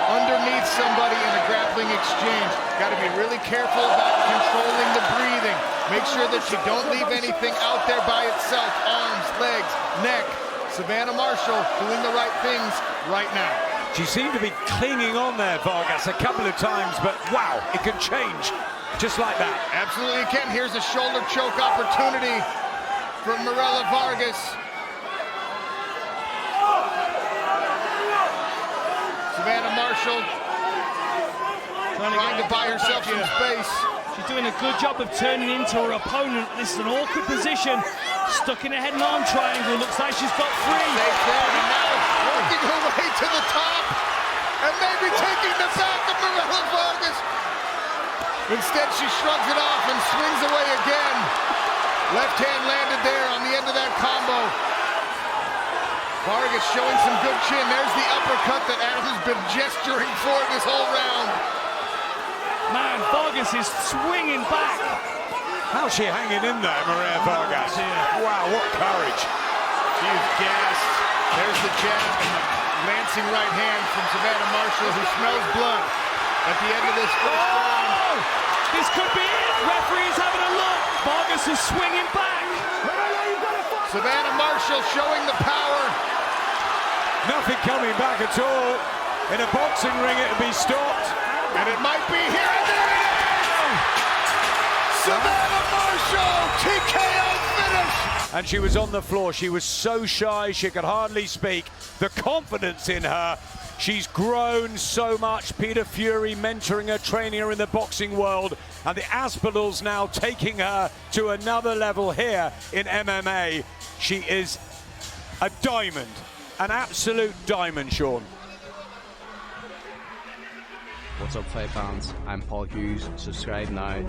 underneath somebody in a grappling exchange. Got to be really careful about controlling the breathing. Make sure that you don't leave anything out there by itself. Arms, legs, neck, Savannah Marshall doing the right things right now. She seemed to be clinging on there, Vargas, a couple of times, but wow, it can change just like that. Absolutely it can. Here's a shoulder choke opportunity from Mirela Vargas. Savannah Marshall trying to buy herself some space. She's doing a good job of turning into her opponent. This is an awkward position. Stuck in a head and arm triangle. Looks like she's got three. Safe there, and now working her way to the top. And maybe taking the back of Mirela Vargas. Instead, she shrugs it off and swings away again. Left hand landed there on the end of that combo. Vargas showing some good chin. There's the uppercut that Adams has been gesturing for this whole round. Man, Vargas is swinging back. How's she hanging in there, Mirela Vargas? Wow, what courage. She is gassed. There's the jab and the lancing right hand from Savannah Marshall, who smells blood at the end of this first round. This could be it. Referee's having a look. Vargas is swinging back. Savannah Marshall showing the power. Nothing coming back at all. In a boxing ring, it'll be stopped. And it might be here, and there it is! Savannah Marshall, TKO finish! And she was on the floor. She was so shy, she could hardly speak. The confidence in her. She's grown so much. Peter Fury mentoring her, training her in the boxing world. And the Aspinalls now taking her to another level here in MMA. She is a diamond, an absolute diamond, Sean. What's up, fight fans? I'm Paul Hughes. Subscribe now.